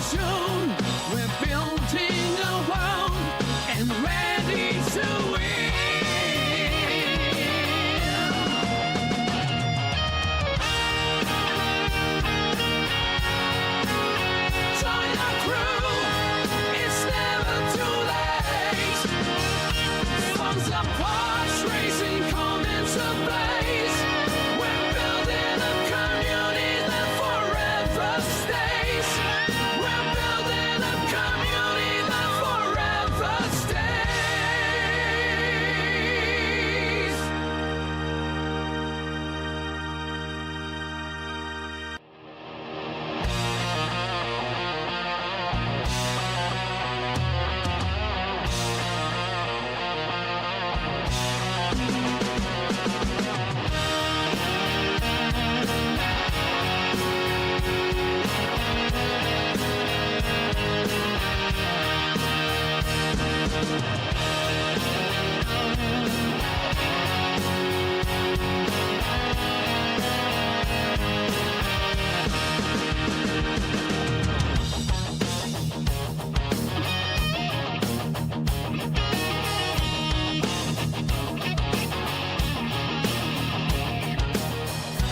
soon. We're building a world and ready to win. Join our crew, it's never too late. Funds of parts racing come into place. We're building a community that forever stays. We're building a community that forever stays.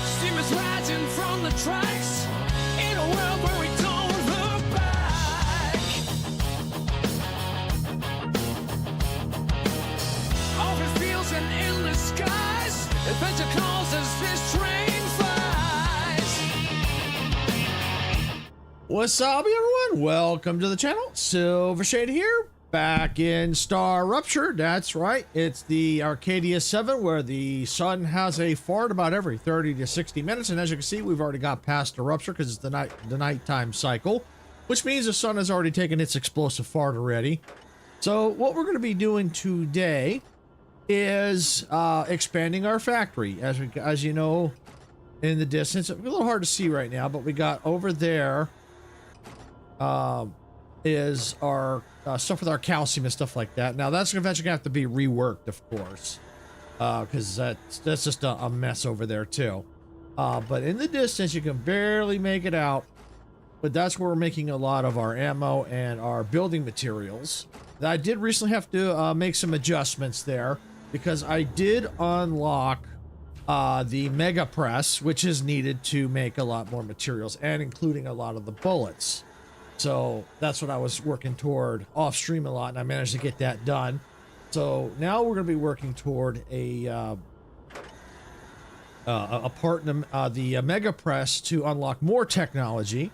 Steamers rising from the tracks in a world where we don't look back. Open fields and endless skies, adventure calls as this train flies. What's up, everyone? Welcome to the channel. Silver Shade here, back in StarRupture. That's right, it's the Arcadia 7, where the sun has a fart about every 30 to 60 minutes. And as you can see, we've already got past the rupture because it's the nighttime cycle, which means the sun has already taken its explosive fart already. So what we're going to be doing today is expanding our factory. As you know, in the distance, it's a little hard to see right now, but we got over there is our stuff with our calcium and stuff like that. Now that's eventually gonna have to be reworked, of course, because that's just a mess over there too. But in the distance, you can barely make it out. But that's where we're making a lot of our ammo and our building materials. I did recently have to make some adjustments there because I did unlock the mega press, which is needed to make a lot more materials and including a lot of the bullets. So that's what I was working toward off stream a lot, and I managed to get that done. So now we're going to be working toward a part in the mega press to unlock more technology.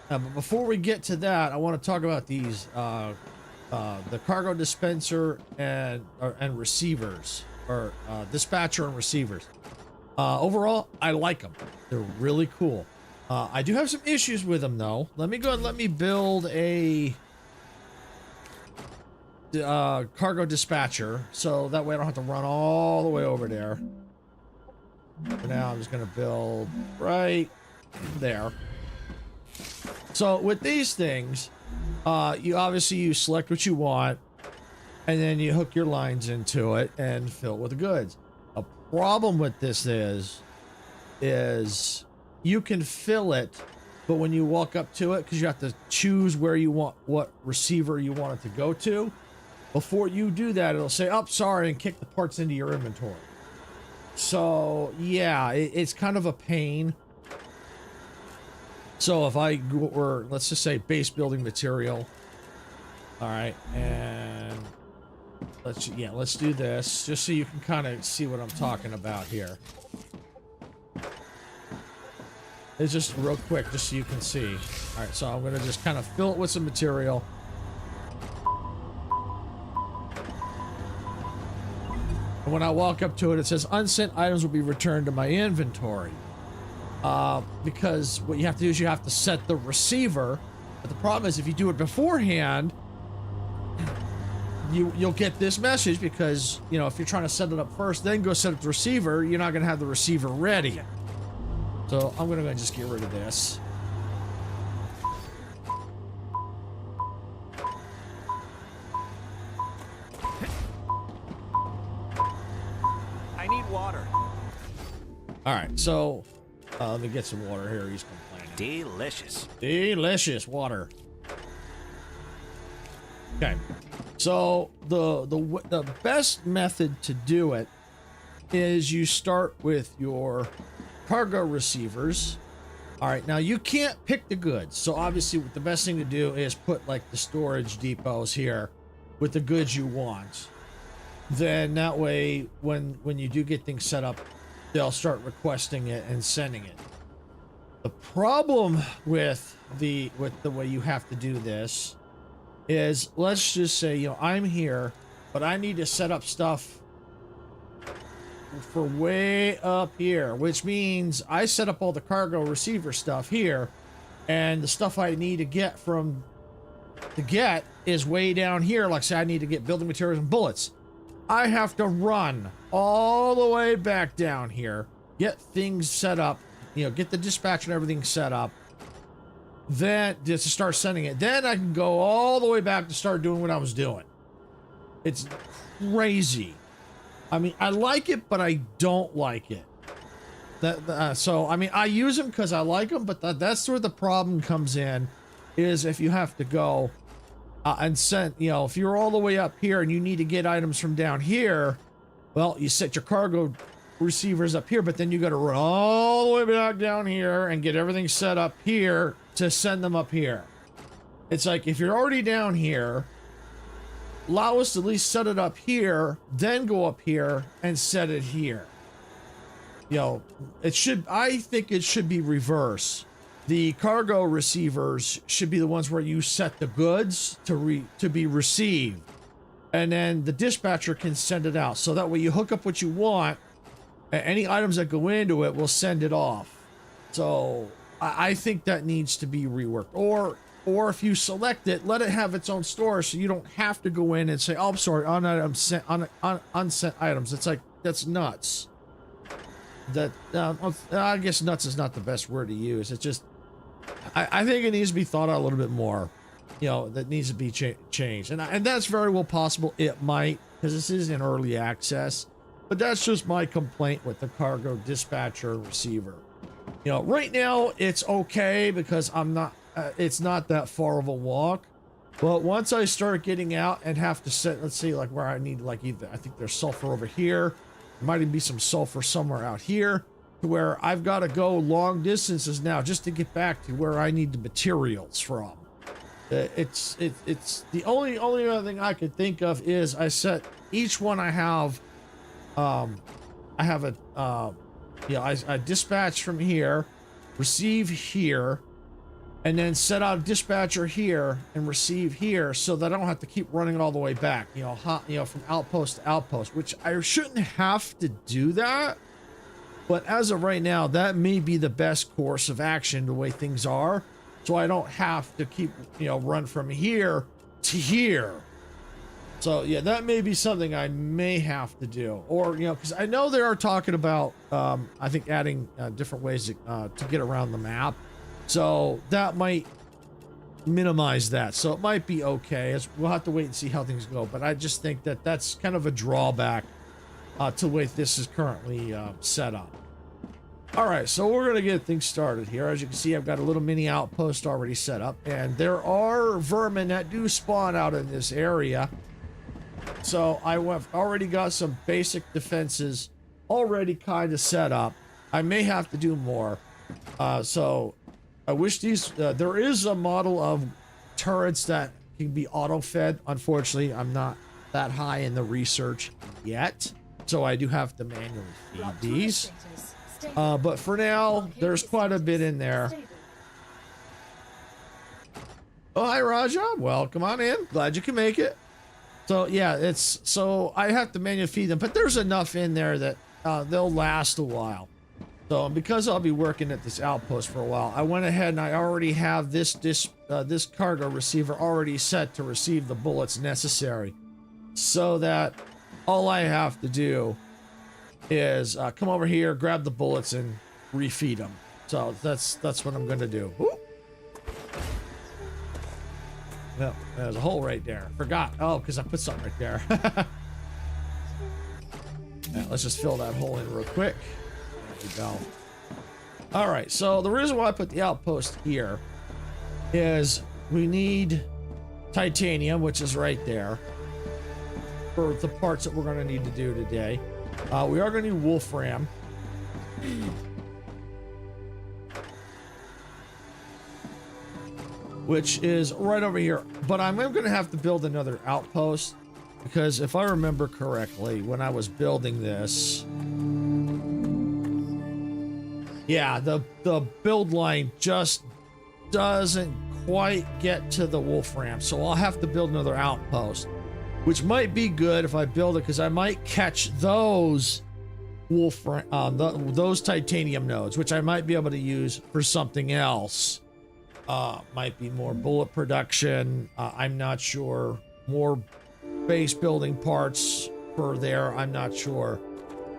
But before we get to that, I want to talk about these the cargo dispenser and receivers, or dispatcher and receivers. Overall, I like them. They're really cool. I do have some issues with them though. Let me go and let me build a cargo dispatcher, so that way I don't have to run all the way over there. For now, I'm just gonna build right there. So with these things, you select what you want, and then you hook your lines into it and fill it with the goods. A problem with this is you can fill it, but when you walk up to it, because you have to choose where you want, what receiver you want it to go to, before you do that, it'll say, oh, sorry, and kick the parts into your inventory. So yeah, it's kind of a pain. So if I were, let's just say, base building material, all right, and let's do this just so you can kind of see what I'm talking about here. It's just real quick, just so you can see. All right, so I'm gonna just kind of fill it with some material. And when I walk up to it, it says unsent items will be returned to my inventory. Because what you have to do is you have to set the receiver. But the problem is if you do it beforehand, you'll get this message, because, you know, if you're trying to set it up first, then go set up the receiver, you're not gonna have the receiver ready. So I'm gonna go and just get rid of this. I need water. All right, so let me get some water here. He's complaining. Delicious. Delicious water. Okay, so the best method to do it is you start with your cargo receivers. All right, now you can't pick the goods, so obviously the best thing to do is put like the storage depots here with the goods you want. Then that way, when you do get things set up, they'll start requesting it and sending it. The problem with the way you have to do this is, let's just say, you know, I'm here, but I need to set up stuff for way up here, which means I set up all the cargo receiver stuff here, and the stuff I need to get is way down here. Like say I need to get building materials and bullets. I have to run all the way back down here, get things set up, you know, get the dispatch and everything set up, then just to start sending it. Then I can go all the way back to start doing what I was doing. It's crazy. I mean, I like it, but I don't like it. So, I mean, I use them because I like them, but that's where the problem comes in, is if you have to go and send, you know, if you're all the way up here and you need to get items from down here, well, you set your cargo receivers up here, but then you got to run all the way back down here and get everything set up here to send them up here. It's like, if you're already down here, allow us to at least set it up here, then go up here and set it here. You know, I think it should be reverse. The cargo receivers should be the ones where you set the goods to be received, and then the dispatcher can send it out. So that way you hook up what you want, and any items that go into it will send it off. So I think that needs to be reworked. Or if you select it, let it have its own store, so you don't have to go in and say, "Oh, I'm sorry, unsent items." It's like, that's nuts. That I guess nuts is not the best word to use. It's just, I think it needs to be thought out a little bit more. You know, that needs to be changed, and that's very well possible. It might, because this is in early access, but that's just my complaint with the cargo dispatcher receiver. You know, right now it's okay because I'm not. It's not that far of a walk, but once I start getting out and have to set, let's see, like where I need, like either, I think there's sulfur over here, there might even be some sulfur somewhere out here, to where I've got to go long distances now just to get back to where I need the materials from. It's the only other thing I could think of is I set each one I have I dispatch from here, receive here, and then set out a dispatcher here and receive here, so that I don't have to keep running it all the way back, you know, from outpost to outpost, which I shouldn't have to do that. But as of right now, that may be the best course of action, the way things are, so I don't have to keep, you know, run from here to here. So yeah, that may be something I may have to do, or, you know, because I know they are talking about, I think adding different ways to get around the map. So that might minimize that. So it might be okay. We'll have to wait and see how things go. But I just think that that's kind of a drawback to the way this is currently set up. All right, so we're going to get things started here. As you can see, I've got a little mini outpost already set up. And there are vermin that do spawn out in this area. So I've already got some basic defenses already kind of set up. I may have to do more. So I wish there is a model of turrets that can be auto-fed. Unfortunately, I'm not that high in the research yet, so I do have to manually feed these. But for now, there's quite a bit in there. Oh, hi, Raja. Welcome on in. Glad you can make it. So yeah, so I have to manually feed them, but there's enough in there that they'll last a while. So because I'll be working at this outpost for a while, I went ahead and I already have this cargo receiver already set to receive the bullets necessary, so that all I have to do is come over here, grab the bullets, and refeed them. So that's what I'm gonna do. Ooh. Well, there's a hole right there. Forgot. Oh, because I put something right there. Now, let's just fill that hole in real quick. There we go. All right, so the reason why I put the outpost here is we need titanium, which is right there, for the parts that we're going to need to do today. We are going to need wolfram. Which is right over here. But I'm going to have to build another outpost because if I remember correctly, when I was building this, yeah, the build line just doesn't quite get to the wolfram. So I'll have to build another outpost, which might be good if I build it because I might catch those wolfram, those titanium nodes, which I might be able to use for something else. Might be more bullet production. I'm not sure. More base building parts for there. I'm not sure.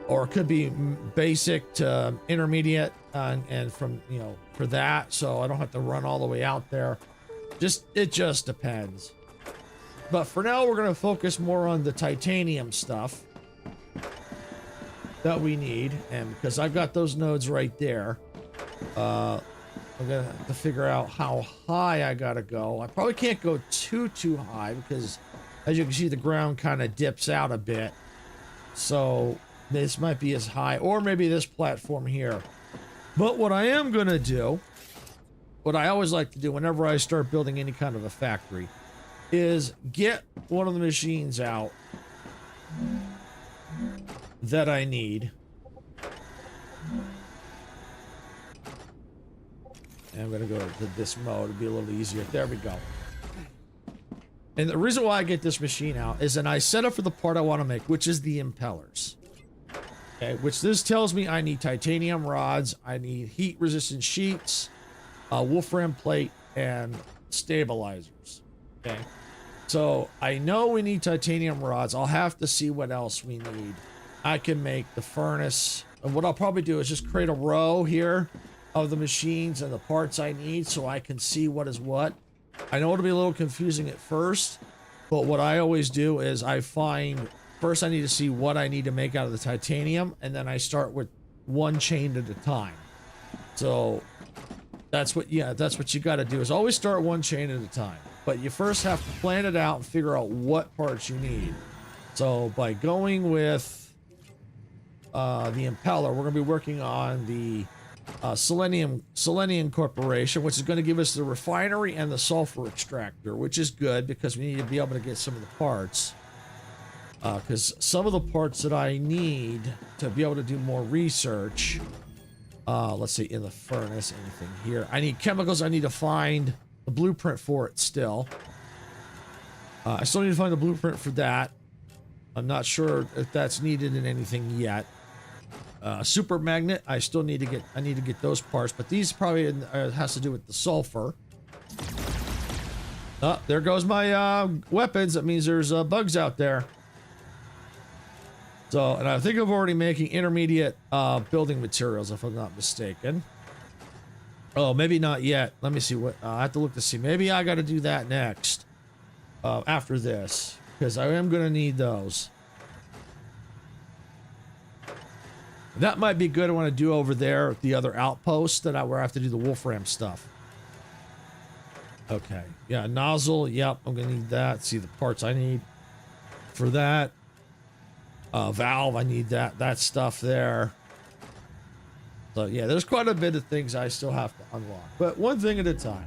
Or it could be basic to intermediate and from, you know, for that. So I don't have to run all the way out there. It just depends. But for now, we're going to focus more on the titanium stuff that we need. And because I've got those nodes right there, I'm gonna have to figure out how high I gotta go. I probably can't go too high because, as you can see, the ground kind of dips out a bit. So this might be as high, or maybe this platform here. But what I am gonna do, what I always like to do whenever I start building any kind of a factory, is get one of the machines out that I need. And I'm going to go to this mode. It'll be a little easier. There we go. And the reason why I get this machine out is that I set up for the part I want to make, which is the impellers. Okay, which this tells me I need titanium rods, I need heat-resistant sheets, wolfram plate, and stabilizers. Okay, so I know we need titanium rods. I'll have to see what else we need. I can make the furnace. And what I'll probably do is just create a row here of the machines and the parts I need so I can see what is what. I know it'll be a little confusing at first, but what I always do is I find, first I need to see what I need to make out of the titanium, and then I start with one chain at a time. So that's what you got to do, is always start one chain at a time. But you first have to plan it out and figure out what parts you need. So by going with the impeller, we're going to be working on the Selenium Corporation, which is going to give us the refinery and the sulfur extractor, which is good because we need to be able to get some of the parts. Because some of the parts that I need to be able to do more research, let's see, in the furnace, anything here. I need chemicals. I need to find the blueprint for it still. I still need to find the blueprint for that. I'm not sure if that's needed in anything yet. Super magnet, I need to get those parts, but these probably has to do with the sulfur. Oh, there goes my weapons. That means there's bugs out there. So, and I think I'm already making intermediate building materials, if I'm not mistaken. Oh, maybe not yet. Let me see what I have to look to see. Maybe I got to do that next after this, because I am going to need those. That might be good. I want to do over there the other outpost that where I have to do the wolfram stuff. Okay, yeah, nozzle. Yep, I'm gonna need that. See the parts I need for that. Valve, I need that stuff there. So yeah, there's quite a bit of things I still have to unlock, but one thing at a time.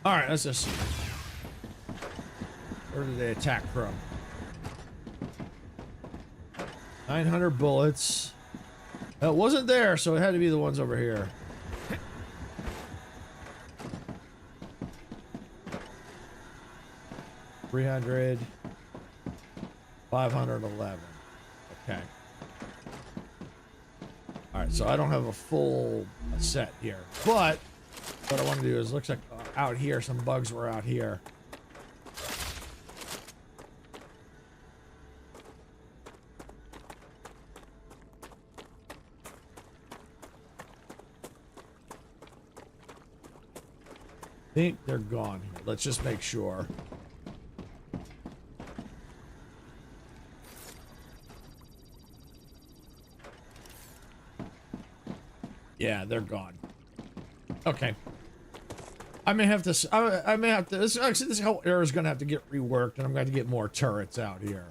All right, let's just see. Where did they attack from? 900 bullets. It wasn't there, so it had to be the ones over here. $300, 511. Okay. All right, so I don't have a full set here, but what I want to do is, looks like out here, some bugs were out here. think they're gone here. Let's just make sure. Yeah, they're gone. Okay. I may have to. I may have to. This whole area is going to have to get reworked, and I'm going to get more turrets out here.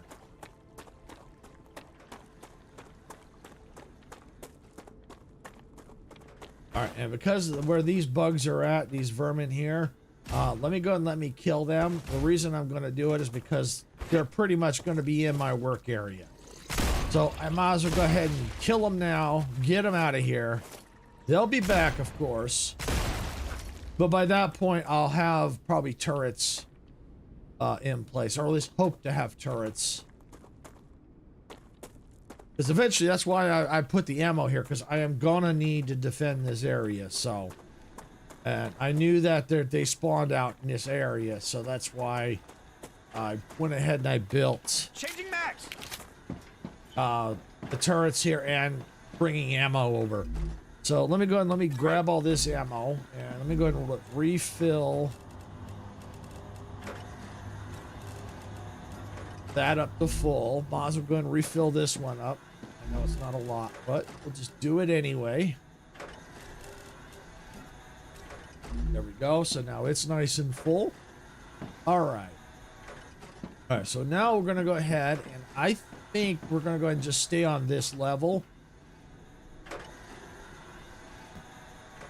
All right, and because of where these bugs are at, these vermin here, let me go and let me kill them. The reason I'm going to do it is because they're pretty much going to be in my work area. So I might as well go ahead and kill them now, get them out of here. They'll be back, of course. But by that point, I'll have probably turrets in place, or at least hope to have turrets. Because eventually, that's why I put the ammo here, because I am gonna need to defend this area. So, and I knew that they spawned out in this area, so that's why I went ahead and I built Changing max. the turrets here and bringing ammo over. So let me go ahead and let me grab all this ammo, and let me go ahead and refill that up to full. Might as well go ahead and refill this one up. I know it's not a lot, but we'll just do it anyway. There we go. So now it's nice and full. All right. All right, so now we're going to go ahead, and I think we're going to go ahead and just stay on this level.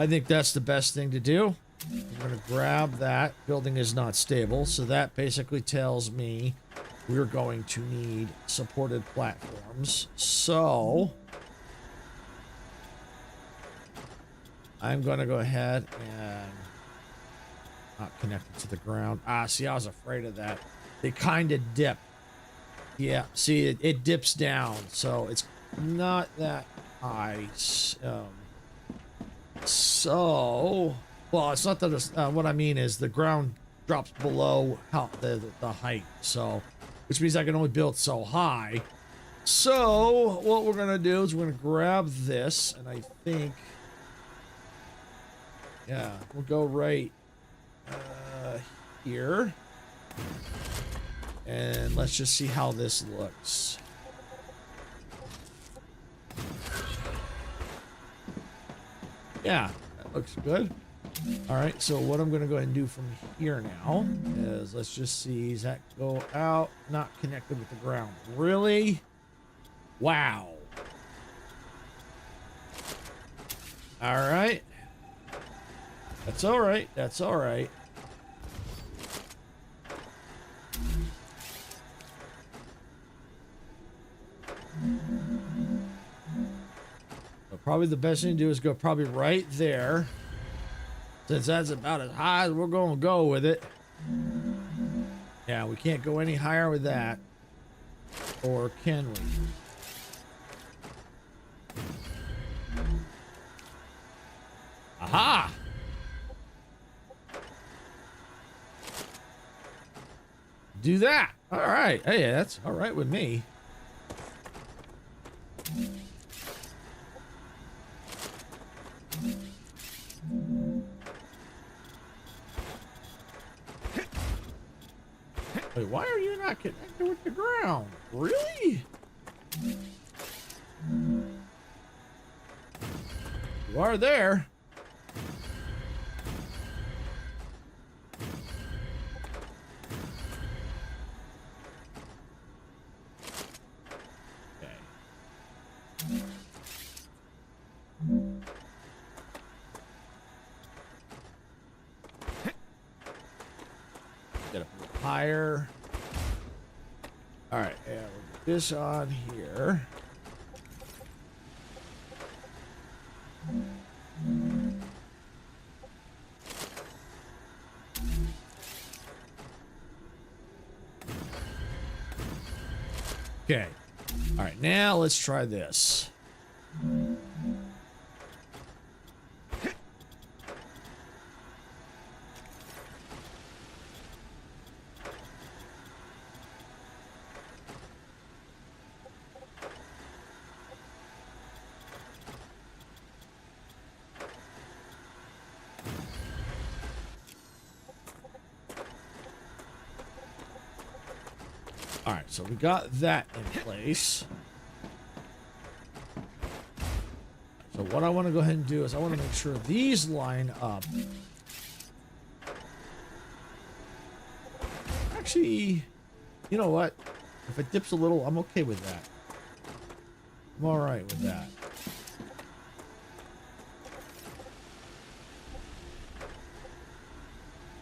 I think that's the best thing to do. I'm going to grab that. Building is not stable, so that basically tells me we're going to need supported platforms. So I'm going to go ahead and not connect it to the ground. Ah, see, I was afraid of that. They kind of dip. Yeah, see, it dips down, so it's not that high. So, well, it's not that it's, what I mean is the ground drops below how the height, so, which means I can only build so high. So what we're gonna do is we're gonna grab this, and I think, yeah, we'll go right here, and let's just see how this looks. Yeah, that looks good. All right, so what I'm going to go ahead and do from here now is, let's just see, does that go out? Not connected with the ground. Really? Wow. All right. That's all right. That's all right. Probably the best thing to do is go probably right there, since that's about as high as we're going to go with it. Yeah, we can't go any higher with that. Or can we? Aha! Do that. All right. Hey, that's all right with me. Wait, why are you not connected with the ground? Really? You are there. Okay. Get up a little higher. All right, yeah, we'll get this on here. Okay. All right, now let's try this. All right, so we got that in place. So what I want to go ahead and do is I want to make sure these line up. Actually, you know what? If it dips a little, I'm okay with that. I'm all right with that.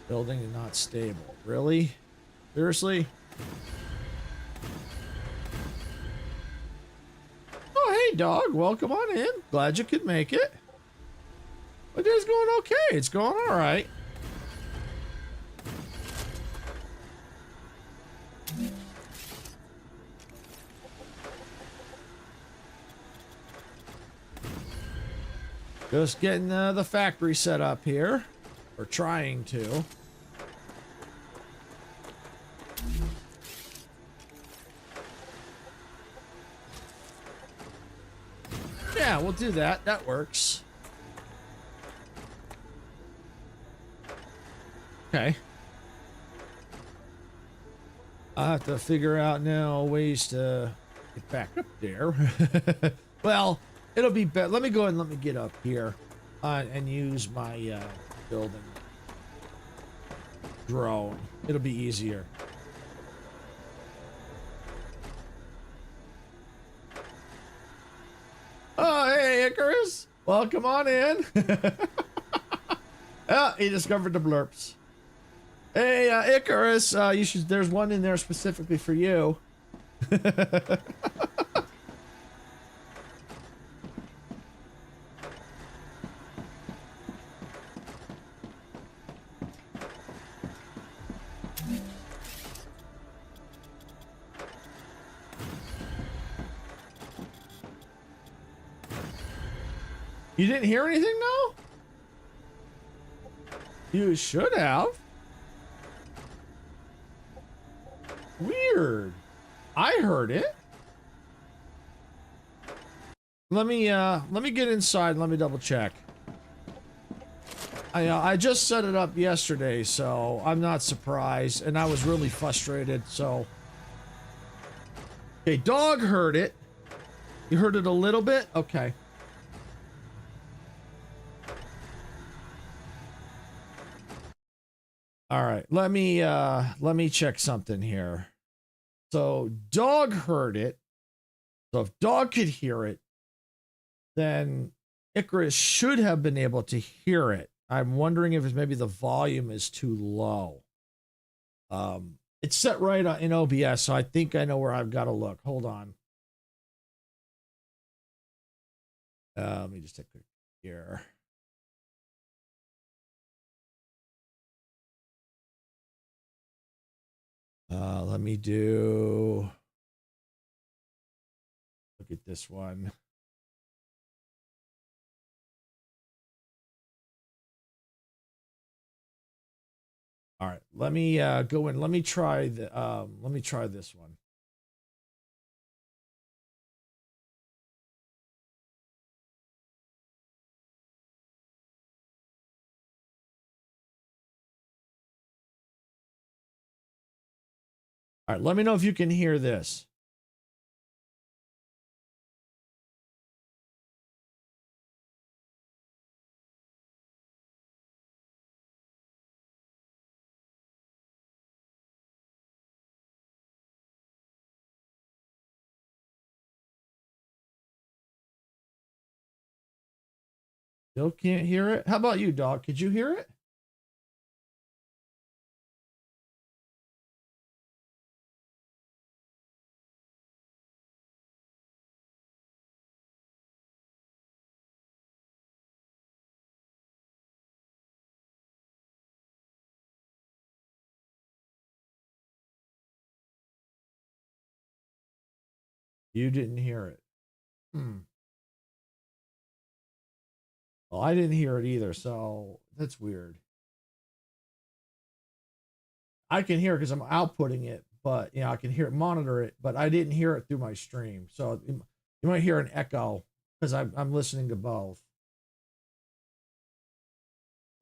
Building is not stable. Really? Seriously? Oh, hey, dog. Welcome on in. Glad you could make it. But it's going okay. It's going all right. Just getting the factory set up here. Or trying to. Yeah, we'll do that. That works. Okay. I have to figure out now ways to get back up there. Well, it'll be better. Let me go ahead and let me get up here and use my building drone. It'll be easier. Oh, hey, Icarus. Welcome on in. Oh, he discovered the blurps. Hey, Icarus, you should. There's one in there specifically for you. You didn't hear anything, no? You should have. Weird. I heard it. Let me get inside and let me double check. I just set it up yesterday, so I'm not surprised, and I was really frustrated, so. Okay, dog heard it. You heard it a little bit? Okay. All right, let me check something here. So dog heard it. So if dog could hear it, then Icarus should have been able to hear it. I'm wondering if it's maybe the volume is too low. It's set right in OBS, so I think I know where I've got to look. Hold on. Let me just take a quick here. Let me look at this one. All right, let me go in. Let me try this one. All right, let me know if you can hear this. Still can't hear it? How about you, dog? Could you hear it? You didn't hear it. Well, I didn't hear it either, so that's weird. I can hear it because I'm outputting it, but I can hear it, monitor it, but I didn't hear it through my stream. So you might hear an echo because I'm listening to both.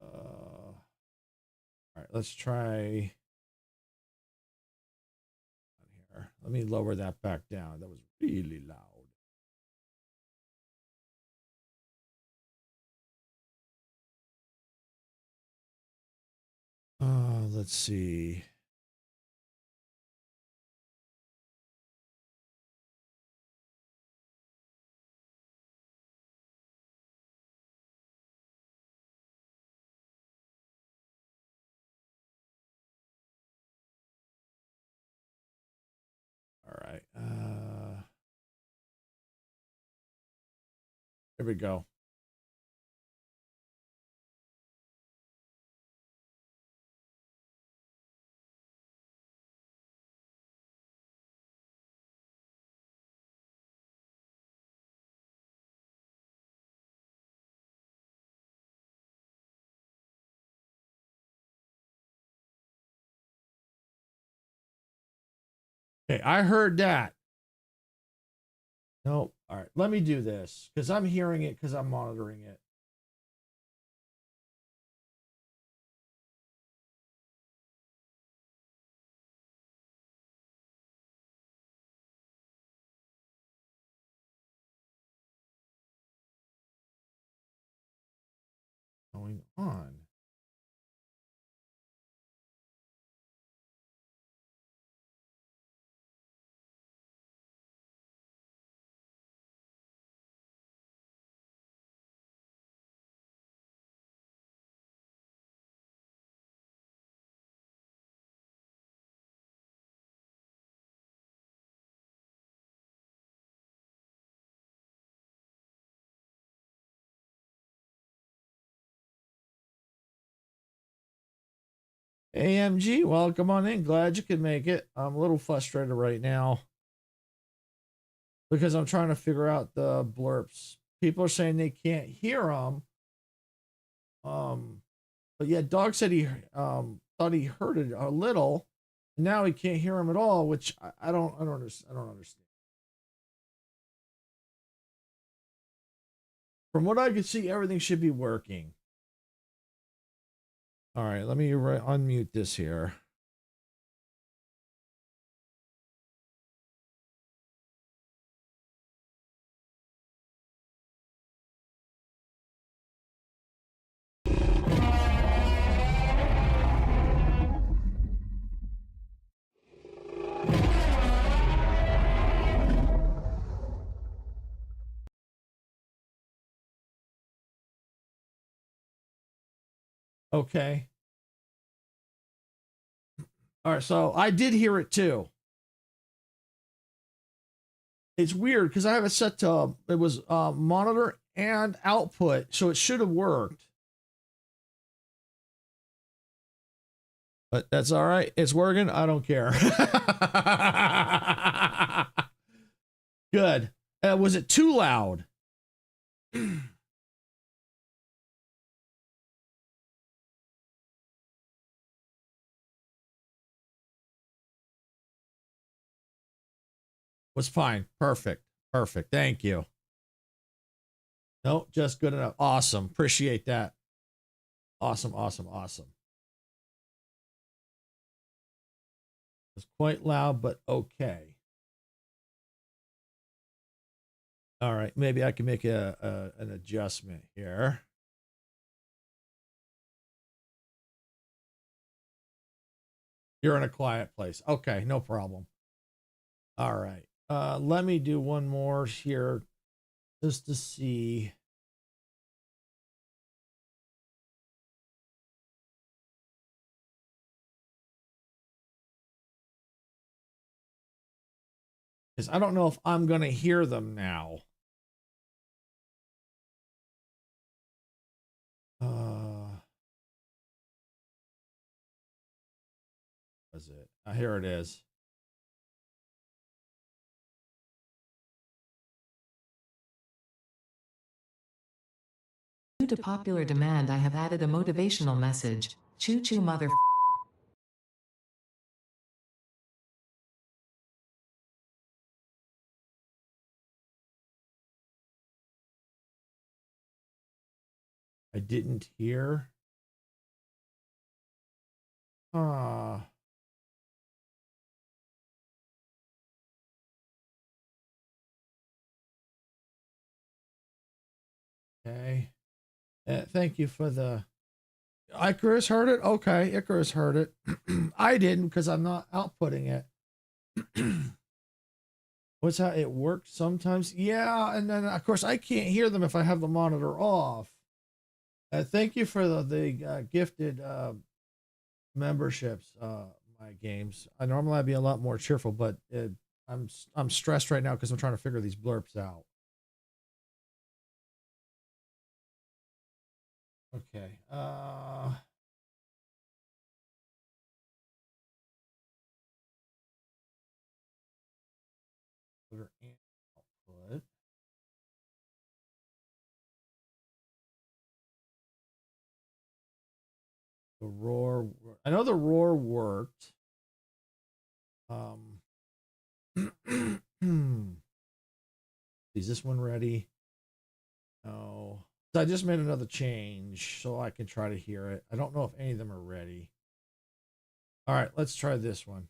All right, let's try here. Let me lower that back down. That was really loud. Let's see. All right. There we go. Okay, I heard that. Nope. All right, let me do this because I'm hearing it because I'm monitoring it. Going on. AMG, welcome on in. Glad you could make it. I'm a little frustrated right now because I'm trying to figure out the blurps. People are saying they can't hear them. But yeah, Dog said he thought he heard it a little, and now he can't hear him at all, which I don't understand. From what I can see, everything should be working. All right, let me unmute this here. Okay. All right, so I did hear it too. It's weird because I have it set to it was monitor and output, so it should have worked. But that's all right. It's working. I don't care. Good. Was it too loud? Was fine. Perfect. Perfect. Thank you. No, just good enough. Awesome. Appreciate that. Awesome. Awesome. Awesome. It's quite loud, but okay. All right. Maybe I can make an adjustment here. You're in a quiet place. Okay. No problem. All right. Let me do one more here just to see. Because I don't know if I'm going to hear them now. Was it? Here it is. Due to popular demand, I have added a motivational message. Choo choo mother. I didn't hear. Okay. Thank you for the... Icarus heard it? Okay, Icarus heard it. I didn't because I'm not outputting it. What's how it works sometimes? Yeah, and then of course I can't hear them if I have the monitor off. Thank you for the gifted memberships, my games. I normally I'd be a lot more cheerful, but I'm stressed right now because I'm trying to figure these blurps out. Okay. Output. The roar. I know the roar worked. Is this one ready? No. So I just made another change so I can try to hear it. I don't know if any of them are ready. All right, let's try this one.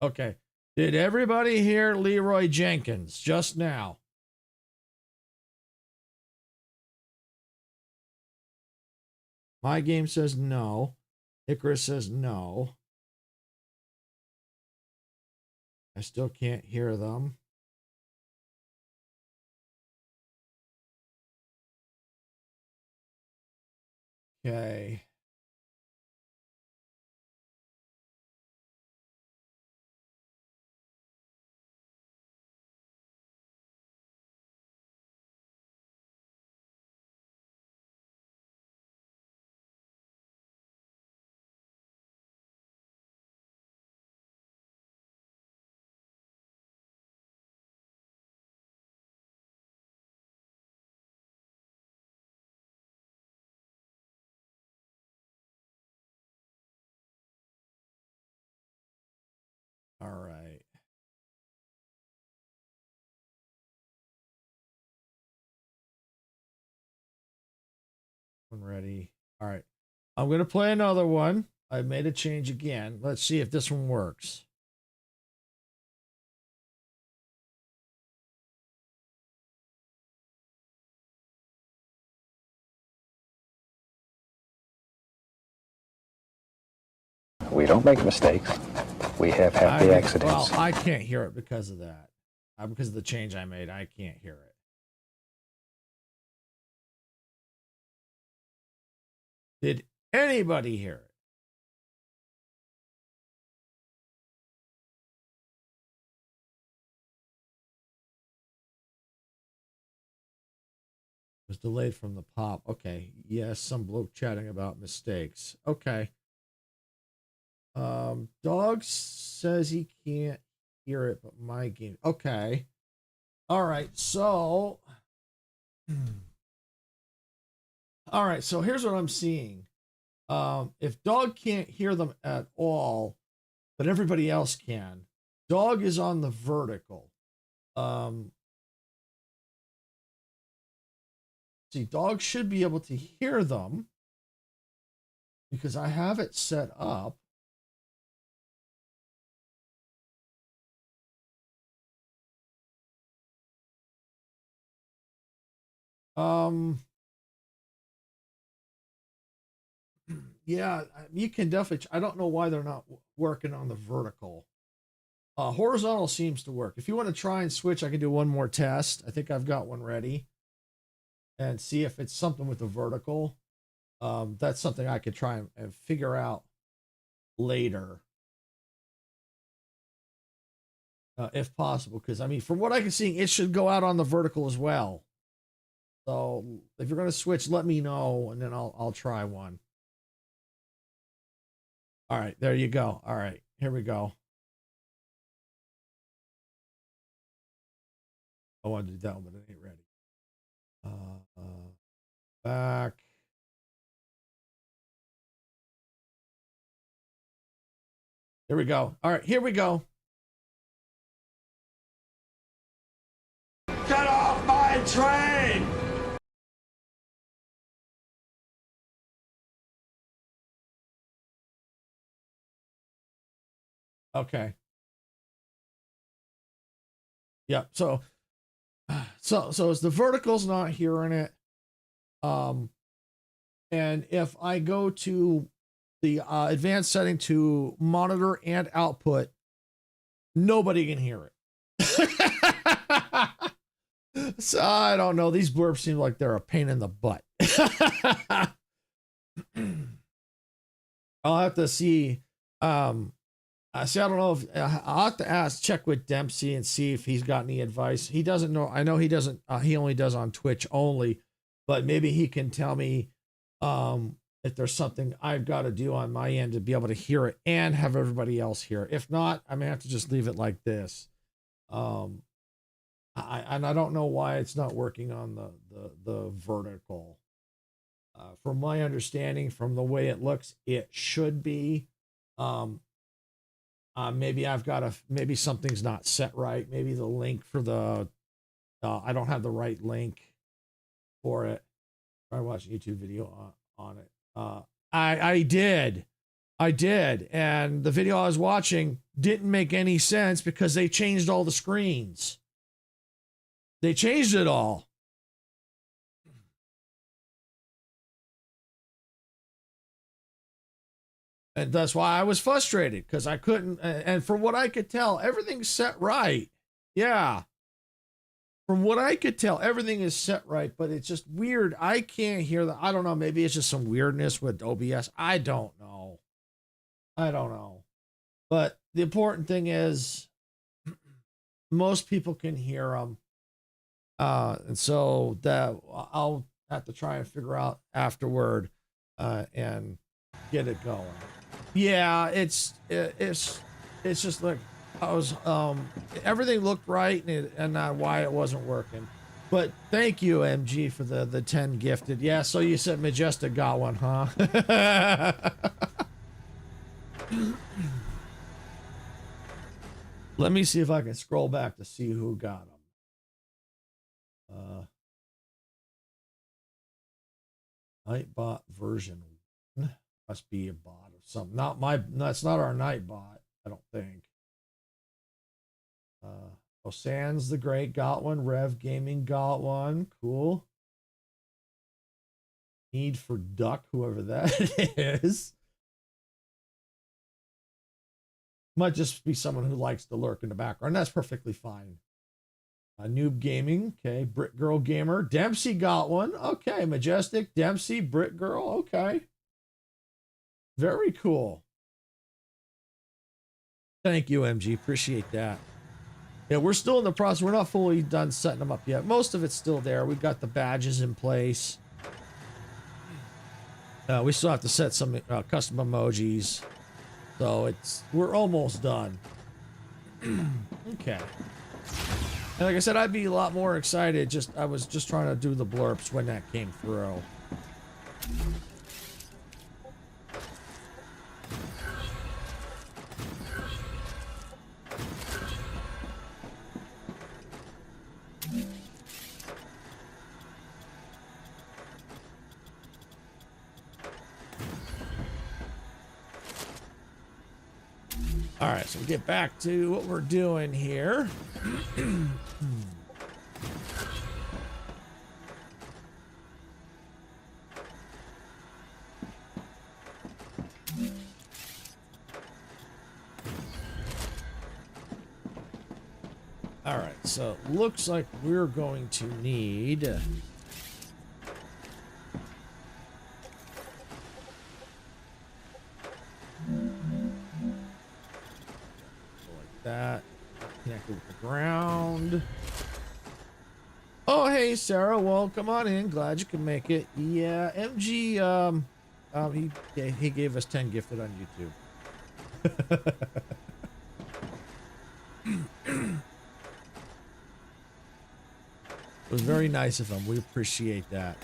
Okay. Did everybody hear Leroy Jenkins just now? My game says no. Icarus says no. I still can't hear them. Okay. All right. One ready. All right. I'm going to play another one. I made a change again. Let's see if this one works. We don't make mistakes. We have happy accidents. Well, I can't hear it because of that. Because of the change I made, I can't hear it. Did anybody hear it? It was delayed from the pop. Okay. Yes, some bloke chatting about mistakes. Okay. Dog says he can't hear it, but my game. Okay. All right. So, all right. So here's what I'm seeing. If dog can't hear them at all, but everybody else can, dog is on the vertical. See, dog should be able to hear them because I have it set up. Yeah, you can definitely, I don't know why they're not working on the vertical. Horizontal seems to work. If you want to try and switch, I can do one more test. I think I've got one ready. And see if it's something with the vertical. That's something I could try and figure out later. If possible. Because, I mean, from what I can see, it should go out on the vertical as well. So, if you're going to switch, let me know, and then I'll try one. All right, there you go. All right, here we go. I wanted to do that one, but it ain't ready. Back. Here we go. All right, here we go. Get off my train! Okay. Yep. So it's the vertical's not hearing it. And if I go to the advanced setting to monitor and output, nobody can hear it. So I don't know. These blurps seem like they're a pain in the butt. I'll have to see. I don't know if I'll have to check with Dempsey and see if he's got any advice. He doesn't know. I know he doesn't. He only does on Twitch only, but maybe he can tell me if there's something I've got to do on my end to be able to hear it and have everybody else hear it. If not, I may have to just leave it like this. I don't know why it's not working on the vertical. From my understanding, from the way it looks, it should be. Maybe maybe something's not set right. Maybe the link for the, I don't have the right link for it. I watched a YouTube video on it. I did. And the video I was watching didn't make any sense because they changed all the screens. They changed it all. And that's why I was frustrated, because I couldn't, and from what I could tell, everything's set right. Yeah. From what I could tell, everything is set right, but it's just weird. I can't hear that. I don't know. Maybe it's just some weirdness with OBS. I don't know. But the important thing is most people can hear them. And so that I'll have to try and figure out afterward and get it going. Yeah, it's just like I was everything looked right and why it wasn't working. But thank you, MG, for the 10 gifted. Yeah, so you said Majestic got one, huh? Let me see if I can scroll back to see who got them. Nightbot version 1 must be a bot of something. That's not our Nightbot, I don't think. Sans the Great got one. Rev Gaming got one. Cool. Need for Duck, whoever that is. Might just be someone who likes to lurk in the background. That's perfectly fine. Noob Gaming, okay. Brit Girl Gamer. Dempsey got one. Okay. Majestic, Dempsey, Brit Girl. Okay. Very cool. Thank you, MG. Appreciate that. Yeah, we're still in the process. We're not fully done setting them up yet. Most of it's still there. We've got the badges in place. We still have to set some custom emojis. So we're almost done. Okay. And like I said, I'd be a lot more excited. I was just trying to do the blurps when that came through. All right, so we get back to what we're doing here. All right, so it looks like we're going to need like that, connected with the ground. Oh, hey, Sarah. Well, come on in. Glad you can make it. Yeah, MG, he gave us 10 gifted on YouTube. It was very nice of him. We appreciate that.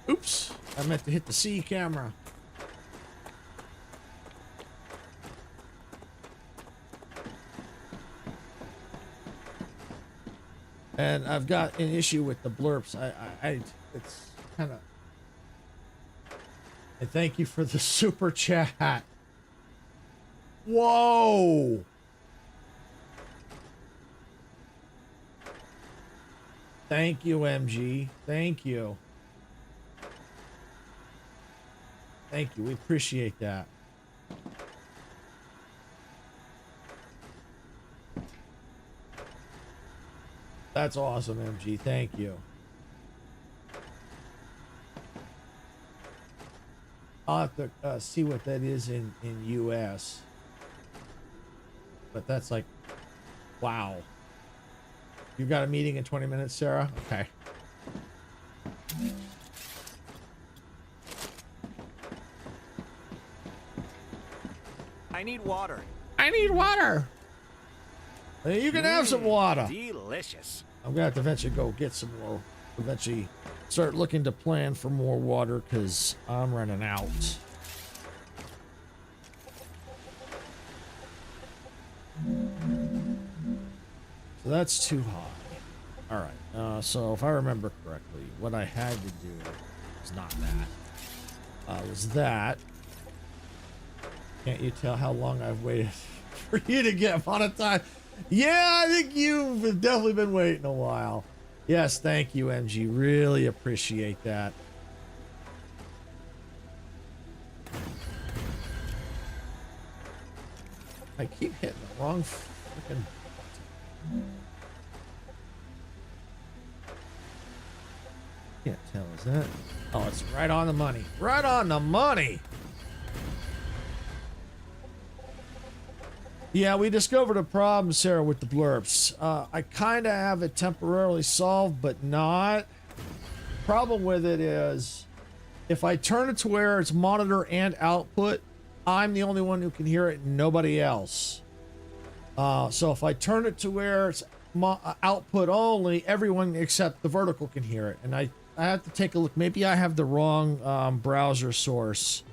Oops, I meant to hit the C camera. And I've got an issue with the blurps. It's kind of. I thank you for the super chat. Whoa. Thank you, MG. Thank you. Thank you. We appreciate that. That's awesome, MG. Thank you. I'll have to see what that is in US. But that's like, wow. You've got a meeting in 20 minutes, Sarah? Okay. I need water. I need water. You can have some water. Delicious. I'm gonna have to eventually go get some more. Eventually start looking to plan for more water because I'm running out. So that's too high. All right. So if I remember correctly, what I had to do was not that. Was that. Can't you tell how long I've waited for you to get monetized? Yeah, I think you've definitely been waiting a while. Yes, thank you, MG. Really appreciate that. I keep hitting the wrong freaking button. Can't tell, is that? Oh, it's right on the money. Right on the money. Yeah, we discovered a problem, Sarah, with the blurps. I kind of have it temporarily solved, but not. Problem with it is, if I turn it to where it's monitor and output, I'm the only one who can hear it and nobody else. So if I turn it to where it's output only, everyone except the vertical can hear it. And I have to take a look. Maybe I have the wrong browser source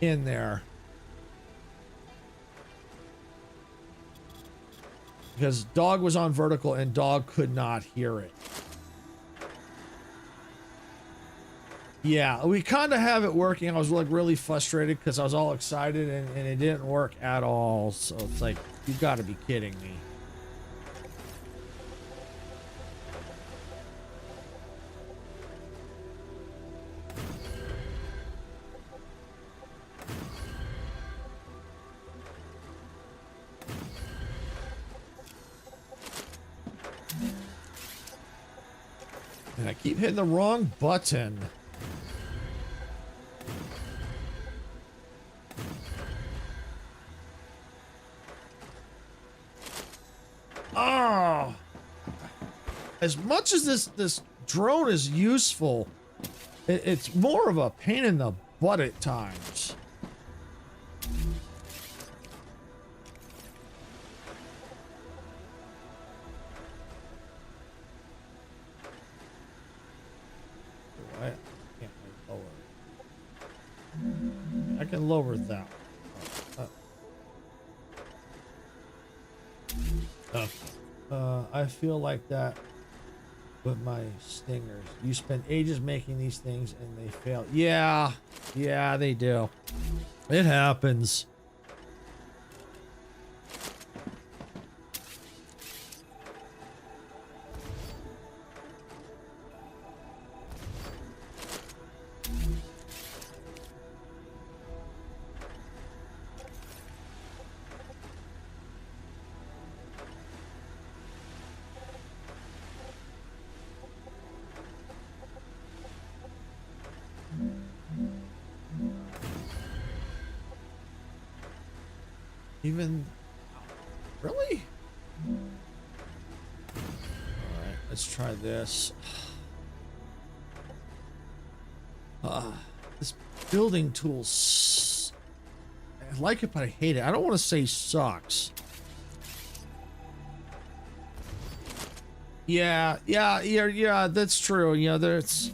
in there. Because dog was on vertical and dog could not hear it. Yeah, we kind of have it working. I was like really frustrated because I was all excited and it didn't work at all. So it's like, you got to be kidding me. And I keep hitting the wrong button. Oh, as much as this drone is useful, it's more of a pain in the butt at times. I can't lower it. I can lower that. I feel like that with my stingers. You spend ages making these things and they fail. Yeah, they do. It happens. Even really? All right, let's try this. This building tool, I like it, but I hate it. I don't want to say sucks. Yeah, that's true. You know, there's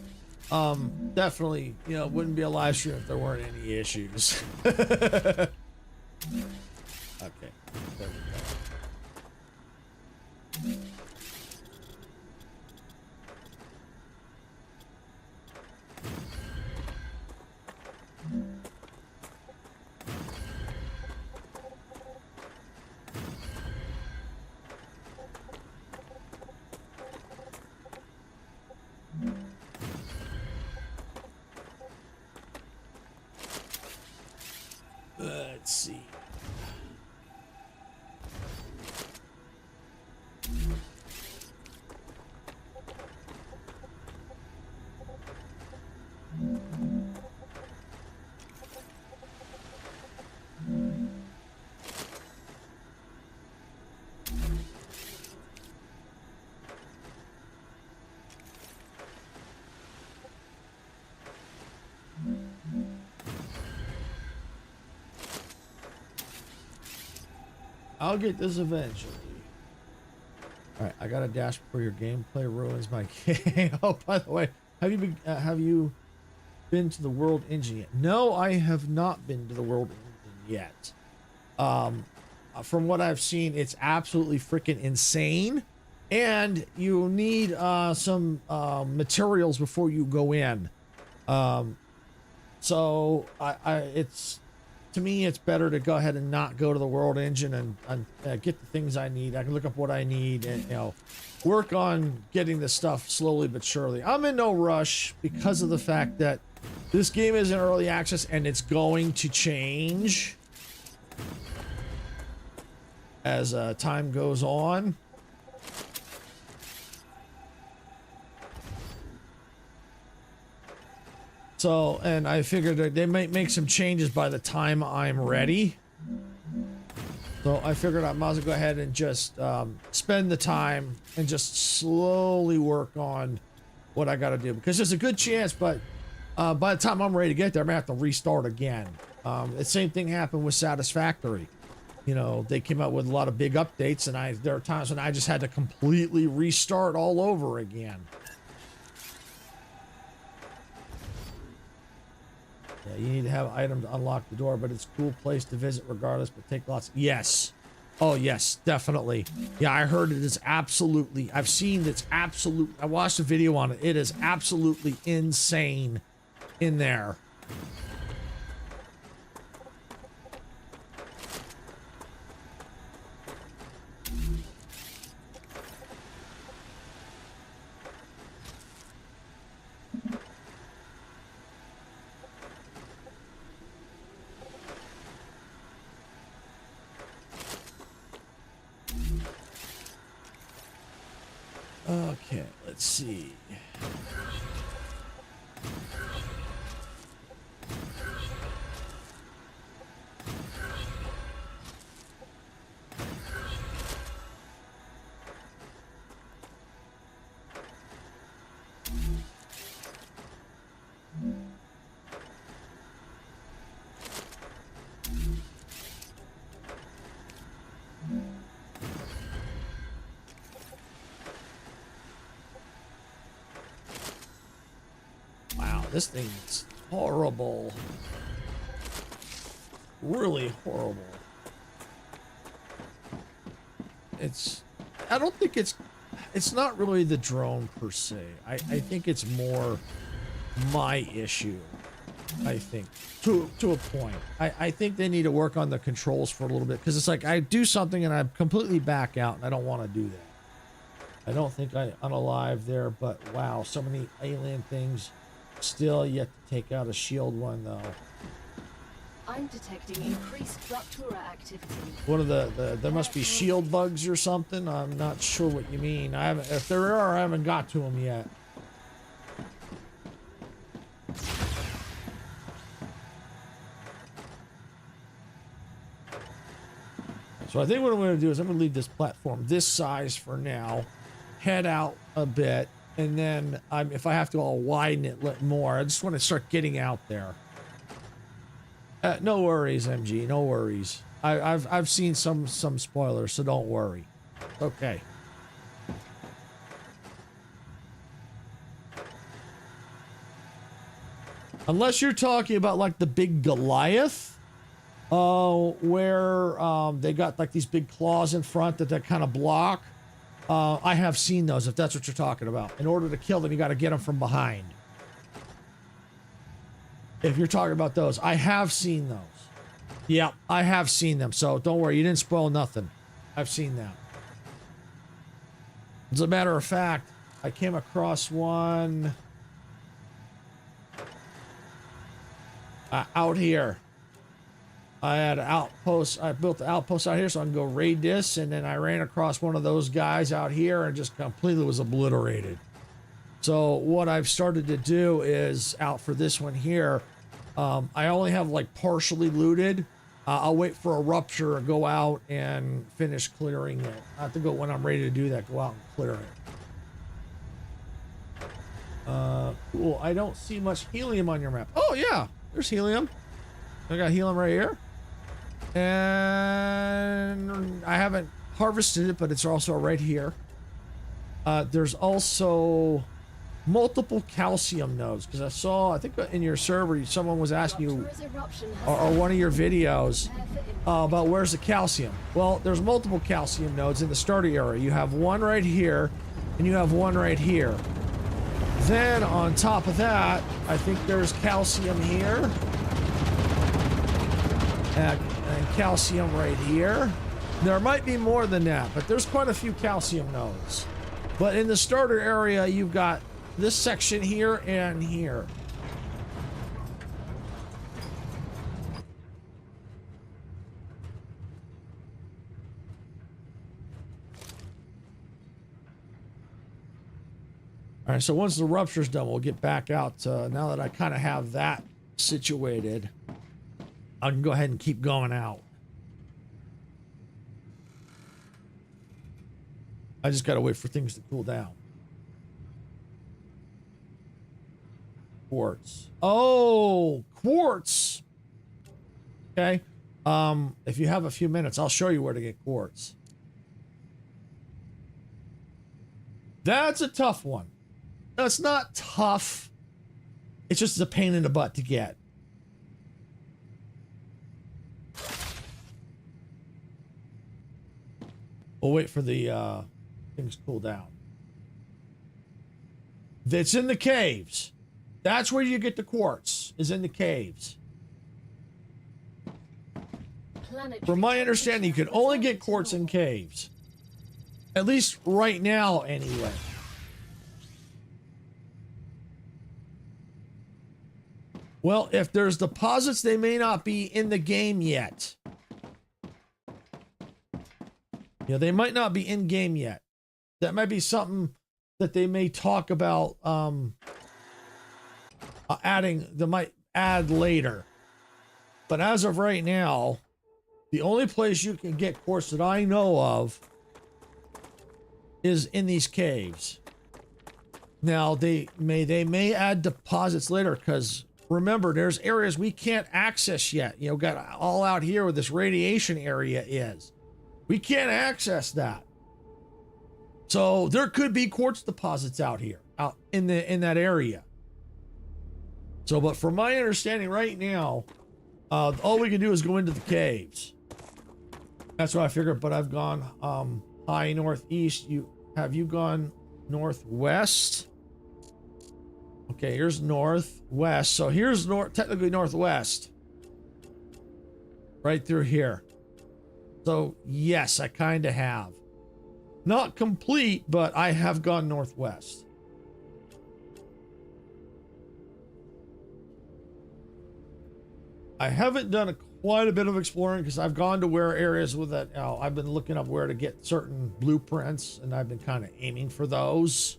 definitely, you know, it wouldn't be a live stream if there weren't any issues. Okay, there we go. let's see. I'll get this eventually. All right, I got a dash before your gameplay ruins my game. Oh, by the way, have you been to the World Engine yet? No, I have not been to the World Engine yet. From what I've seen, it's absolutely freaking insane, and you need some materials before you go in. So it's, to me, it's better to go ahead and not go to the World Engine and get the things I need. I can look up what I need and, you know, work on getting the stuff slowly but surely. I'm in no rush because of the fact that this game is in early access and it's going to change as time goes on. So, and I figured that they might make some changes by the time I'm ready. So I figured I might as well go ahead and just spend the time and just slowly work on what I got to do. Because there's a good chance, but by the time I'm ready to get there, I'm going to have to restart again. The same thing happened with Satisfactory. You know, they came out with a lot of big updates, and there are times when I just had to completely restart all over again. Yeah, you need to have an item to unlock the door, but it's a cool place to visit regardless, but take lots. Yes. Oh, yes, definitely. Yeah, I heard it is absolutely, I've seen it's absolute. I watched a video on it. It is absolutely insane in there. Okay, let's see. This thing's horrible. Really horrible. I don't think it's not really the drone per se. I think it's more my issue. I think to a point. I think they need to work on the controls for a little bit, because it's like I do something and I completely back out and I don't want to do that. I don't think I'm alive there, but wow, so many alien things. Still yet to take out a shield one though. I'm detecting increased Raptura activity. One of there must be shield bugs or something. I'm not sure what you mean. If there are, I haven't got to them yet. So I think what I'm going to do is I'm going to leave this platform this size for now, head out a bit, and then if I have to, I'll widen it more. I just want to start getting out there. No worries, MG. No worries. I've seen some spoilers, so don't worry. Okay. Unless you're talking about like the big Goliath, where they got like these big claws in front that kind of block. I have seen those, if that's what you're talking about. In order to kill them, you got to get them from behind. If you're talking about those, I have seen those. Yeah, I have seen them. So don't worry, you didn't spoil nothing. I've seen that. As a matter of fact, I came across one out here. I had an outpost. I built the outpost out here so I can go raid this, and then I ran across one of those guys out here and just completely was obliterated. So what I've started to do is out for this one here. I only have like partially looted. I'll wait for a rupture and go out and finish clearing it. I have to go when I'm ready to do that. Go out and clear it. Cool. I don't see much helium on your map. Oh yeah, there's helium. I got helium right here. And I haven't harvested it, but it's also right here. There's also multiple calcium nodes, because I saw, I think in your server, someone was asking you, or one of your videos, about where's the calcium. Well, there's multiple calcium nodes in the starter area. You have one right here, and you have one right here. Then on top of that, I think there's calcium here. And calcium right here. There might be more than that, but there's quite a few calcium nodes. But in the starter area, you've got this section here and here. All right, so once the rupture's done, we'll get back out. Now that I kind of have that situated, I can go ahead and keep going out. I just got to wait for things to cool down. Quartz. Oh, quartz. Okay. If you have a few minutes, I'll show you where to get quartz. That's a tough one. That's not tough. It's just a pain in the butt to get. We'll wait for the things to cool down. It's in the caves. That's where you get the quartz, is in the caves. From my understanding, you can only get quartz in caves. At least right now, anyway. Well, if there's deposits, they may not be in the game yet. You know, they might not be in game yet. That might be something that they may talk about adding, they might add later. But as of right now, the only place you can get quartz that I know of is in these caves. Now, they may add deposits later, because remember, there's areas we can't access yet. You know, got all out here where this radiation area is. We can't access that. So there could be quartz deposits out here, out in that area. So, but from my understanding right now, all we can do is go into the caves. That's what I figured, but I've gone high northeast. Have you gone northwest? Okay, here's northwest. So here's technically northwest. Right through here. So yes, I kind of have. Not complete, but I have gone northwest. I haven't done quite a bit of exploring because I've gone to where areas with that. I've been looking up where to get certain blueprints, and I've been kind of aiming for those.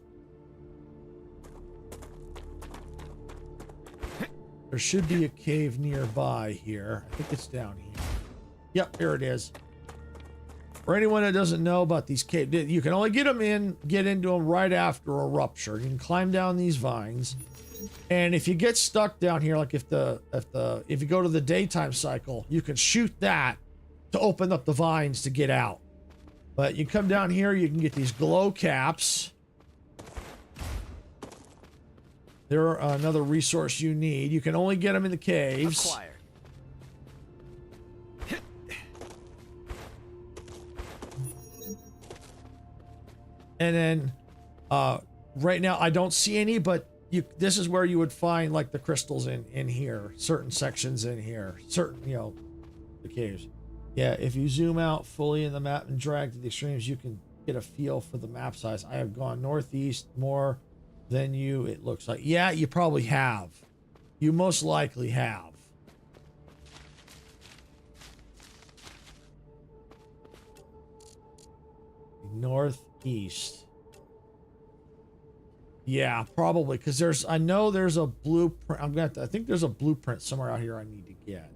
There should be a cave nearby here. I think it's down here. Yep, here it is. For anyone that doesn't know about these caves, you can only get into them right after a rupture. You can climb down these vines, and if you get stuck down here, like if you go to the daytime cycle, you can shoot that to open up the vines to get out. But you come down here, you can get these glow caps. They're another resource you need. You can only get them in the caves. Acquired. And then right now I don't see any, but this is where you would find like the crystals in here, certain sections in here, certain, you know, the caves. Yeah, if you zoom out fully in the map and drag to the extremes, you can get a feel for the map size. I have gone northeast more than you, it looks like. Yeah, you probably have. You most likely have. Northeast. Yeah, probably, because I know there's a blueprint. I think there's a blueprint somewhere out here I need to get.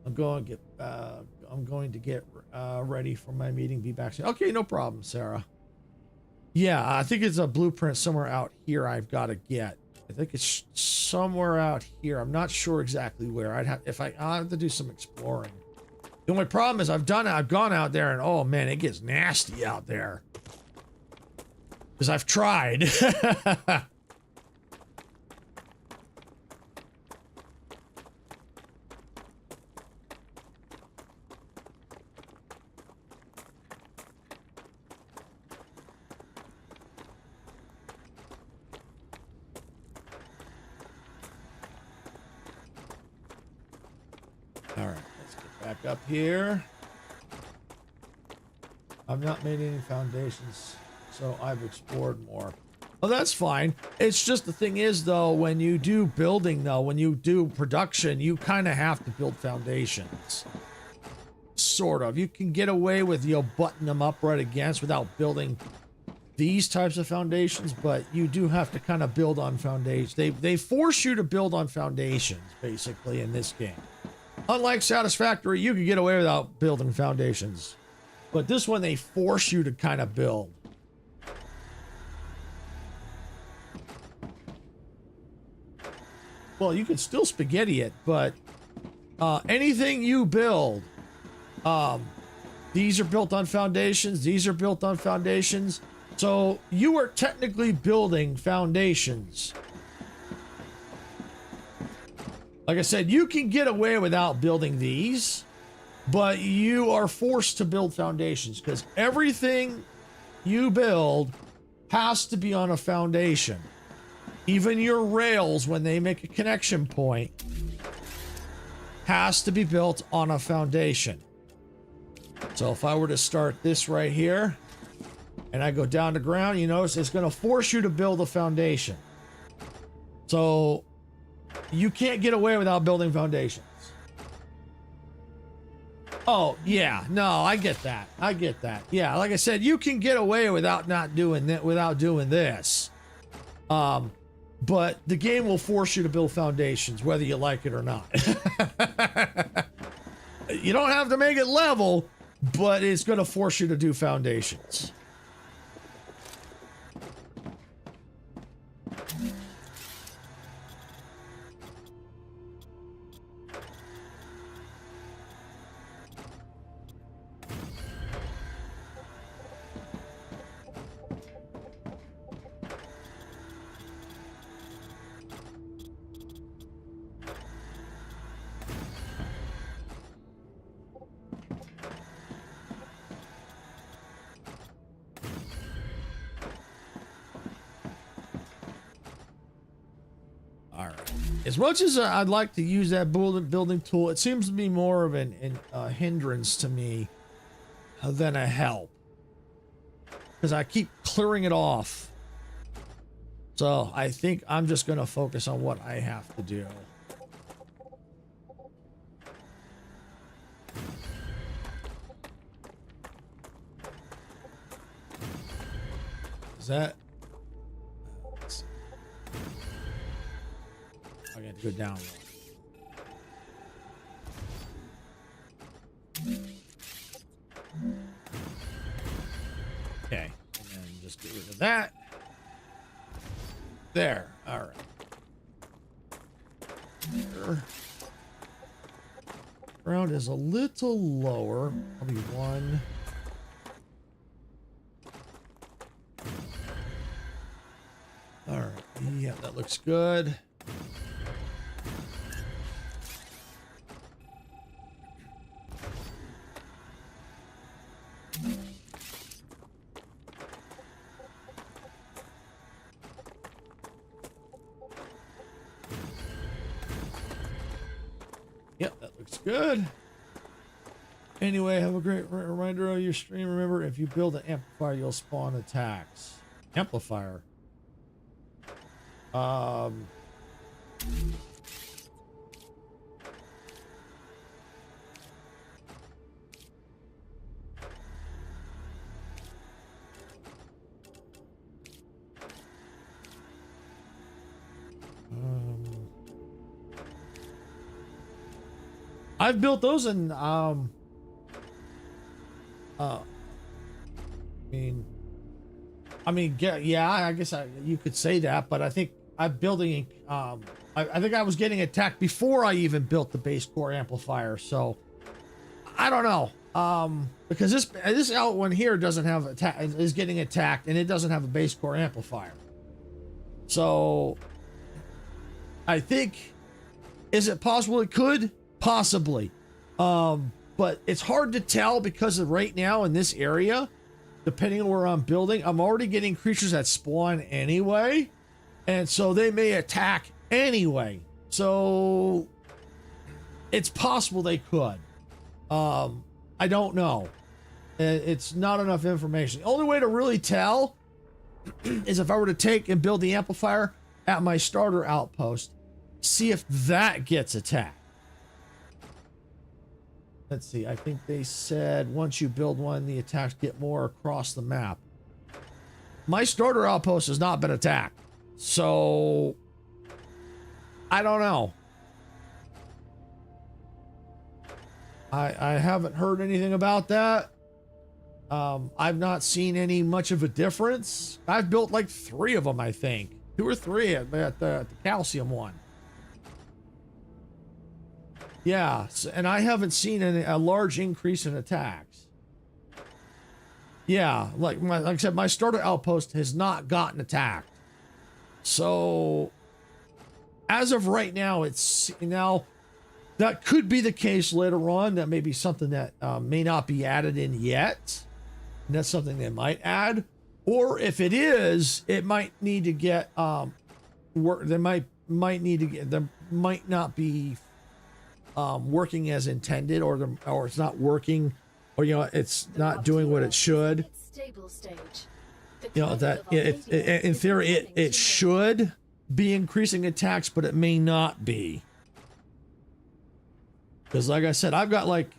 I'm going to get ready for my meeting. Be back soon. Okay, no problem, Sarah. Yeah, I think it's a blueprint somewhere out here I've got to get. I think it's somewhere out here. I'm not sure exactly where. I'll have to do some exploring. The only problem is I've gone out there and oh man, it gets nasty out there. Because I've tried. All right, let's get back up here. I've not made any foundations, so I've explored more. Oh, that's fine. It's just the thing is, though, when you do building, though, when you do production, you kind of have to build foundations. Sort of. You can get away with, butting them up right against without building these types of foundations, but you do have to kind of build on foundations. They force you to build on foundations, basically, in this game. Unlike Satisfactory, you can get away without building foundations. But this one, they force you to kind of build. Well, you can still spaghetti it, but anything you build, these are built on foundations, these are built on foundations. So you are technically building foundations. Like I said, you can get away without building these, but you are forced to build foundations because everything you build has to be on a foundation. Even your rails, when they make a connection point, has to be built on a foundation. So if I were to start this right here and I go down to ground, you notice it's going to force you to build a foundation. So you can't get away without building foundations. Oh, yeah. No, I get that. I get that. Yeah, like I said, you can get away without not doing that, without doing this. But the game will force you to build foundations, whether you like it or not. You don't have to make it level, but it's going to force you to do foundations. As much as I'd like to use that building tool, it seems to be more of a hindrance to me than a help. Because I keep clearing it off. So I think I'm just going to focus on what I have to do. Is that... I got to go down one. Okay, and then just get rid of that. There. All right. There. Ground is a little lower. Probably one. All right. Yeah, that looks good. Yep, that looks good. Anyway, have a great reminder of your stream. Remember, if you build an amplifier, you'll spawn attacks. Amplifier. I've built those in yeah, I guess you could say that, but I think I'm building I think I was getting attacked before I even built the base core amplifier, so I don't know. Because this out one here doesn't have is getting attacked, and it doesn't have a base core amplifier. So I think, is it possible it could? Possibly. But it's hard to tell because of right now in this area, depending on where I'm building, I'm already getting creatures that spawn anyway. And so they may attack anyway. So it's possible they could. I don't know. It's not enough information. The only way to really tell is if I were to take and build the amplifier at my starter outpost, see if that gets attacked. Let's see, I think they said once you build one, the attacks get more across the map. My starter outpost has not been attacked, so I don't know. I haven't heard anything about that. I've not seen any much of a difference. I've built like 3 of them, I think. 2 or 3 at the calcium one. Yeah, and I haven't seen a large increase in attacks. Yeah, like I said, my starter outpost has not gotten attacked. So, as of right now, that could be the case later on. That may be something that may not be added in yet. And that's something they might add. Or if it is, it might need to get work. They might need to get. There might not be working as intended, or it's not working, or it's not doing what it should. Stable stage. That in theory it should be increasing attacks, but it may not be. Because like I said, I've got like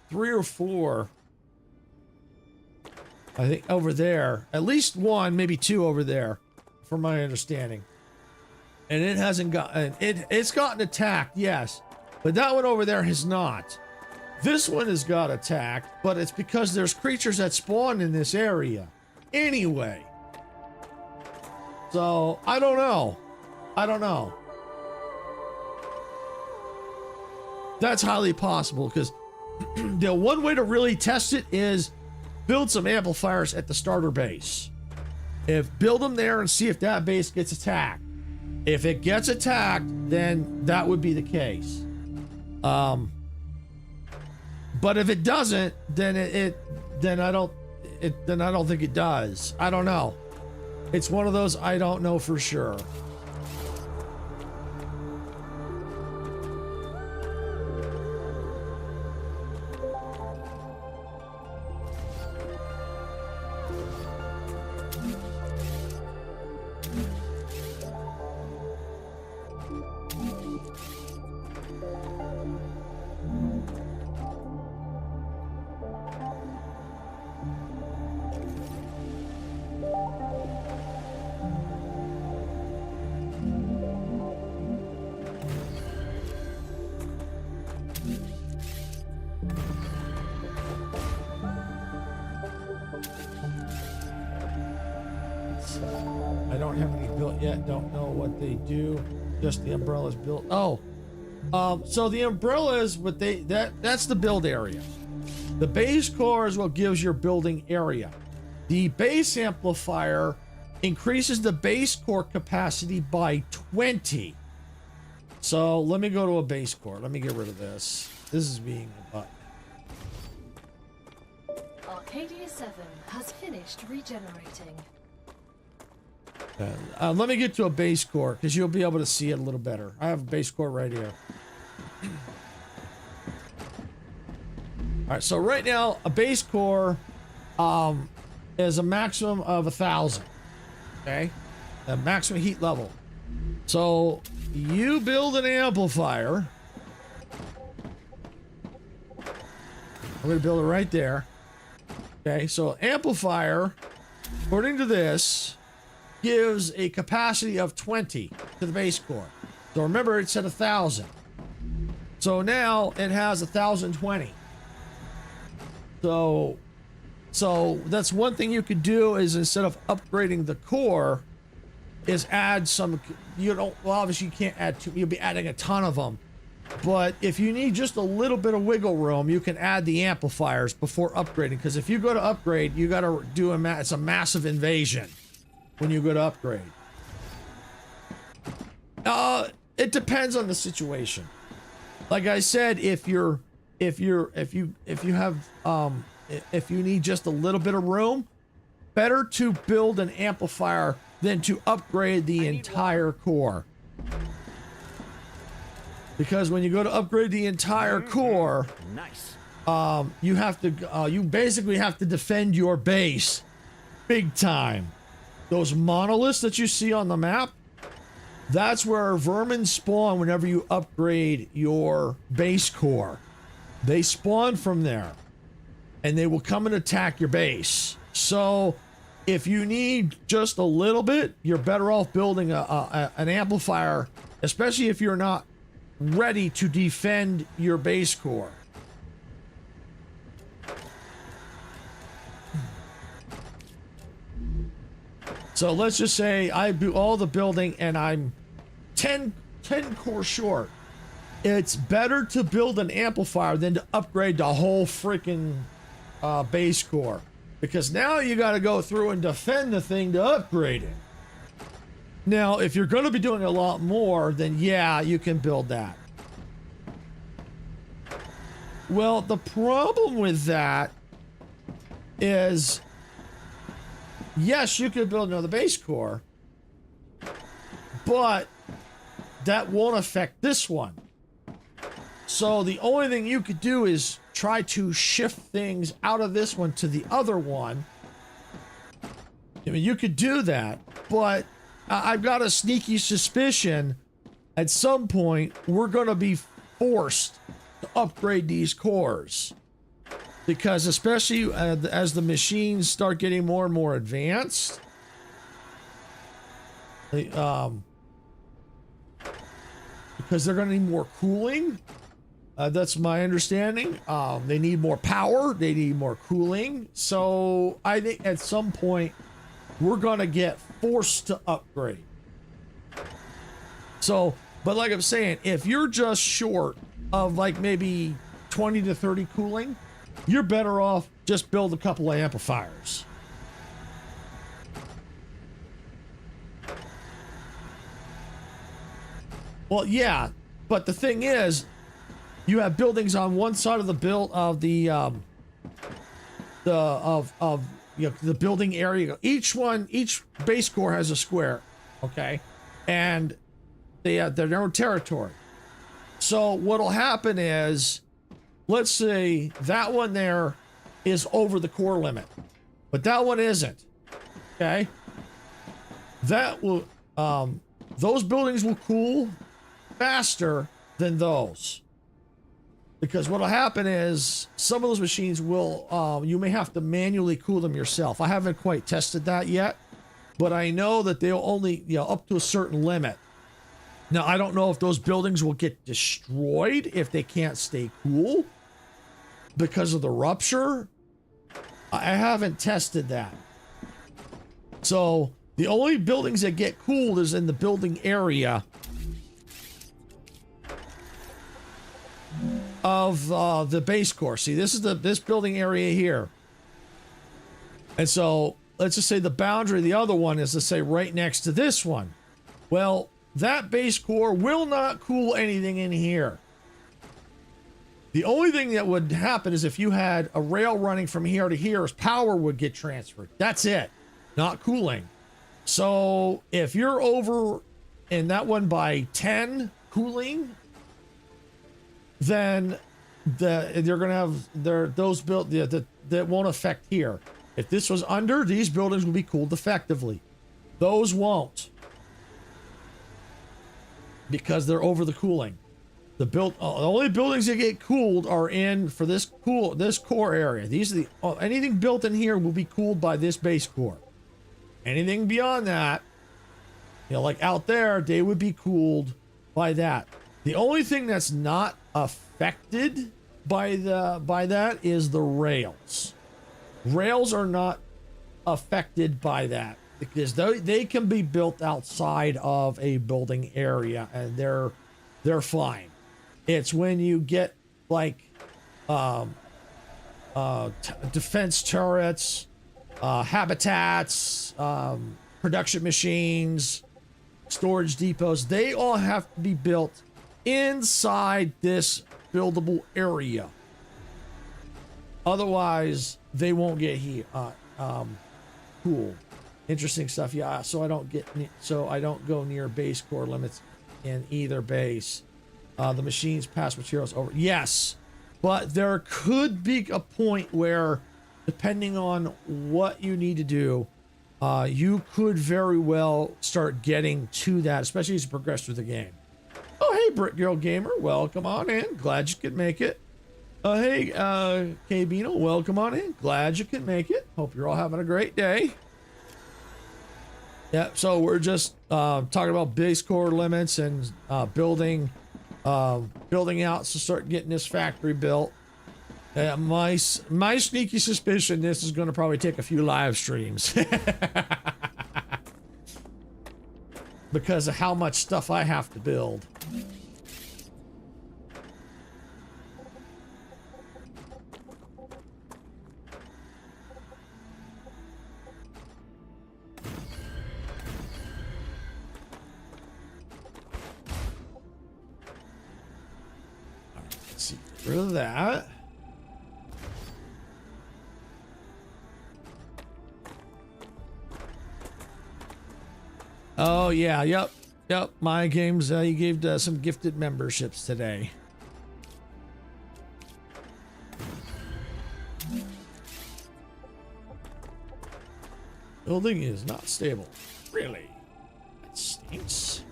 3 or 4, I think, over there. At least 1, maybe 2 over there, from my understanding. And it hasn't gotten, it's gotten attacked, yes. But that one over there has not. This one has got attacked, but it's because there's creatures that spawn in this area. Anyway. So, I don't know. I don't know. That's highly possible, because the one way to really test it is build some amplifiers at the starter base. Build them there and see if that base gets attacked. If it gets attacked, then that would be the case. But if it doesn't, then I don't think it does. I don't know. It's one of those I don't know for sure. I don't have any built yet. Don't know what they do. Just the umbrellas built. Oh, so the umbrellas, that's the build area. The base core is what gives your building area. The base amplifier increases the base core capacity by 20. So let me go to a base core. Let me get rid of this. This is being a button. Arcadia 7 has finished regenerating. Let me get to a base core, because you'll be able to see it a little better. I have a base core right here. All right, so right now, a base core is a maximum of 1,000. Okay? A maximum heat level. So you build an amplifier. I'm going to build it right there. Okay, so amplifier, according to this, gives a capacity of 20 to the base core. So remember, it said 1,000. So now it has 1020. So that's one thing you could do is instead of upgrading the core, is add some. You don't. Well, obviously you can't add two. You'll be adding a ton of them. But if you need just a little bit of wiggle room, you can add the amplifiers before upgrading. Because if you go to upgrade, you got to do it's a massive invasion when you go to upgrade. It depends on the situation. Like I said, if you need just a little bit of room, better to build an amplifier than to upgrade the entire core. Because when you go to upgrade the entire core, Nice. you have to you basically have to defend your base big time. Those monoliths that you see on the map, that's where vermin spawn whenever you upgrade your base core. They spawn from there and they will come and attack your base. So if you need just a little bit, you're better off building an amplifier, especially if you're not ready to defend your base core. So let's just say I do all the building and I'm 10 core short. It's better to build an amplifier than to upgrade the whole freaking base core. Because now you got to go through and defend the thing to upgrade it. Now, if you're going to be doing a lot more, then yeah, you can build that. Well, the problem with that is, yes, you could build another base core, but that won't affect this one. So the only thing you could do is try to shift things out of this one to the other one. I mean, you could do that, but I've got a sneaky suspicion at some point we're going to be forced to upgrade these cores. Because especially as the machines start getting more and more advanced, because they're going to need more cooling. That's my understanding. They need more power. They need more cooling. So I think at some point we're going to get forced to upgrade. So, but like I'm saying, if you're just short of like maybe 20 to 30 cooling, you're better off just build a couple of amplifiers. Well, yeah, but the thing is, you have buildings on one side of the build of the building area. Each base core has a square, okay, and they have their own territory. So what'll happen is, let's say that one there is over the core limit, but that one isn't. Okay, that will those buildings will cool faster than those. Because what'll happen is some of those machines will, you may have to manually cool them yourself. I haven't quite tested that yet, but I know that they'll only, up to a certain limit. Now, I don't know if those buildings will get destroyed if they can't stay cool because of the rupture. I haven't tested that. So the only buildings that get cooled is in the building area of the base core. See, this is this building area here. And so let's just say the boundary of the other one is, let's say, right next to this one. Well, that base core will not cool anything in here. The only thing that would happen is if you had a rail running from here to here, power would get transferred. That's it. Not cooling. So if you're over in that one by 10 cooling, then they're going to have those built that won't affect here. If this was under, these buildings will be cooled effectively. Those won't, because they're over the cooling. The only buildings that get cooled are in for this core area. These are anything built in here will be cooled by this base core. Anything beyond that, like out there, they would be cooled by that. The only thing that's not affected by that is the rails. Rails are not affected by that because they can be built outside of a building area and they're fine. It's when you get like defense turrets, habitats, production machines, storage depots, they all have to be built inside this buildable area. Otherwise, they won't get here. Cool. Interesting stuff. Yeah, so I don't go near base core limits in either base. The machines pass materials over. Yes, but there could be a point where, depending on what you need to do, you could very well start getting to that, especially as you progress through the game. Oh, hey, Brick Girl Gamer, welcome on in. Glad you could make it. Hey, K-Beano, welcome on in. Glad you could make it. Hope you're all having a great day. Yeah, so we're just talking about base core limits and building out to start getting this factory built. My sneaky suspicion, this is going to probably take a few live streams. Because of how much stuff I have to build. Let's see, get rid of that. Oh yeah, yep. My games, you gave some gifted memberships today. Building is not stable. Really? That stinks.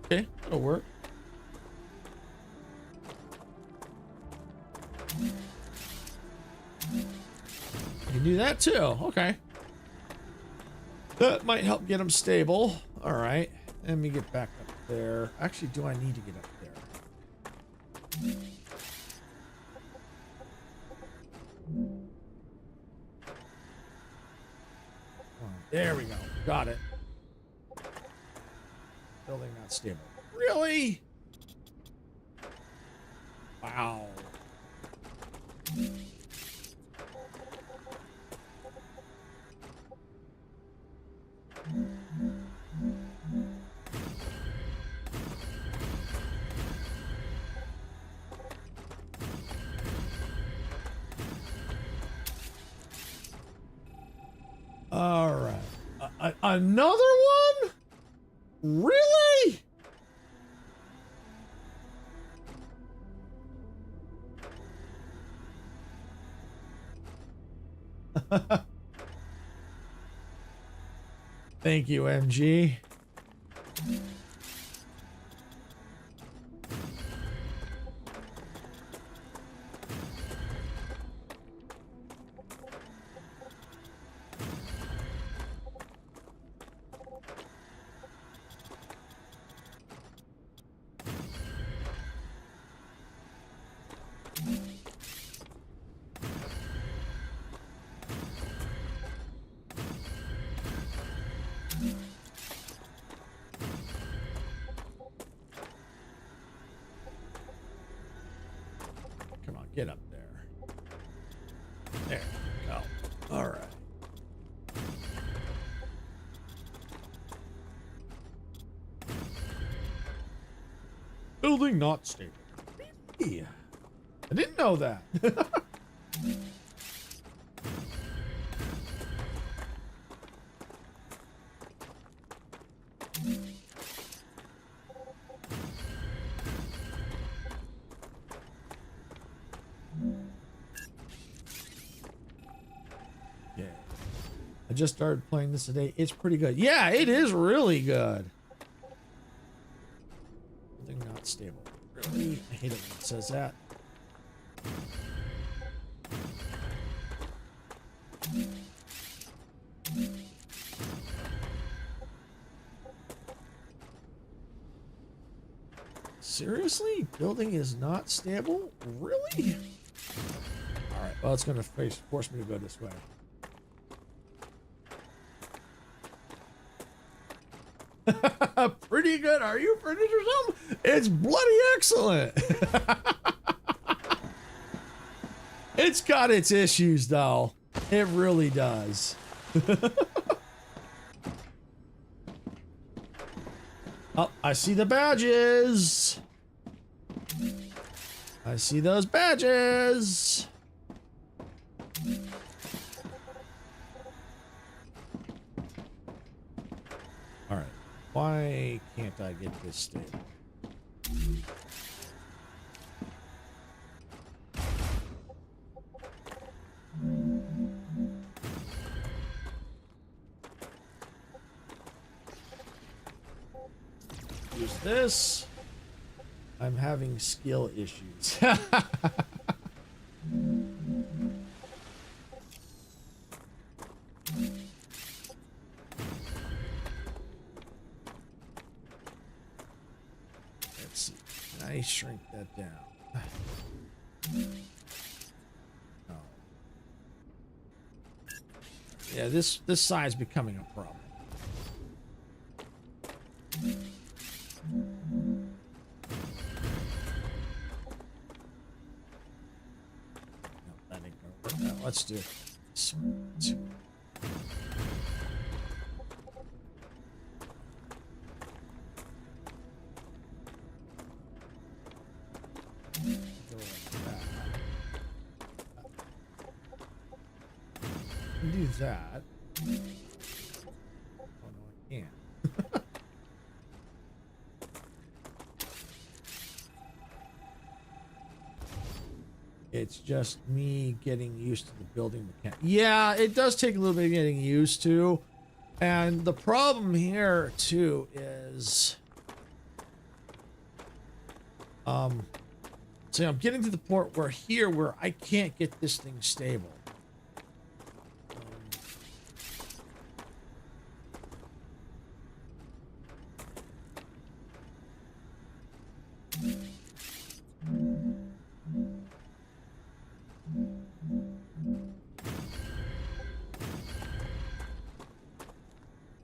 Okay, that'll work. You can do that too. Okay. That might help get them stable. All right. Let me get back up there. Actually, do I need to get up there? Oh, there we go. Got it. Building not stable. Really? Wow. All right. Another one? Really? Thank you, MG. Come on, get up there. There we go. All right. Building not stable. Really? I didn't know that. Yeah. I just started playing this today. It's pretty good. Yeah, it is really good. Building not stable. Really? I hate it when it says that. Seriously? Building is not stable? Really? Alright, well, it's going to force me to go this way. Pretty good. Are you finished or something? It's bloody excellent. It's got its issues, though. It really does. Oh, I see the badges. I see those badges. All right. Why can't I get this stable? Use this. I'm having skill issues. Let's see. Can I shrink that down? No. Yeah, this side's becoming a problem. No, let's do this one, too. Go like that. Do that. Oh no, I can't. It's just me getting used to the building mechanic. Yeah, it does take a little bit of getting used to. And the problem here, too, is... see, I'm getting to the point where I can't get this thing stable.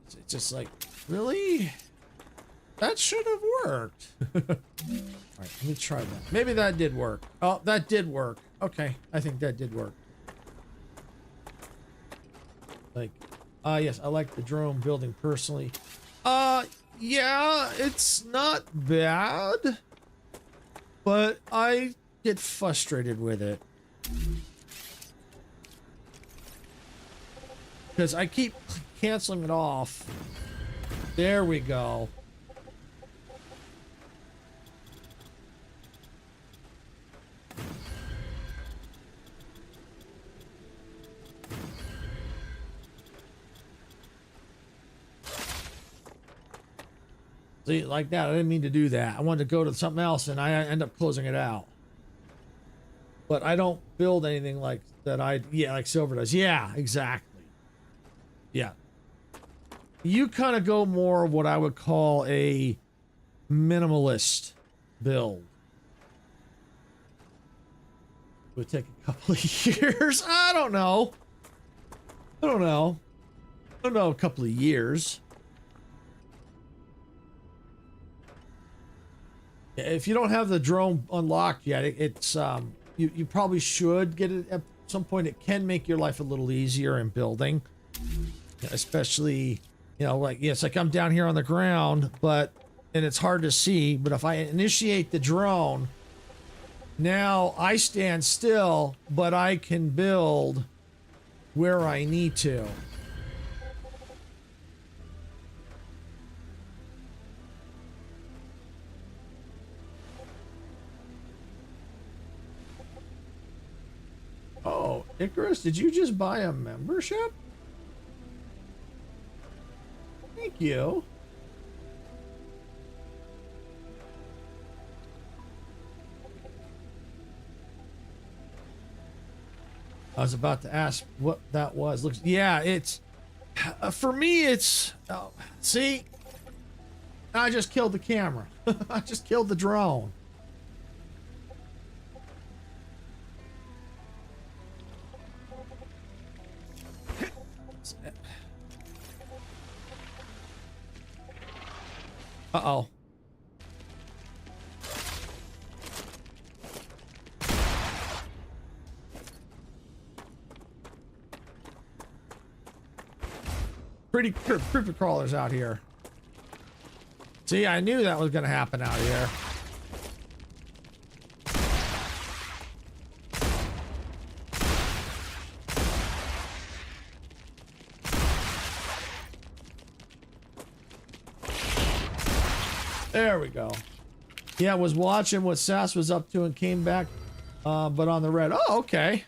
It's just like, really? That should have worked. All right, let me try that. Maybe that did work. Oh, that did work. Okay, I think that did work. Like, yes, I like the drone building personally. Yeah, it's not bad, but I get frustrated with it. Because I keep canceling it off. There we go. See, like that. I didn't mean to do that. I wanted to go to something else and I end up closing it out. But I don't build anything like that. Yeah, like Silver does. Yeah, exactly. Yeah. You kind of go more of what I would call a minimalist build. It would take a couple of years. I don't know. A couple of years. If you don't have the drone unlocked yet, it's you probably should get it at some point. It can make your life a little easier in building, especially, you know, like, yes, like I'm down here on the ground, and it's hard to see, but if I initiate the drone, now I stand still, but I can build where I need to. Oh, Icarus, did you just buy a membership? Thank you. I was about to ask what that was. Looks, yeah, it's for me. It's see, I just killed the camera. I just killed the drone. Uh-oh. Pretty creeper crawlers out here. See, I knew that was going to happen out here. There we go. Yeah, I was watching what Sass was up to and came back, but on the red. Oh, okay.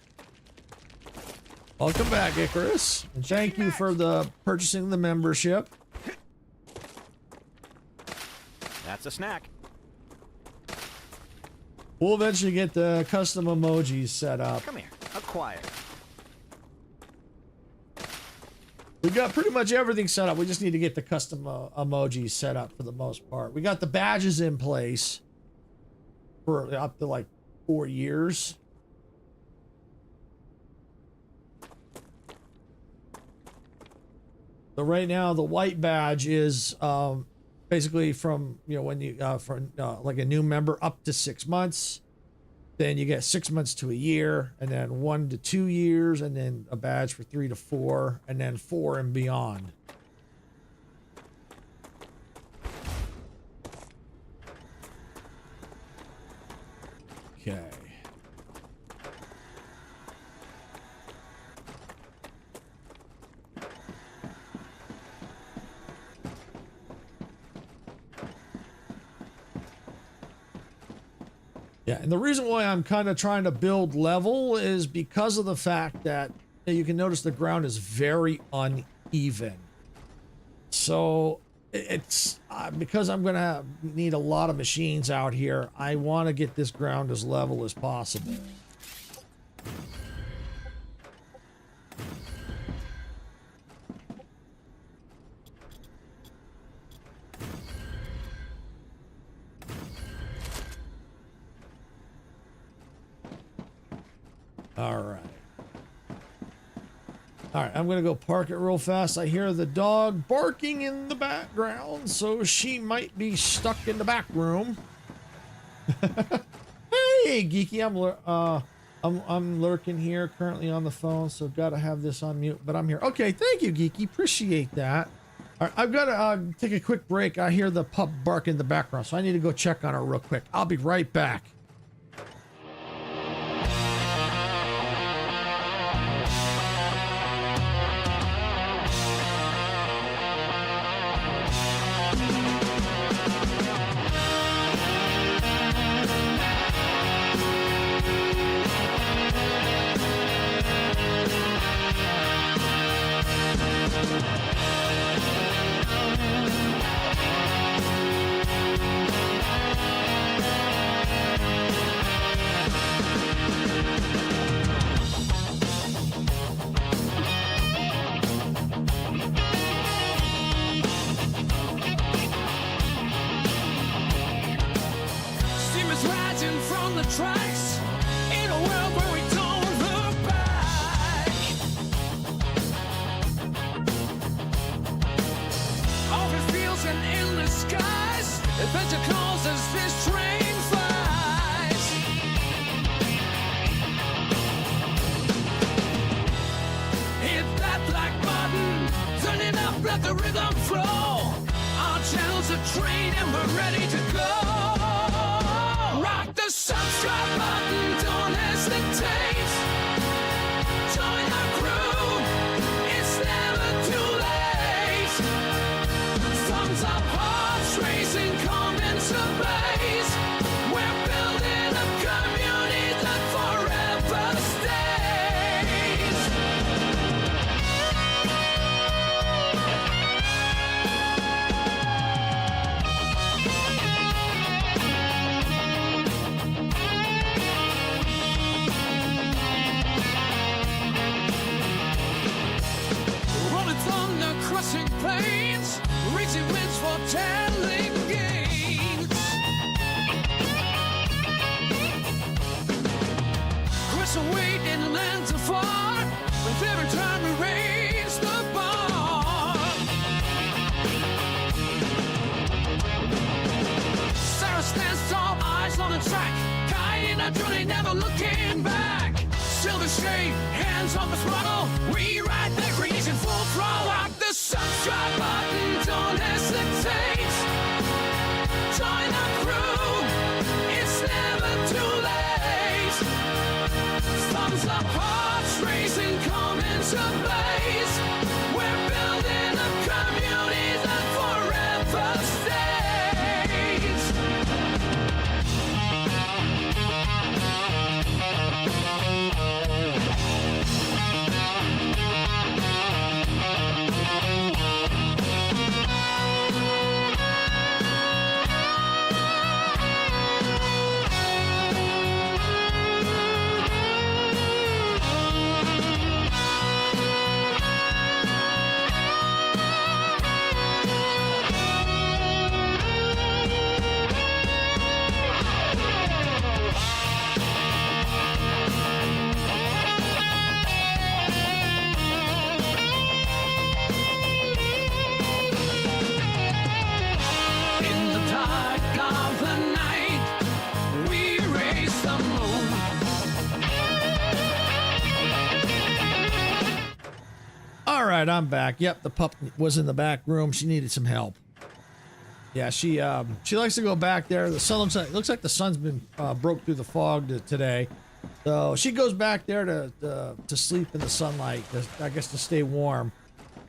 Welcome back, Icarus. And thank you for the purchasing the membership. That's a snack. We'll eventually get the custom emojis set up. Come here. Acquire. We got pretty much everything set up. We just need to get the custom emojis set up for the most part. We got the badges in place for up to like 4 years. So right now the white badge is basically from, you know, when you like a new member up to 6 months. Then you get 6 months to a year, and then 1 to 2 years, and then a badge for 3 to 4, and then 4 and beyond. Okay. Yeah, and the reason why I'm kind of trying to build level is because of the fact that you can notice the ground is very uneven. So it's because I'm gonna need a lot of machines out here. I want to get this ground as level as possible. All right. All right, I'm going to go park it real fast. I hear the dog barking in the background, so she might be stuck in the back room. Hey, Geeky, I'm lurking here, currently on the phone, so got to have this on mute, but I'm here. Okay, thank you, Geeky. Appreciate that. All right, I've got to take a quick break. I hear the pup bark in the background, so I need to go check on her real quick. I'll be right back. Steam is rising from the tracks in a world where we don't look back. Open fields and endless skies, adventure calls as this train flies. Hit that black button, turn it up, let the rhythm flow. Our channel's a train and we're ready to go. Rock the subscribe button, don't hesitate. Join our crew, it's never too late. Thumbs up, hearts racing, come into base. We're building a community that forever stays. Rolling thunder, crushing plains, reaching winds for telling gains. So wait in lands afar, with every time we raise the bar. Sarah stands tall, eyes on the track, guiding our journey, never looking back. Silver straight, hands on the throttle, we ride the creation full throttle. Rock the subscribe button, don't hesitate. Join our crew, it's never too late. Thumbs up, hearts racing, come into blaze. We're building a community that forever stays. In the dark of the night, we raise the moon. All right, I'm back. Yep, the pup was in the back room. She needed some help. Yeah, she likes to go back there. The sun looks like the sun's been broke through the fog today, so she goes back there to sleep in the sunlight. I guess to stay warm.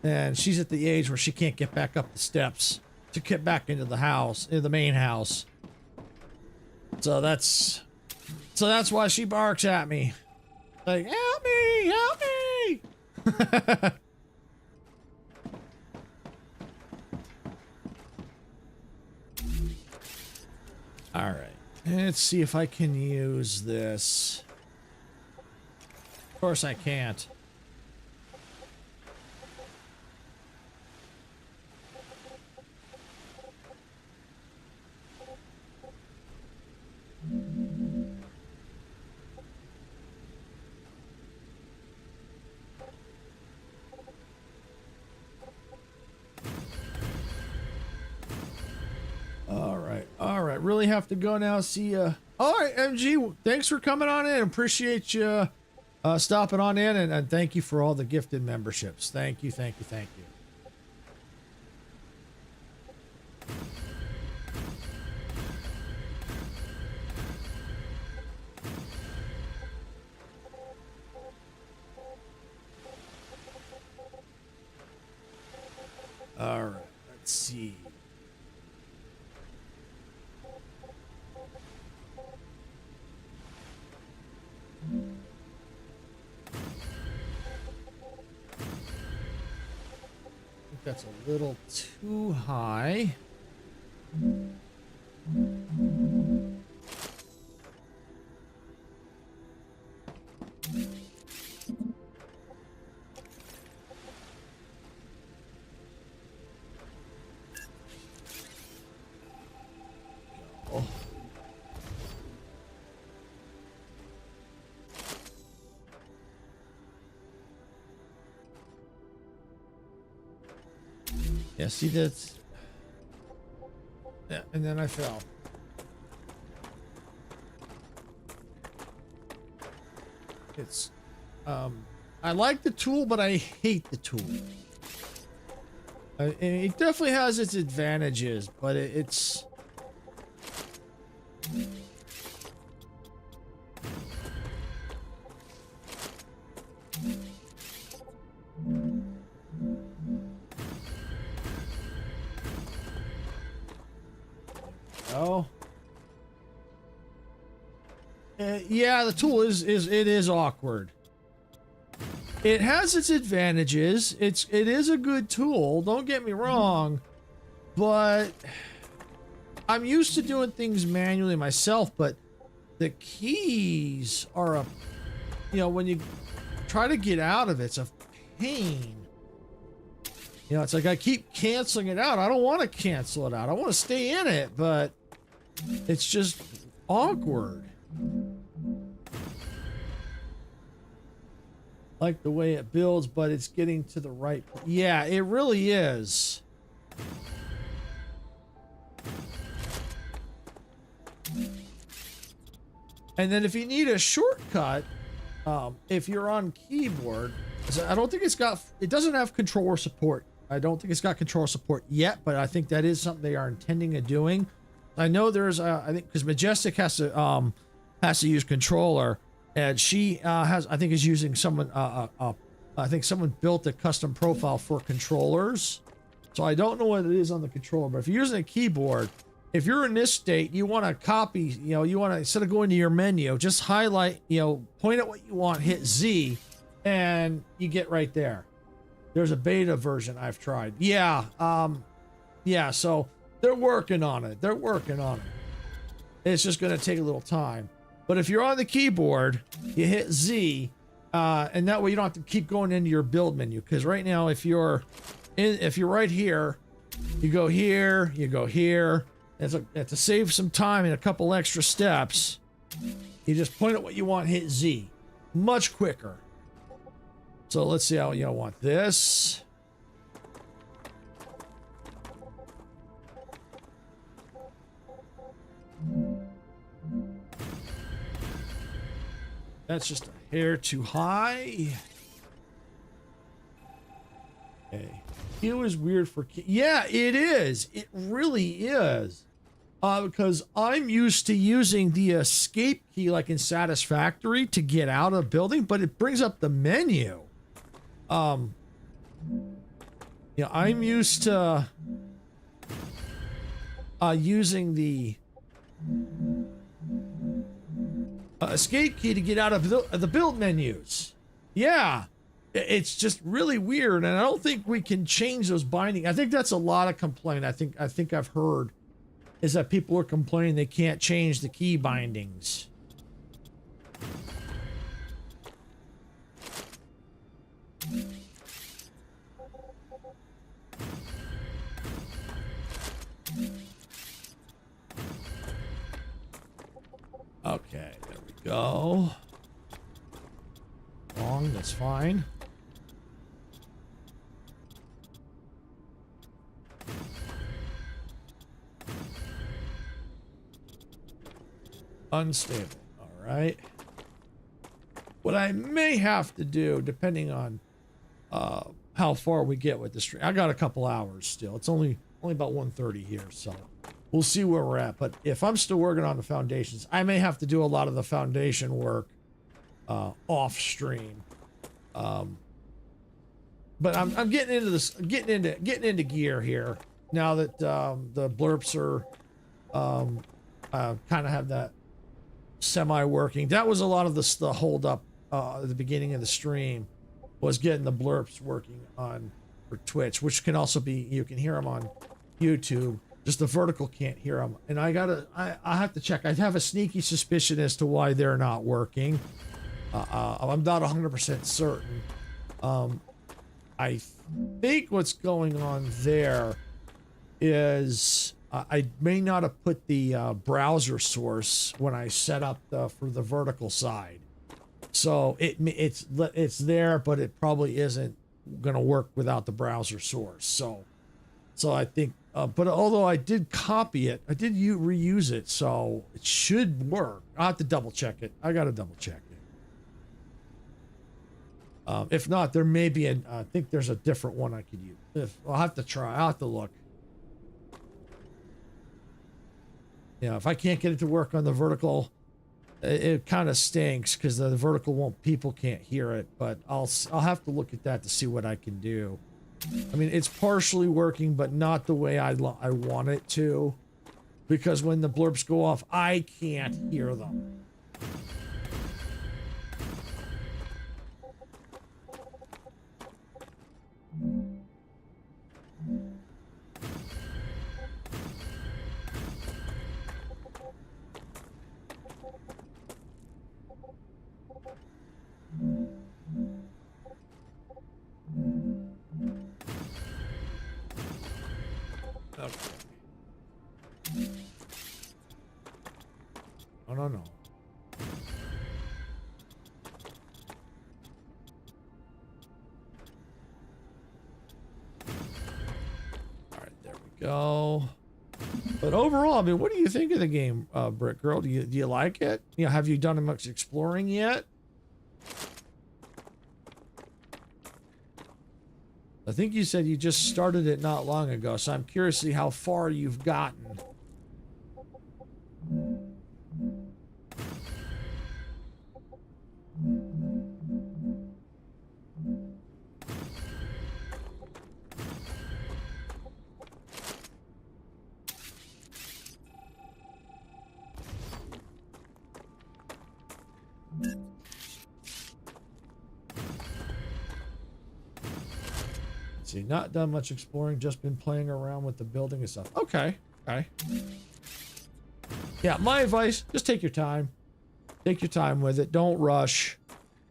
And she's at the age where she can't get back up the steps to get back into the house, in the main house. So that's why she barks at me, like, help me, help me. All right, let's see if I can use this. Of course I can't. All right, really have to go now. See ya. All right, MG, thanks for coming on in. Appreciate you stopping on in, and thank you for all the gifted memberships. Thank you, thank you, thank you. All right, let's see. I think that's a little too high. Yeah, see that's... Yeah, and then I fell. It's... I like the tool, but I hate the tool. It definitely has its advantages, but it's... Oh. Yeah, the tool is awkward. It has its advantages. It is a good tool, don't get me wrong, but I'm used to doing things manually myself, but the keys are when you try to get out of it, it's a pain. It's like I keep canceling it out. I don't want to cancel it out. I want to stay in it, but it's just awkward. like the way it builds, but it's getting to the right. Yeah, it really is. And then if you need a shortcut, if you're on keyboard, I don't think it doesn't have controller support. I don't think it's got controller support yet, but I think that is something they are intending of doing. I know there's, I think, because Majestic has to use controller, and she I think is using someone, I think someone built a custom profile for controllers. So I don't know what it is on the controller, but if you're using a keyboard, if you're in this state, you want to copy, you want to, instead of going to your menu, just highlight, point at what you want, hit Z, and you get right there. There's a beta version I've tried. Yeah. Yeah. So they're working on it. They're working on it. It's just going to take a little time. But if you're on the keyboard, you hit Z, and that way you don't have to keep going into your build menu. Because right now, if you're right here, you go here, you go here. To save some time and a couple extra steps, you just point at what you want, hit Z. Much quicker. So let's see how you want this. That's just a hair too high. Okay. It was weird for... Yeah, it is. It really is. Because I'm used to using the escape key like in Satisfactory to get out of the building, but it brings up the menu. Yeah, I'm used to using the escape key to get out of the build menus. Yeah, it's just really weird, and I don't think we can change those binding. I think that's a lot of complaint. I think I've heard is that people are complaining they can't change the key bindings. Okay, there we go. Wrong, that's fine. Unstable. All right. What I may have to do, depending on how far we get with the stream, I got a couple hours still. It's only about 1:30 here, so we'll see where we're at. But if I'm still working on the foundations, I may have to do a lot of the foundation work off stream. But I'm getting into this, getting into gear here now that the blurps are kind of have that semi-working. That was a lot of the hold up at the beginning of the stream, was getting the blurps working on for Twitch, which can also be, you can hear them on YouTube, just the vertical can't hear them. And I have to check. I have a sneaky suspicion as to why they're not working. I'm not 100% certain. I think what's going on there is I may not have put the browser source when I set up for the vertical side, so it's there, but it probably isn't going to work without the browser source. So I think, but although I did copy it, I did reuse it, so it should work. I will have to double check it. I got to double check it. If not, there may be I think there's a different one I could use. I'll have to try. I'll have to look. Yeah, if I can't get it to work on the vertical, it kind of stinks because the vertical people can't hear it. But I'll have to look at that to see what I can do. I mean, it's partially working, but not the way I want it to, because when the blurps go off, I can't hear them. Okay. No. go. But overall, I mean, what do you think of the game, Brick Girl? Do you like it? You know, have you done much exploring yet? I think you said you just started it not long ago, so I'm curious to see how far you've gotten. See, not done much exploring, just been playing around with the building and stuff. Okay, okay. Yeah, my advice, just take your time. Take your time with it. Don't rush.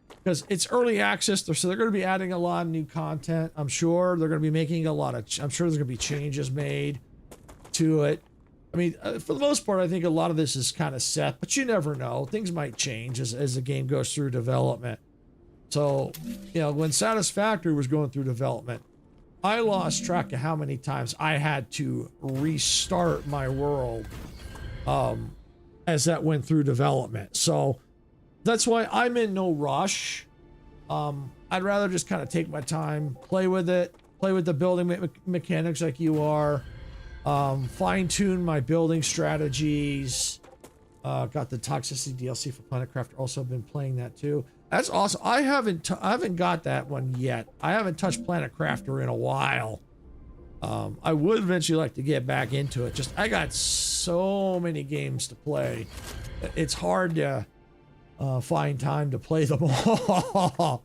Because it's early access, so they're going to be adding a lot of new content. I'm sure they're going to be making a lot of... I'm sure there's going to be changes made to it. I mean, for the most part, I think a lot of this is kind of set, but you never know. Things might change as the game goes through development. So, you know, when Satisfactory was going through development, I lost track of how many times I had to restart my world as that went through development. So that's why I'm in no rush. I'd rather just kind of take my time, play with it, play with the building mechanics like you are, fine-tune my building strategies. Got the Toxicity DLC for Planetcraft. Also been playing that too. That's awesome. I haven't got that one yet. I haven't touched Planet Crafter in a while. I would eventually like to get back into it. Just I got so many games to play. It's hard to find time to play them all.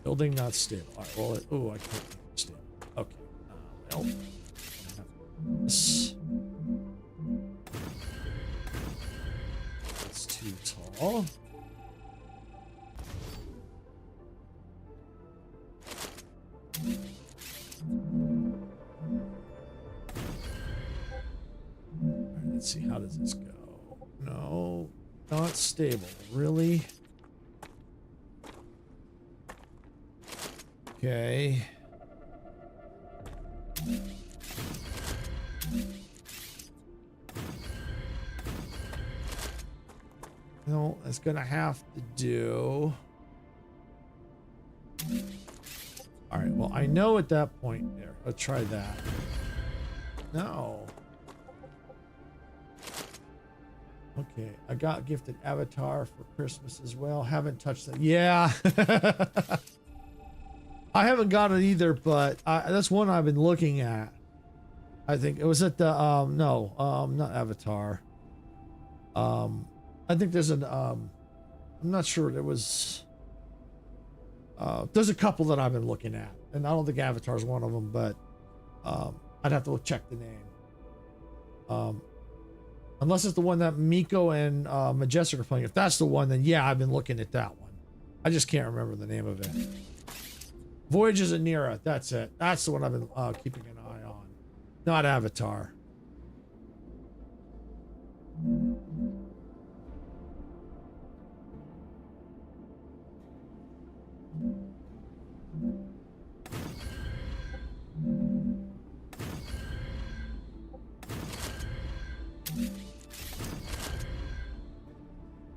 Building not stable. All right, well, oh, I can't make it stable. Okay. Well. This. It's too tall. Alright, let's see, how does this go? No, not stable. Really? Okay. No, that's gonna have to do. All right, well, I know at that point there. Let's try that. No. Okay, I got gifted Avatar for Christmas as well. Haven't touched that. Yeah. I haven't got it either, but that's one I've been looking at. I think it was at the not Avatar. I think there's an I'm not sure, there was there's a couple that I've been looking at, and I don't think Avatar is one of them, but I'd have to check the name. Unless it's the one that Miko and Majestic are playing. If that's the one, then yeah, I've been looking at that one. I just can't remember the name of it. Voyages of Nera, that's it. That's the one I've been keeping an eye on. Not Avatar.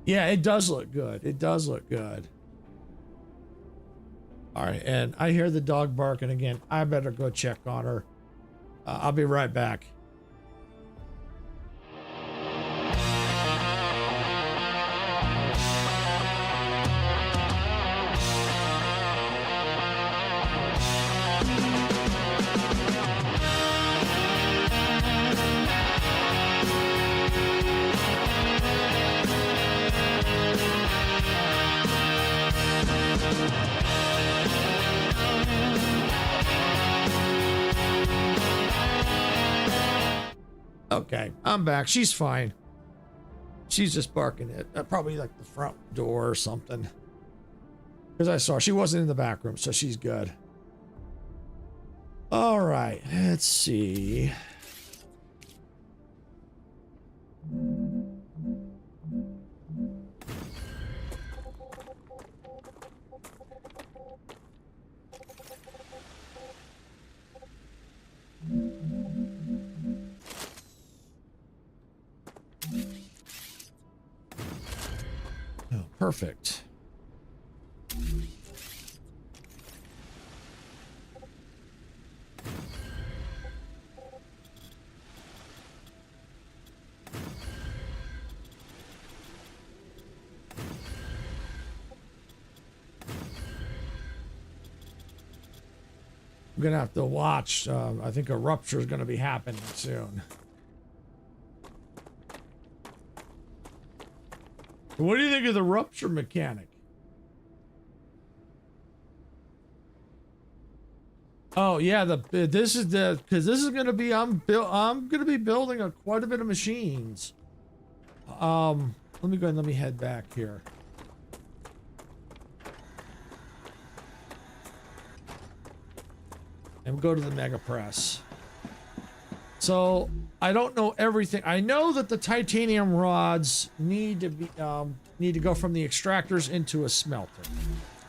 Yeah, it does look good. It does look good. All right, and I hear the dog barking again. I better go check on her. I'll be right back. Okay, I'm back. She's fine. She's just barking at probably like the front door or something. Because I saw her. She wasn't in the back room, so she's good. All right, let's see. Oh, perfect. I'm gonna have to watch. I think a rupture is gonna be happening soon. What do you think of the rupture mechanic? Oh yeah, this is gonna be I'm gonna be building quite a bit of machines. Let me go and let me head back here. And go to the Mega Press. So I don't know everything. I know that the titanium rods need to go from the extractors into a smelter.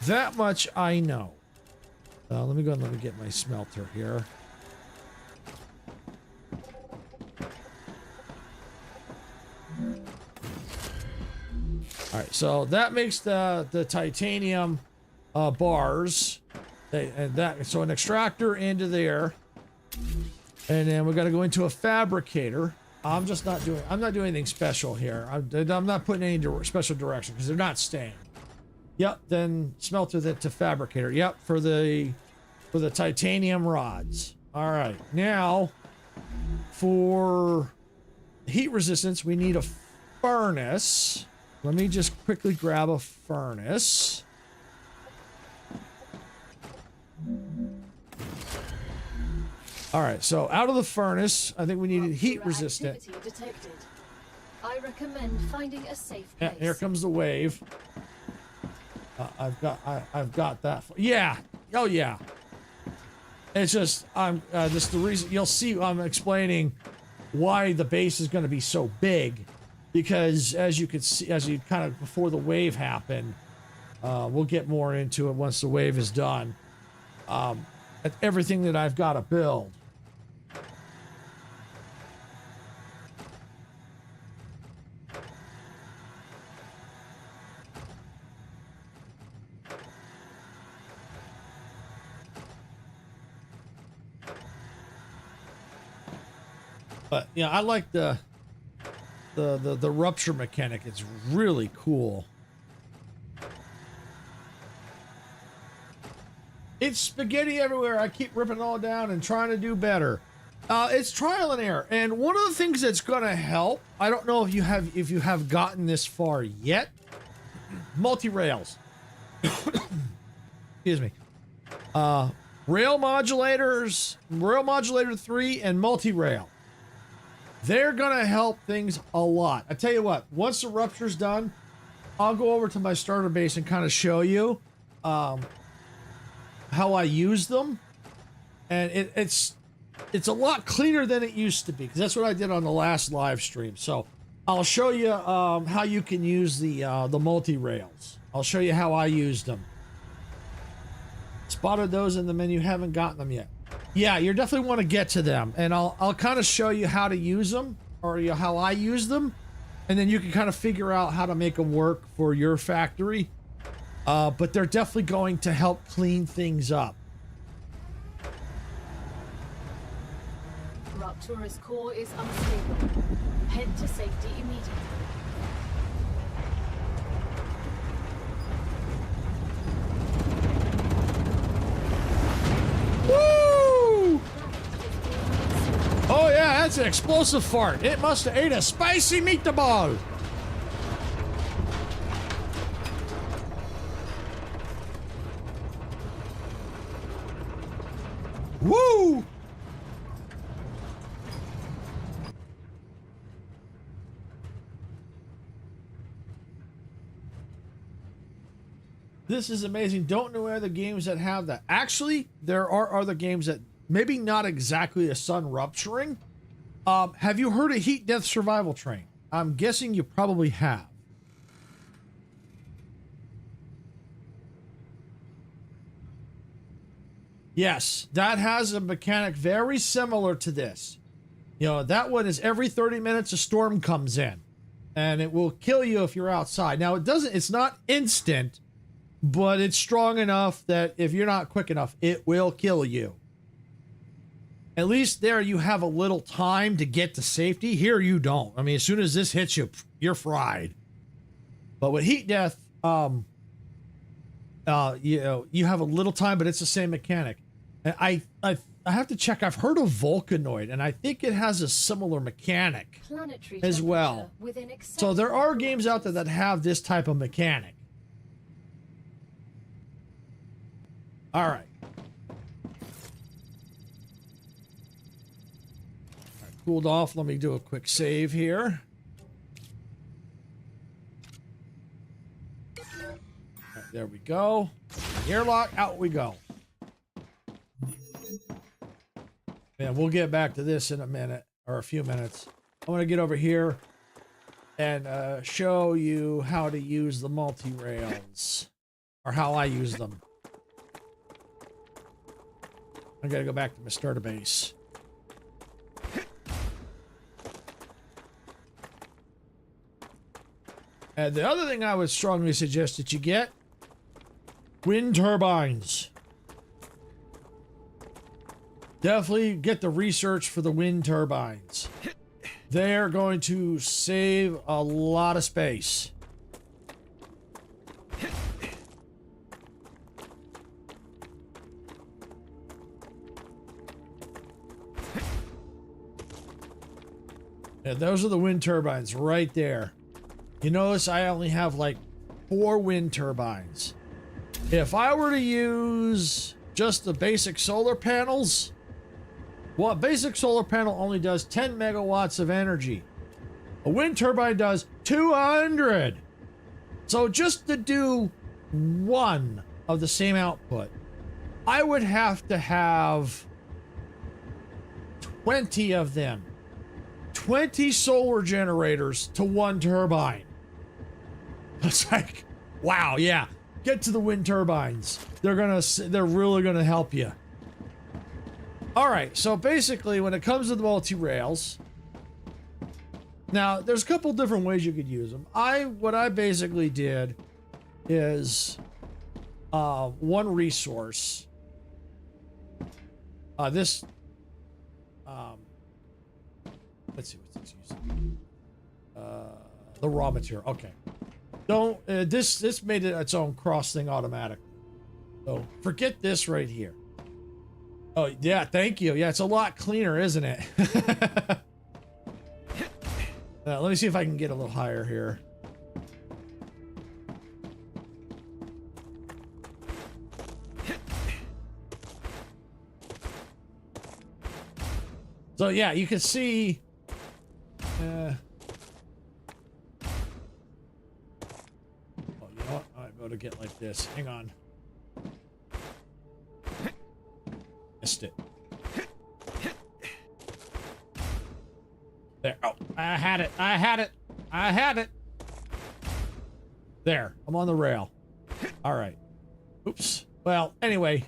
That much I know. Let me go and let me get my smelter here. All right, so that makes the titanium bars. So an extractor into there, and then we got to go into a fabricator. I'm not doing anything special here. I'm not putting any special direction because they're not staying. Yep. Then smelter that to fabricator. Yep. For the titanium rods. All right. Now for heat resistance, we need a furnace. Let me just quickly grab a furnace. All right, so out of the furnace, I think we needed heat resistant. Detected. I recommend finding a safe place. Yeah, here comes the wave. I've got that. Yeah. Oh yeah. It's just just the reason you'll see. I'm explaining why the base is going to be so big, because as you could see, as you kind of before the wave happened, we'll get more into it once the wave is done. At everything that I've got to build. But yeah, I like the rupture mechanic. It's really cool. It's spaghetti everywhere. I keep ripping it all down and trying to do better. It's trial and error. And one of the things that's gonna help, I don't know if you have gotten this far yet, multi-rails. Excuse me. Rail modulators, rail modulator 3 and multi-rail. They're gonna help things a lot. I tell you what, once the rupture's done, I'll go over to my starter base and kind of show you how I use them, and it's a lot cleaner than it used to be, because that's what I did on the last live stream. So I'll show you how you can use the multi-rails. I'll show you how I used them. Spotted those in the menu, haven't gotten them yet. Yeah, you definitely want to get to them, and I'll kind of show you how to use them, or how I use them, and then you can kind of figure out how to make them work for your factory. But they're definitely going to help clean things up. Raptura's core is unstable. Head to safety immediately. Woo! Oh yeah, that's an explosive fart. It must have ate a spicy meatball. Woo! This is amazing. Don't know other games that have that. Actually, there are other games that maybe not exactly a sun rupturing. Have you heard of Heat Death Survival Train? I'm guessing you probably have. Yes, that has a mechanic very similar to this. You know, that one is every 30 minutes a storm comes in. and it will kill you if you're outside. Now it's not instant, but it's strong enough that if you're not quick enough, it will kill you. At least there you have a little time to get to safety. Here you don't. I mean, as soon as this hits you, you're fried. But with heat death, you know, you have a little time, but it's the same mechanic. And I have to check. I've heard of Volcanoid, and I think it has a similar mechanic Planetary as well. within So there are games out there that have this type of mechanic. All right. Cooled off. Let me do a quick save here. Right, there we go. Airlock, out we go. And we'll get back to this in a minute or a few minutes. I want to get over here and show you how to use the multi-rails, or how I use them. I gotta go back to my starter base. And the other thing I would strongly suggest that you get, wind turbines. Definitely get the research for the wind turbines. They're going to save a lot of space. And those are the wind turbines right there. You notice I only have like 4 wind turbines. If I were to use just the basic solar panels, well, a basic solar panel only does 10 megawatts of energy. A wind turbine does 200. So just to do one of the same output, I would have to have 20 of them. 20 solar generators to 1 turbine. It's like, wow, yeah. Get to the wind turbines. They're really gonna help you. All right, so basically, when it comes to the multi-rails, now there's a couple different ways you could use them. What I basically did is one resource. Let's see what's this using. The raw material. Okay. Don't this made it its own cross thing automatically. So forget this right here. Oh yeah, thank you. Yeah, it's a lot cleaner, isn't it? Let me see if I can get a little higher here. So yeah, you can see. To get like this. Hang on. Missed it. There. Oh, I had it. I had it. I had it. There. I'm on the rail. All right. Oops. Well, anyway.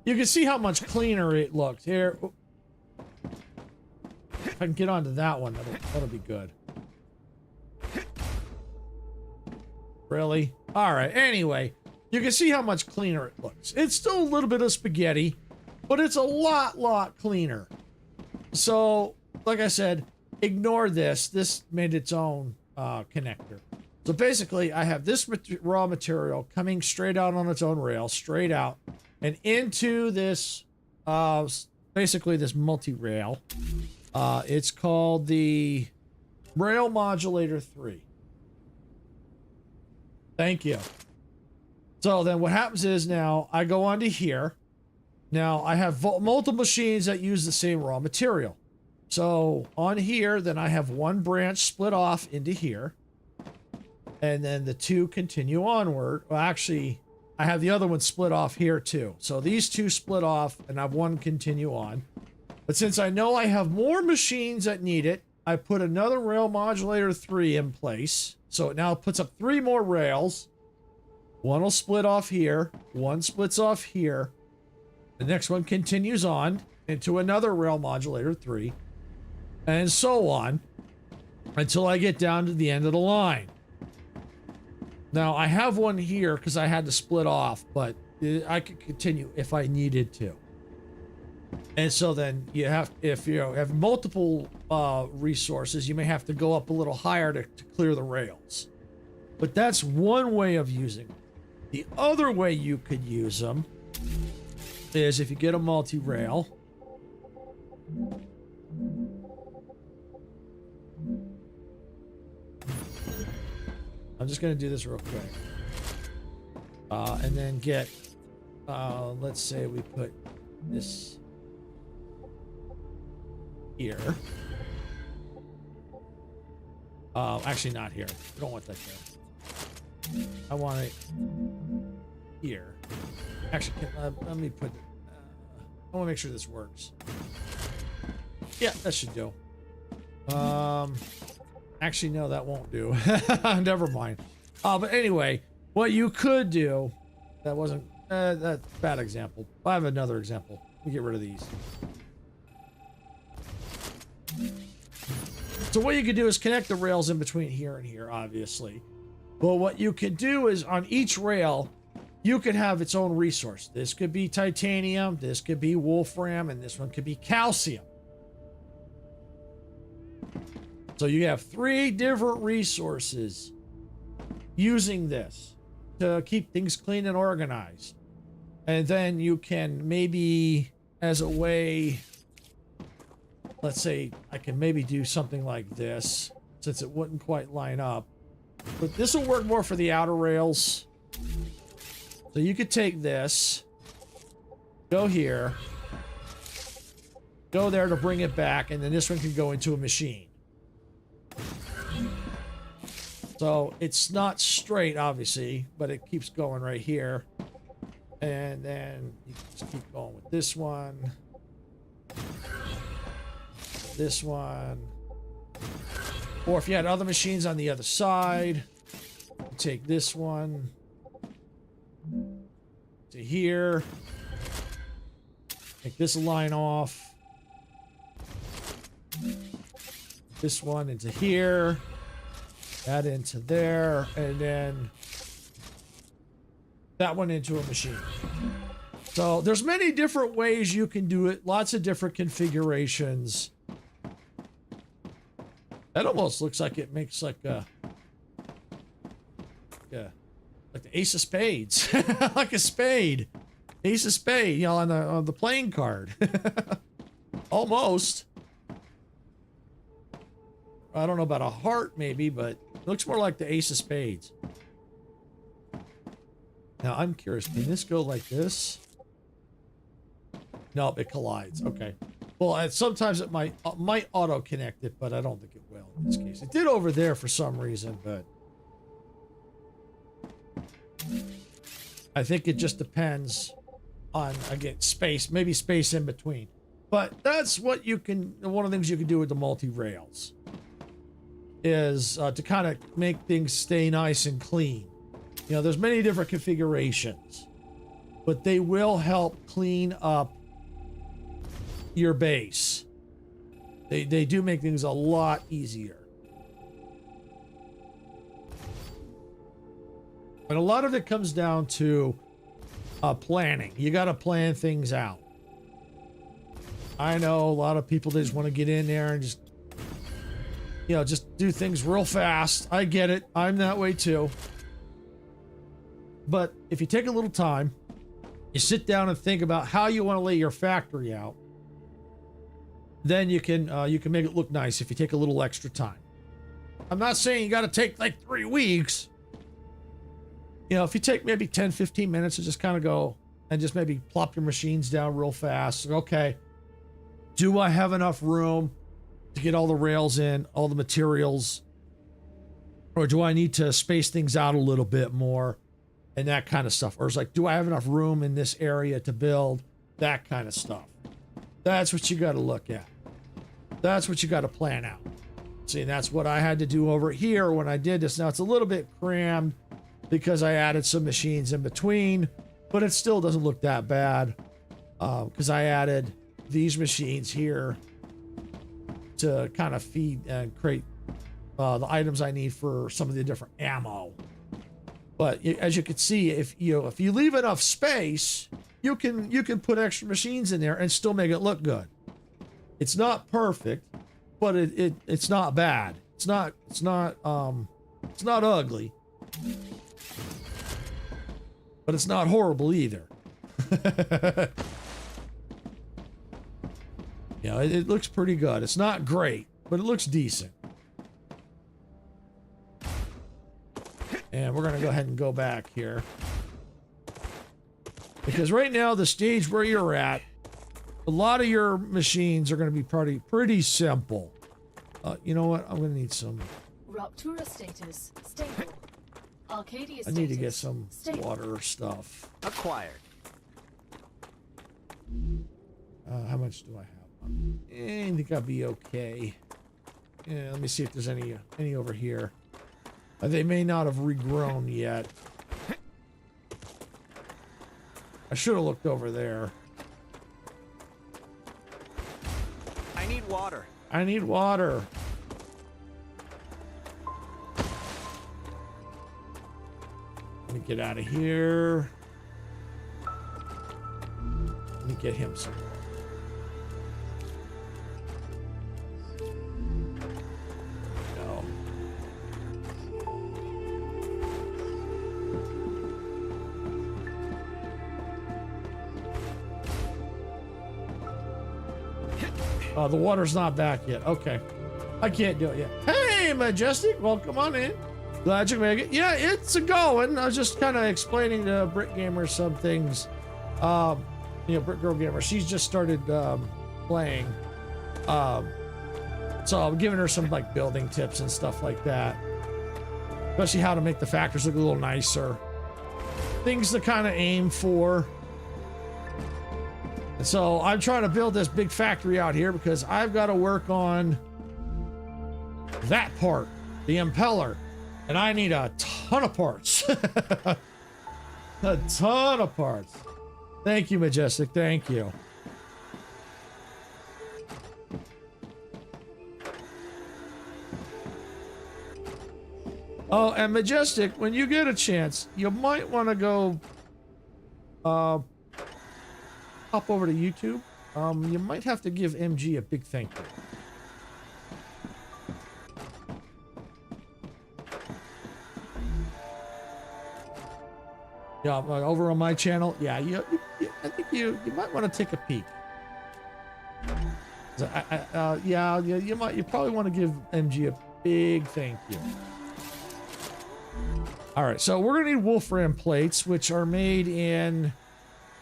You can see how much cleaner it looks. Here. If I can get onto that one, that'll be good. Really? All right. Anyway, you can see how much cleaner it looks. It's still a little bit of spaghetti, but it's a lot cleaner. So, like I said, ignore this. This made its own connector. So basically, I have this raw material coming straight out on its own rail, straight out, and into this, basically this multi-rail. It's called the Rail Modulator 3. Thank you. So then what happens is now I go onto here. Now I have multiple machines that use the same raw material. So on here, then I have one branch split off into here. And then the 2 continue onward. Well, actually, I have the other one split off here too. So these 2 split off and I have one continue on. But since I know I have more machines that need it, I put another Rail Modulator 3 in place. So it now puts up 3 more rails. One will split off here. One splits off here. The next one continues on into another Rail Modulator 3. And so on. until I get down to the end of the line. Now I have one here because I had to split off, but I could continue if I needed to. And so then you have, if you have multiple resources, you may have to go up a little higher to clear the rails. But that's one way of using them. The other way you could use them is if you get a multi-rail. I'm just going to do this real quick. And then get, let's say we put this here. Actually not here. I don't want that there. I want it here. Actually, let me put it, I want to make sure this works. Yeah, that should do. Actually, no, that won't do. Never mind. But anyway, what you could do, that wasn't, that's a bad example. I have another example. Let me get rid of these. So what you could do is connect the rails in between here and here, obviously. But what you could do is on each rail, you could have its own resource. This could be titanium, this could be wolfram, and this one could be calcium. So you have 3 different resources using this to keep things clean and organized. And then you can maybe, as a way, let's say I can maybe do something like this, since it wouldn't quite line up. But this will work more for the outer rails. So you could take this, go here, go there to bring it back, and then this one can go into a machine. So it's not straight, obviously, but it keeps going right here. And then you can just keep going with this one. This one. Or if you had other machines on the other side, take this one to here. Take this line off. This one into here. That into there, and then that one into a machine. So there's many different ways you can do it. Lots of different configurations. That almost looks like it makes like a like the ace of spades, like a spade, ace of spade, you know, on the playing card. Almost. I don't know about a heart, maybe, but it looks more like the ace of spades. Now, I'm curious. Can this go like this? Nope, it collides. Okay. Well, sometimes it might auto-connect it, but I don't think it will in this case. It did over there for some reason, but I think it just depends on, again, space. Maybe space in between. But that's what you can... One of the things you can do with the multi-rails is to kind of make things stay nice and clean. You know, there's many different configurations, but they will help clean up your base. They do make things a lot easier. But a lot of it comes down to planning. You got to plan things out. I know a lot of people, they just want to get in there and just, you know, just do things real fast. I get it. I'm that way too. But if you take a little time, you sit down and think about how you want to lay your factory out, then you can make it look nice if you take a little extra time. I'm not saying you got to take like 3 weeks. You know, if you take maybe 10, 15 minutes to just kind of go and just maybe plop your machines down real fast. Okay. Do I have enough room to get all the rails in, all the materials? Or do I need to space things out a little bit more and that kind of stuff? Or it's like, do I have enough room in this area to build? That kind of stuff. That's what you got to look at. That's what you got to plan out. See, that's what I had to do over here when I did this. Now it's a little bit crammed because I added some machines in between, but it still doesn't look that bad because I added these machines here to kind of feed and create the items I need for some of the different ammo. But as you can see, if you leave enough space, you can put extra machines in there and still make it look good. It's not perfect, but it's not bad. It's not ugly, but it's not horrible either. Yeah, it looks pretty good. It's not great, but it looks decent. And we're gonna go ahead and go back here, because right now the stage where you're at, a lot of your machines are gonna be pretty simple. You know what? I'm gonna need some. Ruptura status stable. Arcadia I status need to get some stable. water stuff. Acquired. How much do I have? I think I'll be okay. Yeah, let me see if there's any over here. They may not have regrown yet. I should have looked over there. I need water. I need water. Let me get out of here. Let me get him some water. No. The water's not back yet. Okay. I can't do it yet. Hey, Majestic. Welcome on in. Glad you make it. Yeah, it's a going. I was just kind of explaining to Brick Gamer some things. Brick Girl Gamer. She's just started playing. So I'm giving her some like building tips and stuff like that. Especially how to make the factors look a little nicer. Things to kind of aim for. And so I'm trying to build this big factory out here because I've got to work on that part, the impeller, and I need a ton of parts. A ton of parts. Thank you, Majestic. Thank you. Oh, and Majestic, when you get a chance, you might want to go hop over to YouTube. You might have to give MG a big thank you. Yeah, over on my channel. Yeah, I think you might want to take a peek. You probably want to give MG a big thank you. All right, so we're gonna need wolfram plates, which are made in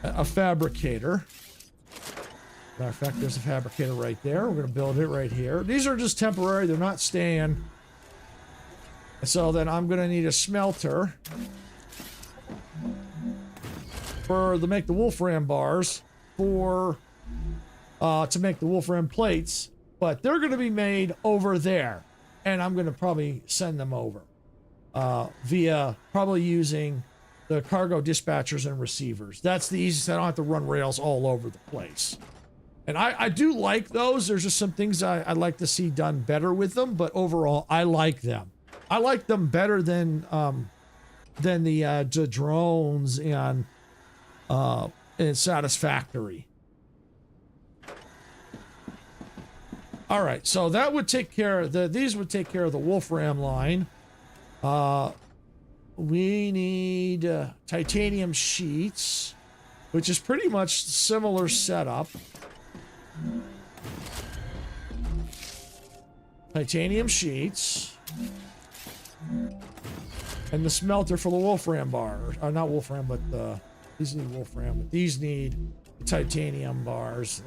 a fabricator. Matter of fact, there's a fabricator right there. We're gonna build it right here. These are just temporary; they're not staying. So then I'm gonna need a smelter to make the wolfram bars to make the wolfram plates, but they're going to be made over there, and I'm going to probably send them over via probably using the cargo dispatchers and receivers. That's the easiest. I don't have to run rails all over the place, and I do like those. There's just some things I'd like to see done better with them, but overall I like them. I like them better than the drones and Satisfactory. All right, so that would take care of these would take care of the wolfram line. We need titanium sheets, which is pretty much similar setup. Titanium sheets. And the smelter for the wolfram bar. Not wolfram, but these need wolfram, but these need the titanium bars.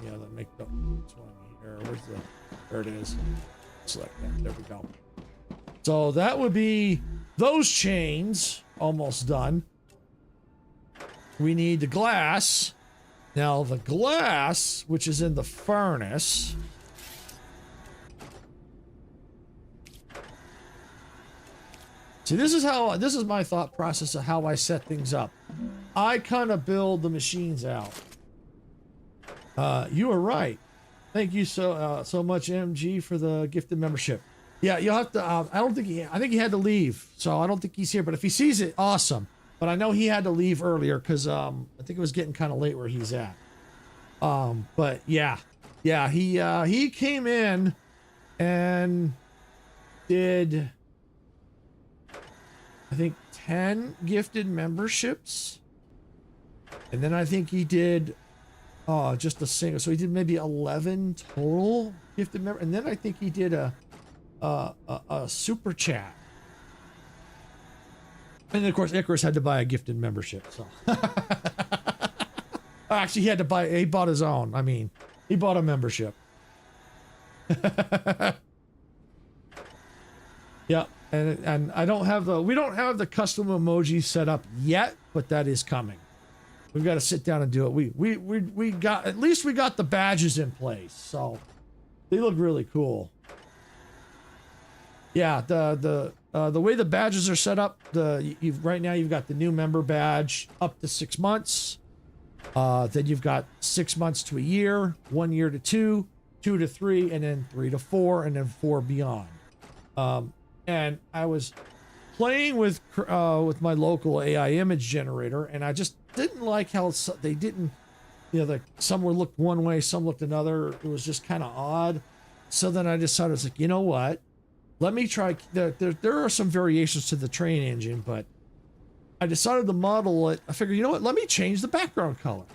Yeah, that make the this one here. Where's the? There it is. Select that. There we go. So that would be those chains almost done. We need the glass. Now the glass, which is in the furnace. See, this is my thought process of how I set things up. I kind of build the machines out. You are right. Thank you so much, MG, for the gifted membership. Yeah, you'll have to. I think he had to leave, so I don't think he's here. But if he sees it, awesome. But I know he had to leave earlier because I think it was getting kind of late where he's at. But yeah, he came in and did, I think, 10 gifted memberships, and then I think he did just a single. So he did maybe 11 total gifted member, and then I think he did a super chat. And then of course Icarus had to buy a gifted membership, so actually he bought his own. I mean, he bought a membership. Yeah, and we don't have the custom emoji set up yet, but that is coming. We've got to sit down and do it. We got, at least we got the badges in place, so they look really cool. Yeah, the way the badges are set up, right now you've got the new member badge up to 6 months. Then you've got 6 months to a year, 1 year to 2, 2 to 3, and then 3 to 4, and then 4 beyond. And I was playing with my local AI image generator, and I just didn't like how they didn't, some were looked one way, some looked another. It was just kind of odd. So then I decided, I was like, you know what? Let me try. There are some variations to the train engine, but I decided to model it. I figured, you know what? Let me change the background color.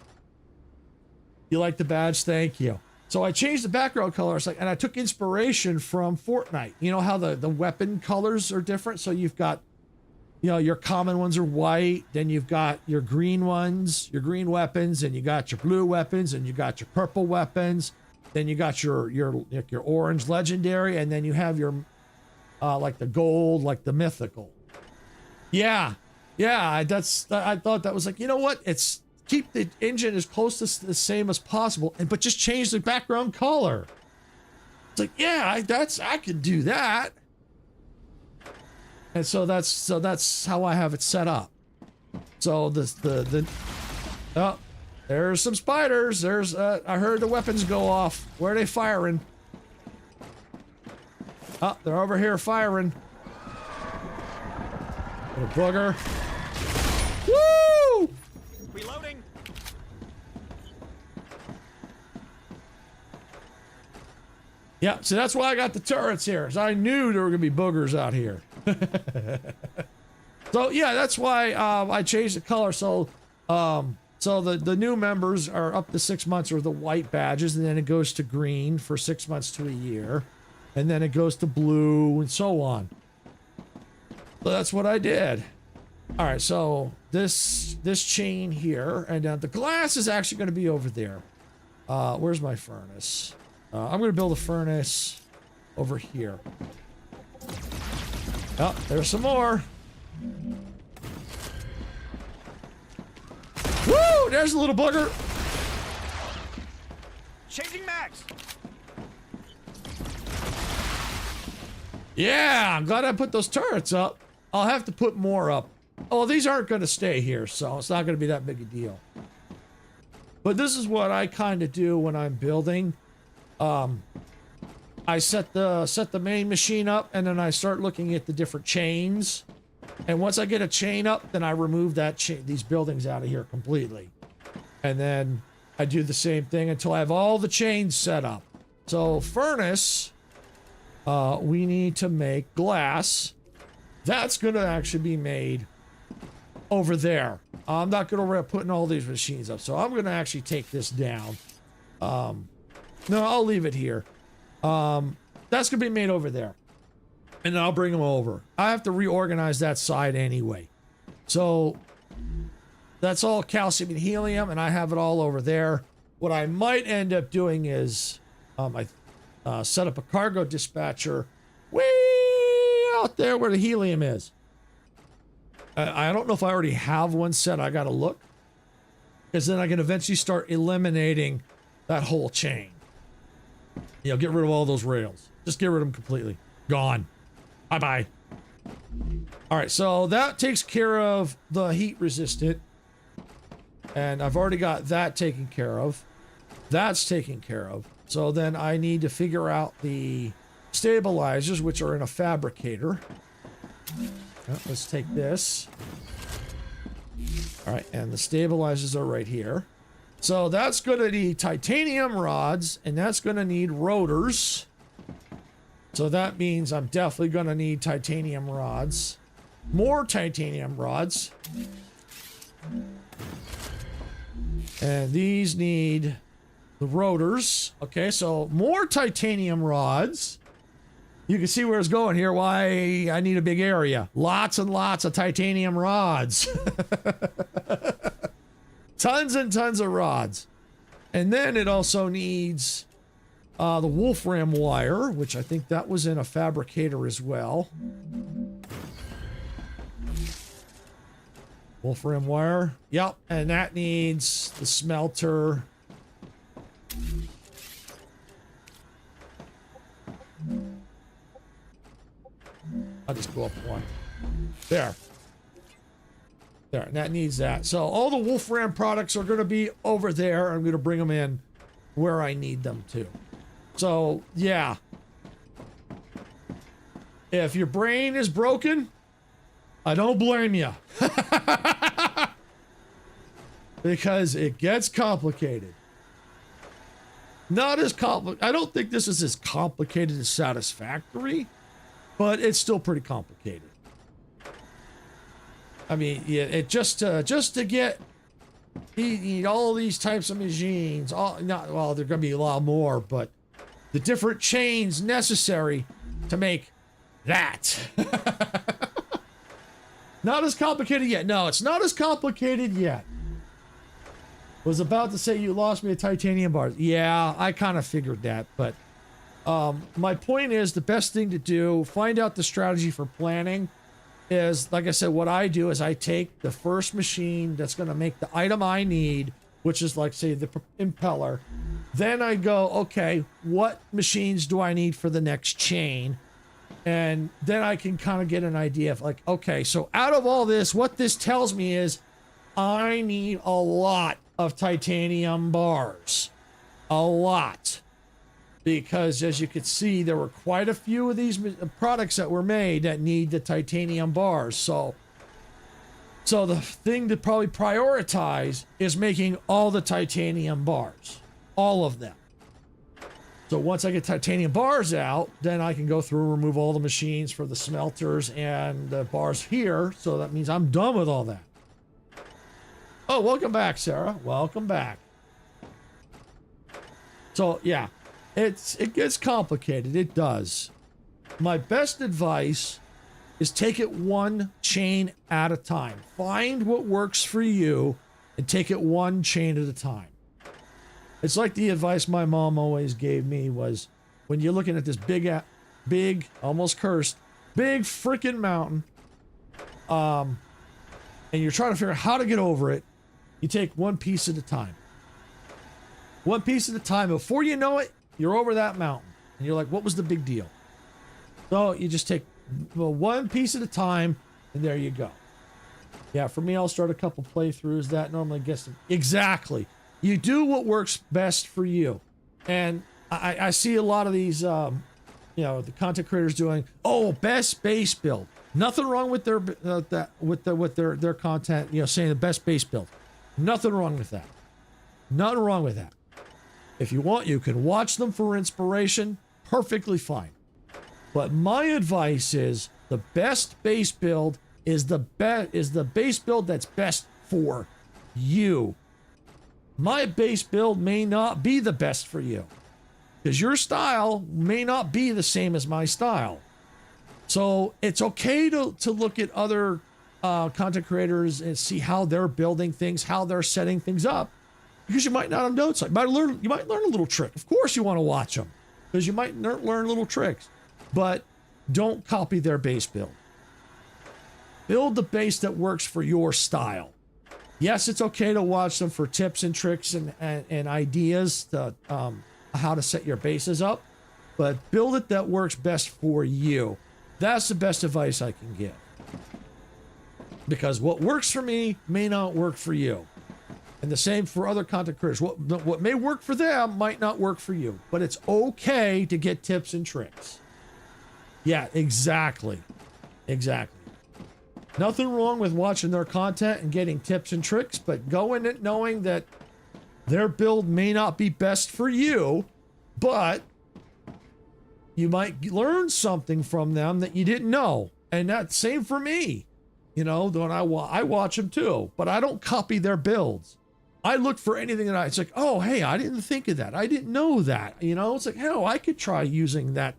You like the badge? Thank you. So I changed the background color. And I took inspiration from Fortnite. You know how the weapon colors are different? So you've got, your common ones are white. Then you've got your green ones, your green weapons, and you got your blue weapons, and you got your purple weapons. Then you got your orange legendary, and then you have your like the gold, like the mythical. Yeah. I thought that was like, you know what? It's keep the engine as close to the same as possible, but just change the background color. It's like, yeah, I could do that. And so that's how I have it set up. So oh, there's some spiders. I heard the weapons go off. Where are they firing? Oh, they're over here firing. Little booger. Woo! Reloading. Yeah, so that's why I got the turrets here. So I knew there were gonna be boogers out here. So yeah, that's why I changed the color. So the new members are up to 6 months or the white badges, and then it goes to green for 6 months to a year, and then it goes to blue and so on. So that's what I did. All right, so this chain here, and the glass is actually going to be over there. Where's my furnace? I'm going to build a furnace over here. Oh, there's some more. Woo! There's a little bugger. Changing max. Yeah, I'm glad I put those turrets up. I'll have to put more up. Oh, these aren't going to stay here, so it's not going to be that big a deal. But this is what I kind of do when I'm building. I set the main machine up, and then I start looking at the different chains. And once I get a chain up, then I remove these buildings out of here completely. And then I do the same thing until I have all the chains set up. So furnace, we need to make glass. That's going to actually be made over there. I'm not going to putting all these machines up, so I'm going to actually take this down. No, I'll leave it here. That's going to be made over there. And then I'll bring them over. I have to reorganize that side anyway. So that's all calcium and helium, and I have it all over there. What I might end up doing is I set up a cargo dispatcher way out there where the helium is. I don't know if I already have one set. I got to look. Because then I can eventually start eliminating that whole chain. Get rid of all those rails. Just get rid of them completely. Gone. Bye-bye. All right, so that takes care of the heat resistant. And I've already got that taken care of. That's taken care of. So then I need to figure out the stabilizers, which are in a fabricator. Let's take this. All right, and the stabilizers are right here. So that's going to need titanium rods, and that's going to need rotors. So that means I'm definitely going to need titanium rods. More titanium rods. And these need the rotors. Okay, so more titanium rods. You can see where it's going here, why I need a big area. Lots and lots of titanium rods. Tons and tons of rods. And then it also needs the wolfram wire, which I think that was in a fabricator as well. Wolfram wire. Yep, and that needs the smelter. I'll just go up one. There. There, and that needs that. So all the Wolfram products are going to be over there. I'm going to bring them in where I need them to. So, yeah. If your brain is broken, I don't blame you. Because it gets complicated. Not as complicated. I don't think this is as complicated as satisfactory, but it's still pretty complicated. I mean, yeah, it just to get you need all these types of machines. Well, there're going to be a lot more, but the different chains necessary to make that. Not as complicated yet. No, it's not as complicated yet. Was about to say you lost me at titanium bars. Yeah, I kind of figured that, but my point is the best thing to do, find out the strategy for planning, is, like I said, what I do is I take the first machine that's going to make the item I need, which is like, say, the impeller. Then I go, okay, what machines do I need for the next chain? And then I can kind of get an idea of like, okay, so out of all this, what this tells me is I need a lot of titanium bars. A lot. Because as you can see, there were quite a few of these products that were made that need the titanium bars. So the thing to probably prioritize is making all the titanium bars. All of them. So once I get titanium bars out, then I can go through and remove all the machines for the smelters and the bars here. So that means I'm done with all that. Oh, welcome back, Sarah. Welcome back. So, yeah. It gets complicated. It does. My best advice is take it one chain at a time. Find what works for you and take it one chain at a time. It's like the advice my mom always gave me was when you're looking at this big, almost cursed, big freaking mountain, and you're trying to figure out how to get over it, you take one piece at a time. One piece at a time. Before you know it, you're over that mountain. And you're like, what was the big deal? So you just take one piece at a time, and there you go. Yeah, for me, I'll start a couple playthroughs. That normally gets them. Exactly. You do what works best for you. And I see a lot of these, the content creators doing, best base build. Nothing wrong with their their content, saying the best base build. Nothing wrong with that. Nothing wrong with that. If you want, you can watch them for inspiration. Perfectly fine. But my advice is the best base build is the base build that's best for you. My base build may not be the best for you because your style may not be the same as my style. So it's okay to look at other content creators and see how they're building things, how they're setting things up. Because you might not have known something. You might learn a little trick. Of course you want to watch them. Because you might learn little tricks. But don't copy their base build. Build the base that works for your style. Yes, it's okay to watch them for tips and tricks and ideas to how to set your bases up. But build it that works best for you. That's the best advice I can give. Because what works for me may not work for you. And the same for other content creators. What may work for them might not work for you, but it's okay to get tips and tricks. Yeah, exactly. Exactly. Nothing wrong with watching their content and getting tips and tricks, but go in it knowing that their build may not be best for you, but you might learn something from them that you didn't know. And that's same for me. You know, when I watch them too, but I don't copy their builds. I look for anything that it's like, oh, hey, I didn't think of that. I didn't know that. You know, it's like, hell, I could try using that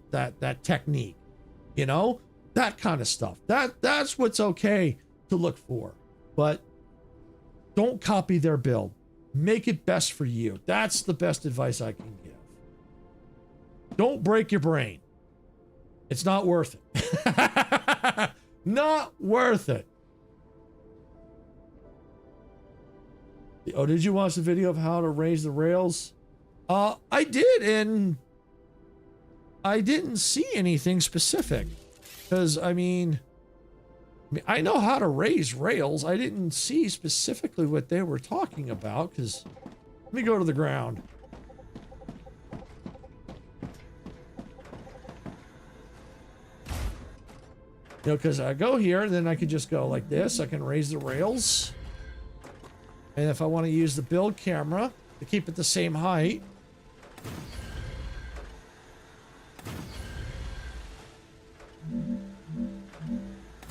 technique. You know, that kind of stuff. That's what's okay to look for. But don't copy their build. Make it best for you. That's the best advice I can give. Don't break your brain. It's not worth it. Not worth it. Oh, did you watch the video of how to raise the rails? I did, and I didn't see anything specific. Because, I mean, I know how to raise rails. I didn't see specifically what they were talking about, because let me go to the ground. You know, because I go here, and then I can just go like this. I can raise the rails. And if I want to use the build camera to keep it the same height.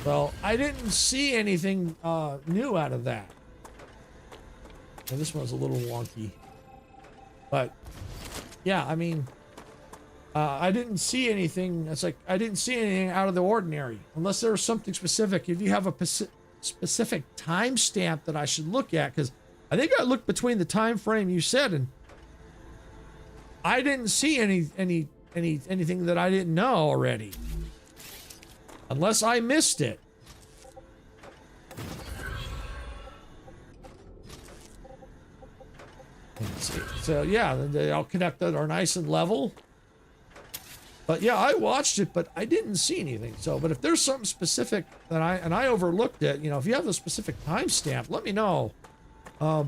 Well, I didn't see anything new out of that. And this one's a little wonky. But, yeah, I mean, I didn't see anything. It's like, I didn't see anything out of the ordinary. Unless there was something specific. If you have a specific timestamp that I should look at, because I think I looked between the time frame you said, and I didn't see anything that I didn't know already. Unless I missed it. Let's see. So yeah, they all connected are nice and level. But yeah, I watched it, but I didn't see anything. So, but if there's something specific that I overlooked it, you know, if you have a specific timestamp, let me know. Yeah,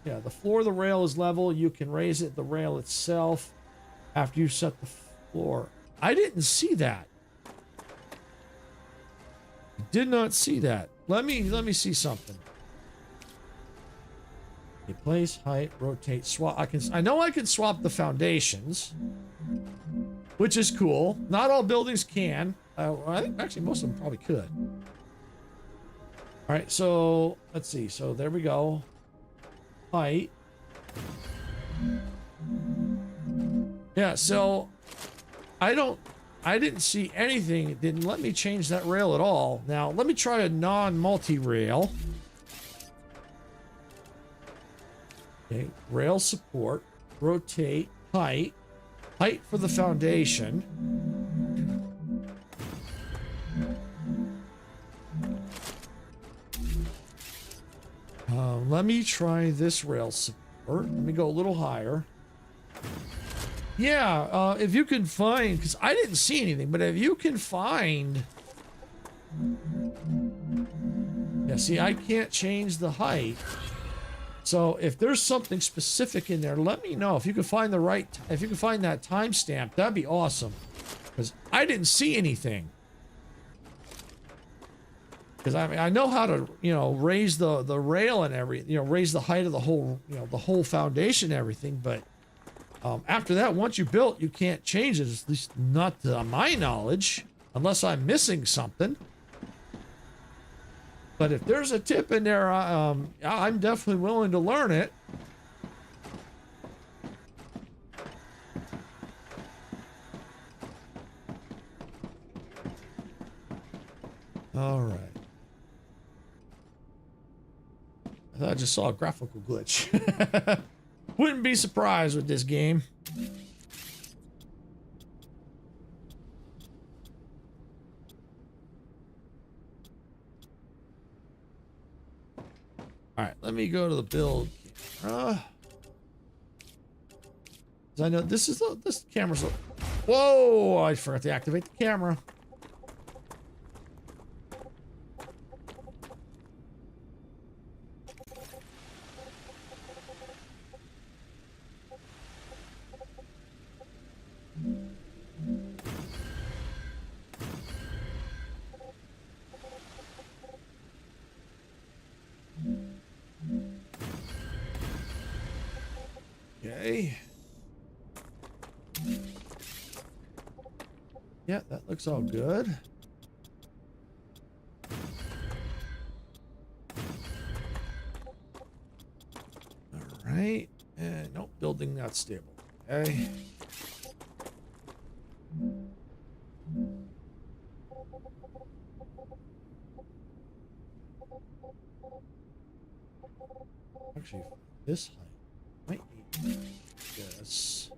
the floor of the rail is level. You can raise it, the rail itself, after you set the floor. I didn't see that. Did not see that. Let me see something. Okay, place, height, rotate, swap. I know I can swap the foundations, which is cool. Not all buildings can. I think actually most of them probably could. All right, so let's see. So there we go. Height. Yeah, so I didn't see anything. It didn't let me change that rail at all. Now, let me try a non-multi-rail. Okay, rail support, rotate, height for the foundation. Let me try this rail support. Let me go a little higher. Yeah, if you can find, because I didn't see anything, but if you can find... Yeah, see, I can't change the height. So if there's something specific in there, let me know. If you can find the right, if you can find that timestamp, that'd be awesome. Because I didn't see anything. Because I mean, I know how to, you know, raise the rail and everything, you know, raise the height of the whole, you know, the whole foundation and everything, but after that, once you built, you can't change it, at least not to my knowledge, unless I'm missing something. But if there's a tip in there, I'm definitely willing to learn it. All right. I thought I just saw a graphical glitch. Wouldn't be surprised with this game. All right, let me go to the build camera. 'Cause I know this camera's. Whoa! I forgot to activate the camera. Okay. Yeah, that looks all good. All right. And nope, building not stable. Okay. Actually, this height might need this.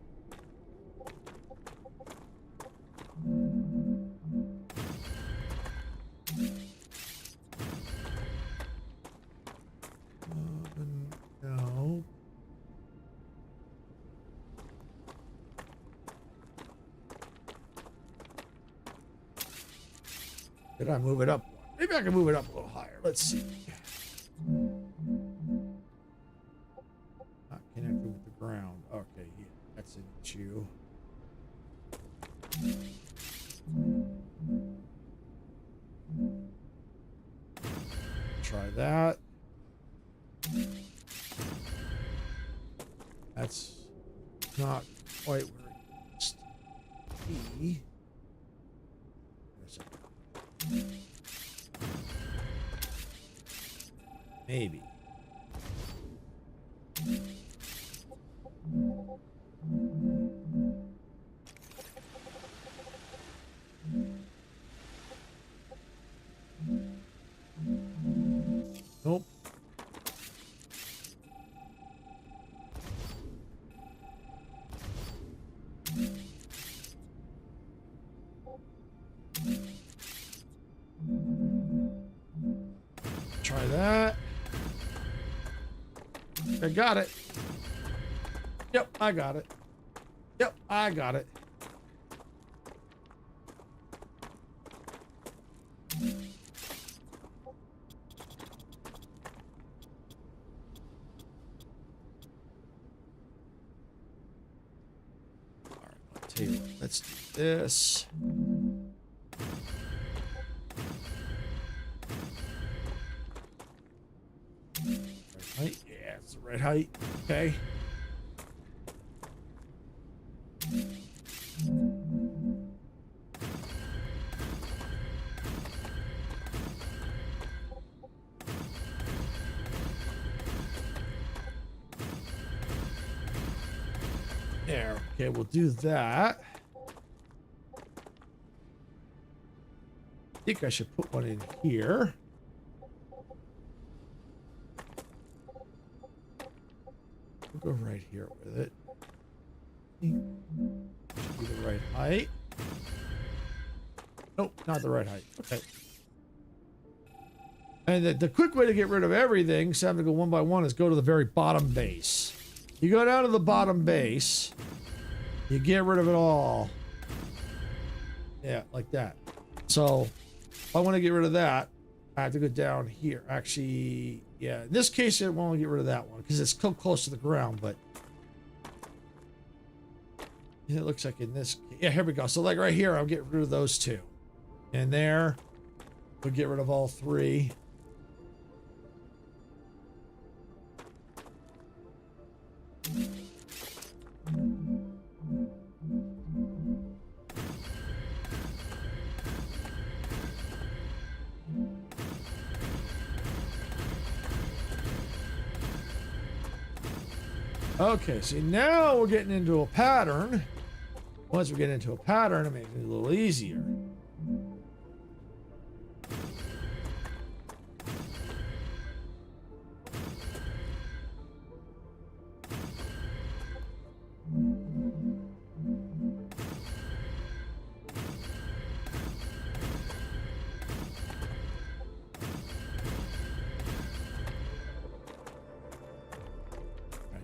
No. Did I move it up? Maybe I can move it up a little higher. Let's see. Not connected with the ground. Okay, yeah, that's an issue. Try that. That's not quite where it used to be. Maybe. Nope. Try that. I got it. Yep, I got it. Yep, I got it. All right, I'll tell you what, let's do this. Right, yeah, it's the right height. Okay. There. Okay, we'll do that. I think I should put one in here. We'll go right here with it. Should be the right height. Nope, not the right height. Okay. And the quick way to get rid of everything, so I'm going to go one by one, is go to the very bottom base. You go down to the bottom base, you get rid of it all. Yeah, like that. So if I want to get rid of that, I have to go down here. Actually, yeah, in this case, I won't get rid of that one because it's so close to the ground, but it looks like in this, yeah, here we go. So like right here, I'll get rid of those two. And there, we'll get rid of all three. Okay, see now we're getting into a pattern. Once we get into a pattern, it makes it a little easier.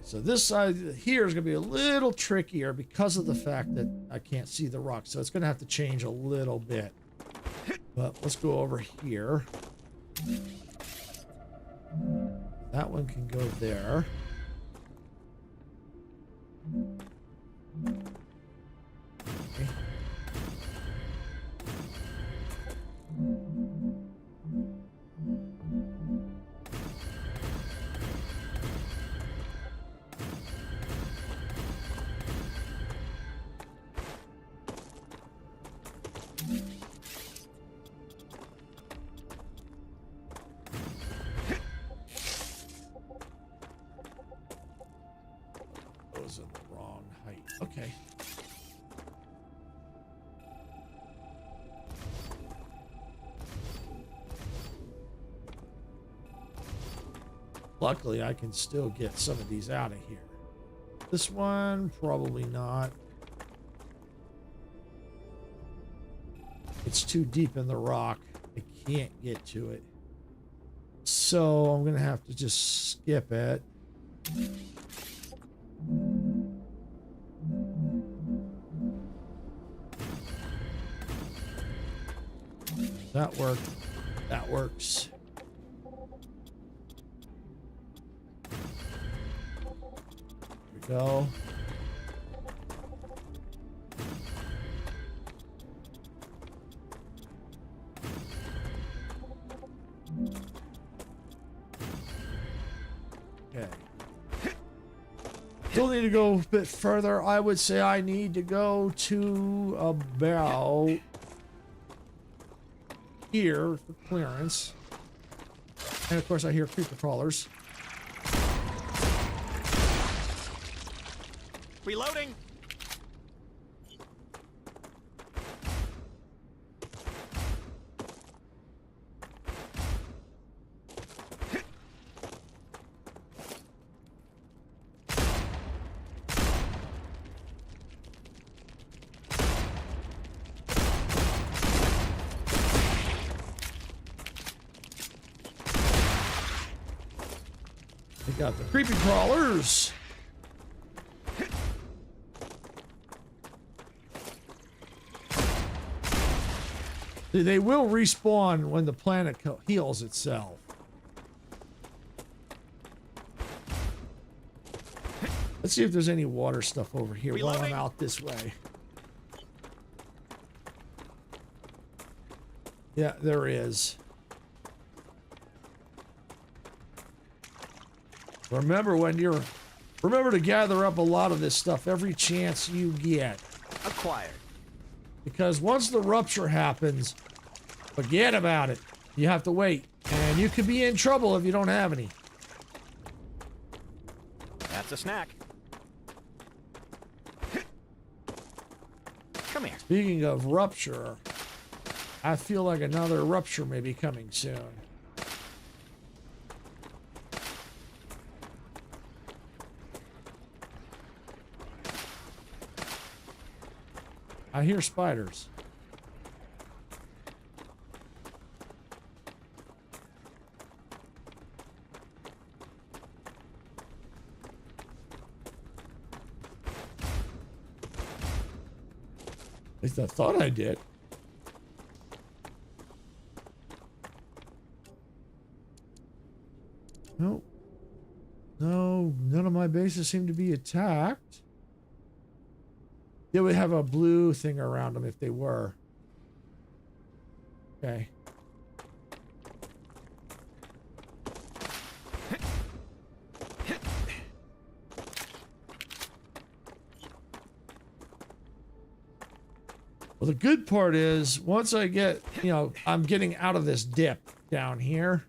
So this side here is going to be a little trickier because of the fact that I can't see the rock. So it's going to have to change a little bit. But let's go over here. That one can go there. Okay. Okay. Luckily, I can still get some of these out of here. This one, probably not. It's too deep in the rock. I can't get to it. So I'm going to have to just skip it. That worked. That works. Here we go. Okay. Still need to go a bit further. I would say I need to go to about here for clearance. And of course I hear creeper crawlers. Reloading. They got the creepy crawlers. They will respawn when the planet heals itself. Let's see if there's any water stuff over here while I'm out this way. Yeah, there is. Remember to gather up a lot of this stuff every chance you get. Acquired. Because once the rupture happens, forget about it. You have to wait. And you could be in trouble if you don't have any. That's a snack. Come here. Speaking of rupture, I feel like another rupture may be coming soon. I hear spiders. At least I thought I did. Nope. No, none of my bases seem to be attacked. They would have a blue thing around them if they were. Okay. Well, the good part is once I get, I'm getting out of this dip down here.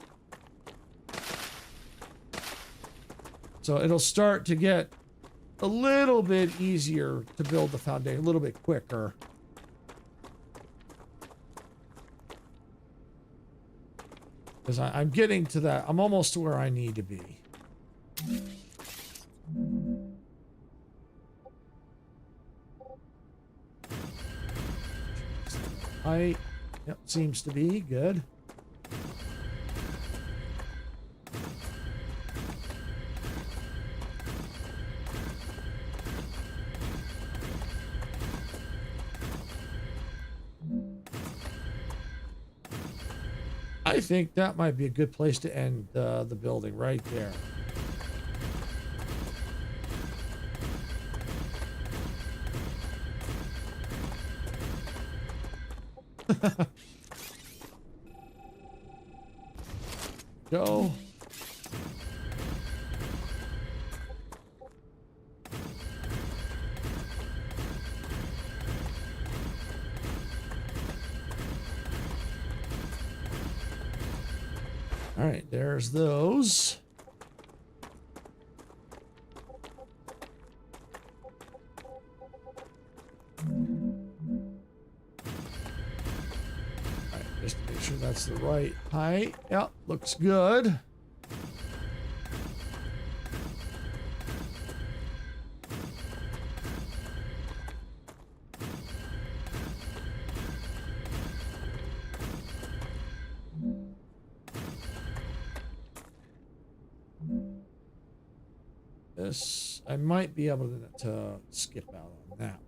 So it'll start to get a little bit easier to build the foundation, a little bit quicker. Because I'm getting to that. I'm almost to where I need to be. Yep, seems to be good. I think that might be a good place to end the building right there. Go. All right, there's those. the right height. Yep, looks good. This, I might be able to skip out on that one.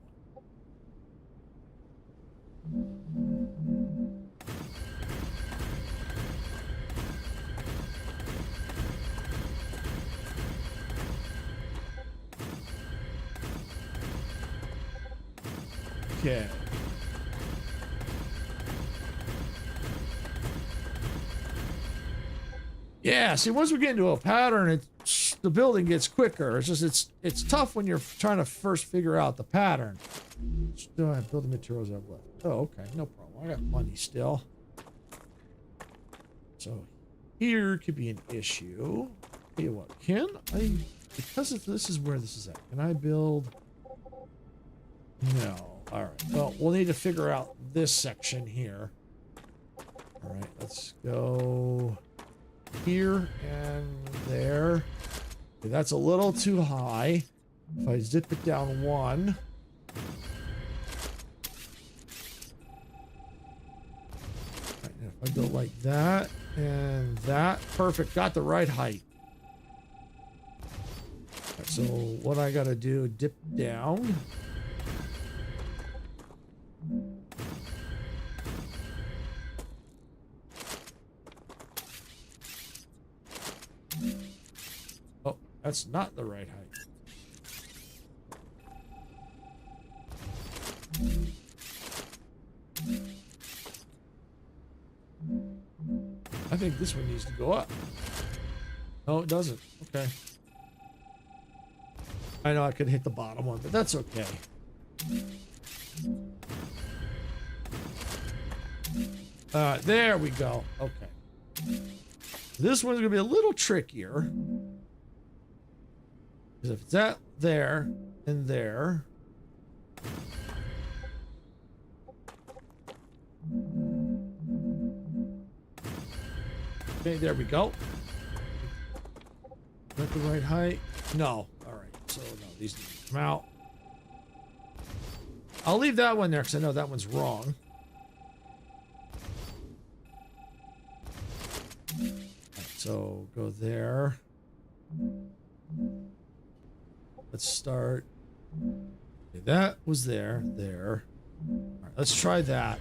Okay. Yeah, see, once we get into a pattern, the building gets quicker. It's just it's tough when you're trying to first figure out the pattern. Still have building materials I've left. Oh, okay, no problem. I got money still. So here could be an issue. Tell you what, can I, because if this is where this is at, can I build? No. All right. Well, we'll need to figure out this section here. All right, let's go here and there. Okay, that's a little too high. If I zip it down one. Right, if I go like that and that, perfect. Got the right height. Right, so what I gotta do, dip down. Oh, that's not the right height. I think this one needs to go up. No, it doesn't. Okay. I know I could hit the bottom one, but that's okay. There we go. Okay. This one's gonna be a little trickier. Because if it's that there and there. Okay, there we go. Is that the right height? No. All right. So no, these need to come out. I'll leave that one there because I know that one's wrong. So go there. Let's start. Okay, that was there. There. All right, let's try that.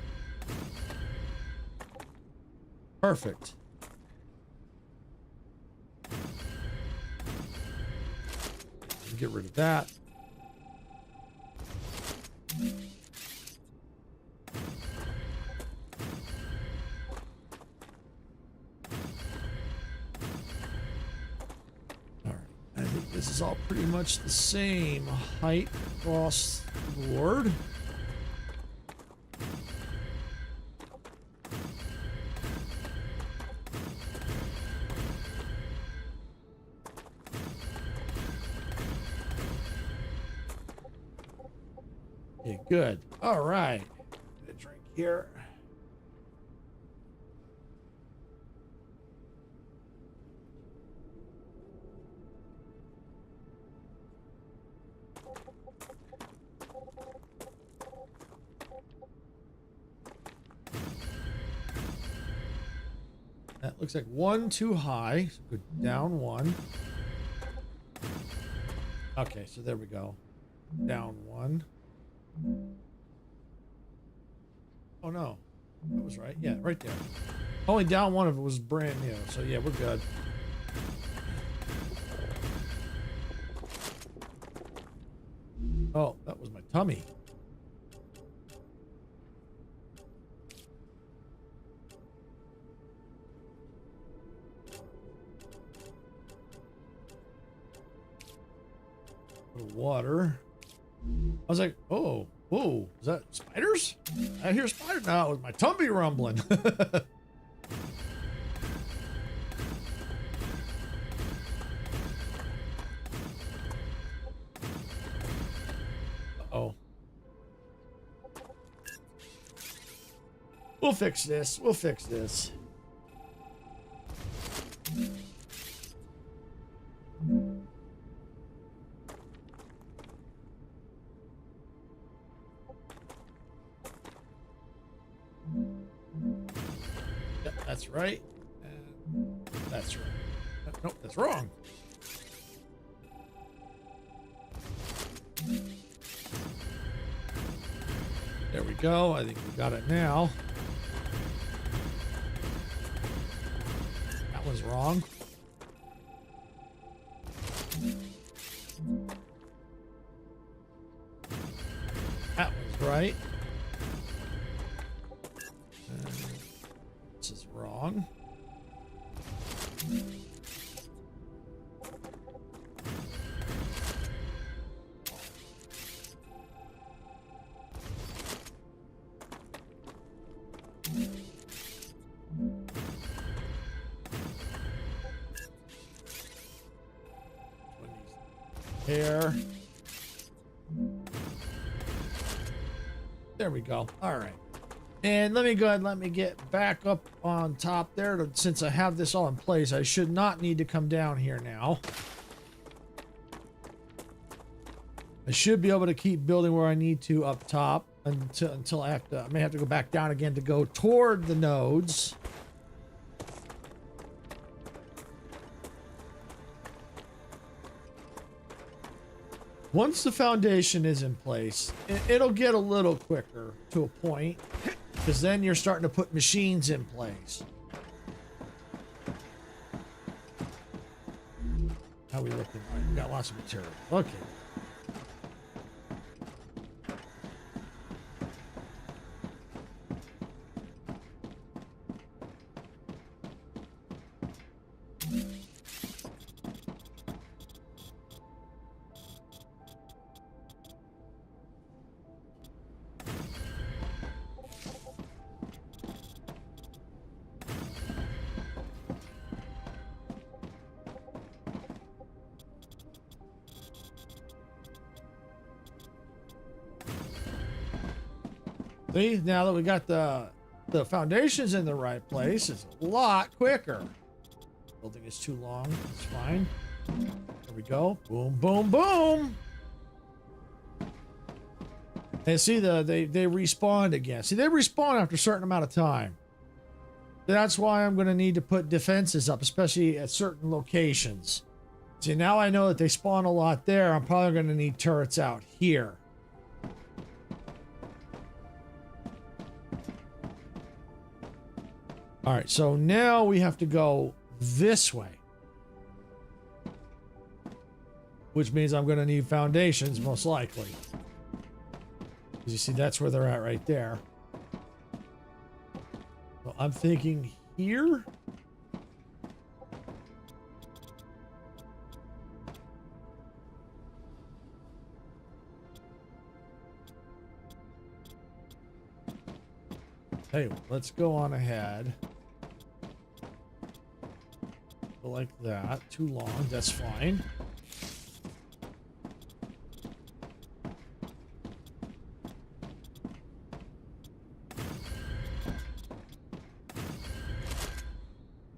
Perfect. Get rid of that. I think this is all pretty much the same height across the board. Okay, good. All right. Get a drink here. That looks like one too high. So go down one. Okay, so there we go. Down one. Oh no. That was right. Yeah, right there. Only down one of it was brand new. So yeah, we're good. Oh, that was my tummy. Water. I was like, oh, whoa, is that spiders? I hear spiders. No, it was my tummy rumbling. Uh-oh. We'll fix this. We'll fix this. right. And that's right. Nope, that's wrong. There we go. I think we got it now. That was wrong. That was right. This is wrong. Here. There we go. All right. And let me go ahead and let me get back up on top there. Since I have this all in place, I should not need to come down here now. I should be able to keep building where I need to up top until I may have to go back down again to go toward the nodes. Once the foundation is in place, it'll get a little quicker to a point, because then you're starting to put machines in place. How are we looking? All right, we got lots of material. Okay. See, now that we got the foundations in the right place, it's a lot quicker. Building is too long. It's fine. There we go. Boom, boom, boom. And see, they respawned again. See, they respawn after a certain amount of time. That's why I'm going to need to put defenses up, especially at certain locations. See, now I know that they spawn a lot there. I'm probably going to need turrets out here. All right, so now we have to go this way, which means I'm going to need foundations, most likely. Because you see, that's where they're at right there. So I'm thinking here. Hey, let's go on ahead. Go like that. Too long. That's fine.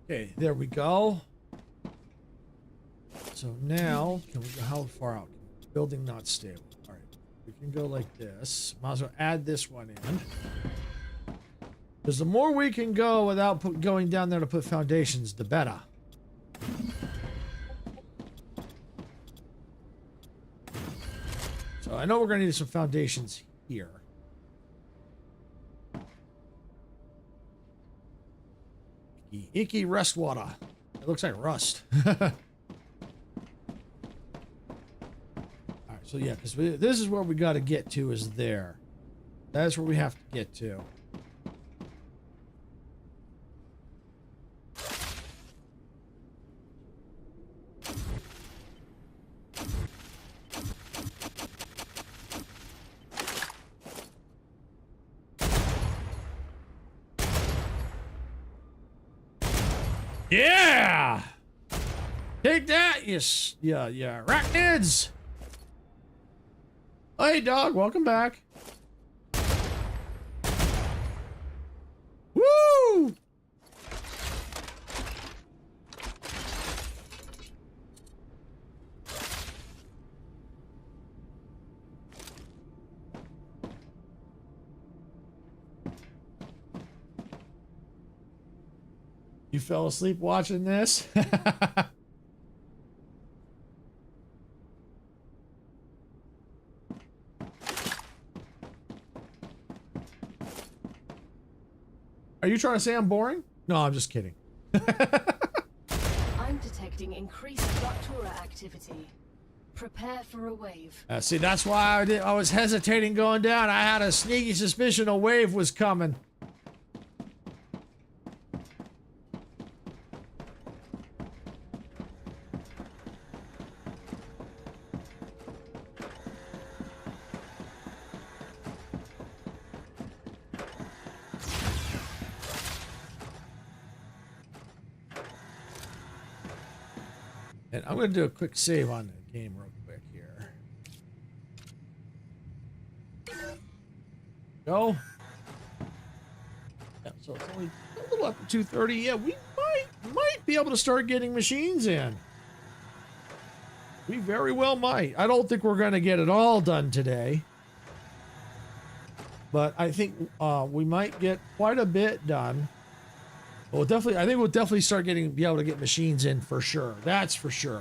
Okay, there we go. So now, can we go how far out? Building not stable. All right, we can go like this. Might as well add this one in. Because the more we can go without going down there to put foundations, the better. So I know we're going to need some foundations here. Icky rust water. It looks like rust. All right, so yeah, because this is where we got to get to, is there. That's where we have to get to. Yeah! Take that, you arachnids! Oh, hey, dog, welcome back. Woo! You fell asleep watching this? Are you trying to say I'm boring? No, I'm just kidding. I'm detecting increased Ruptura activity. Prepare for a wave. See, that's why I was hesitating going down. I had a sneaky suspicion a wave was coming. And I'm going to do a quick save on the game real quick here. Go. Yeah, so it's only a little after 2:30. Yeah, we might be able to start getting machines in. We very well might. I don't think we're going to get it all done today. But I think we might get quite a bit done. We'll definitely, I think we'll definitely start be able to get machines in for sure. That's for sure.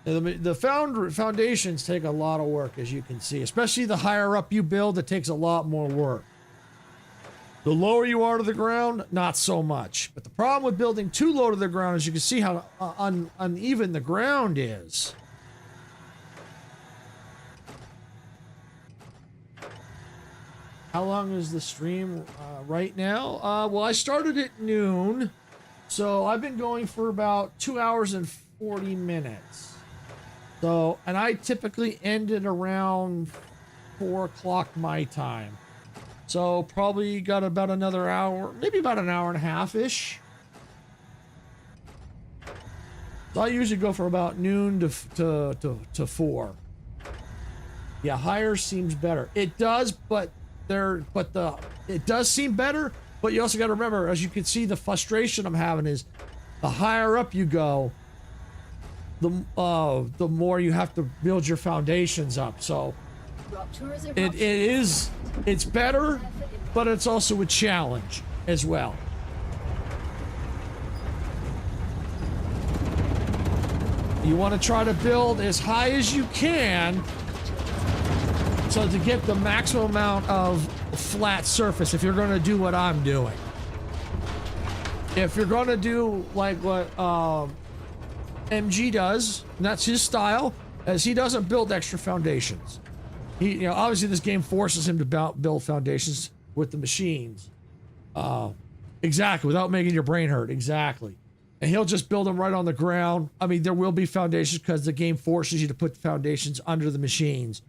The foundations take a lot of work, as you can see, especially the higher up you build, it takes a lot more work. The lower you are to the ground, not so much. But the problem with building too low to the ground is you can see how uneven the ground is. How long is the stream right now? Well, I started at noon, so I've been going for about 2 hours and 40 minutes. So, and I typically end it around 4 o'clock my time. So probably got about another hour, maybe about an hour and a half-ish. So I usually go for about noon to 4. Yeah, higher seems better. It does, but it does seem better, but you also got to remember, as you can see, the frustration I'm having is the higher up you go, the more you have to build your foundations up. So it's better, but it's also a challenge as well. You want to try to build as high as you can, so to get the maximum amount of flat surface, if you're going to do what I'm doing. If you're going to do like what MG does, and that's his style, as he doesn't build extra foundations. He, obviously this game forces him to build foundations with the machines. Exactly, without making your brain hurt, exactly. And he'll just build them right on the ground. I mean, there will be foundations because the game forces you to put foundations under the machines.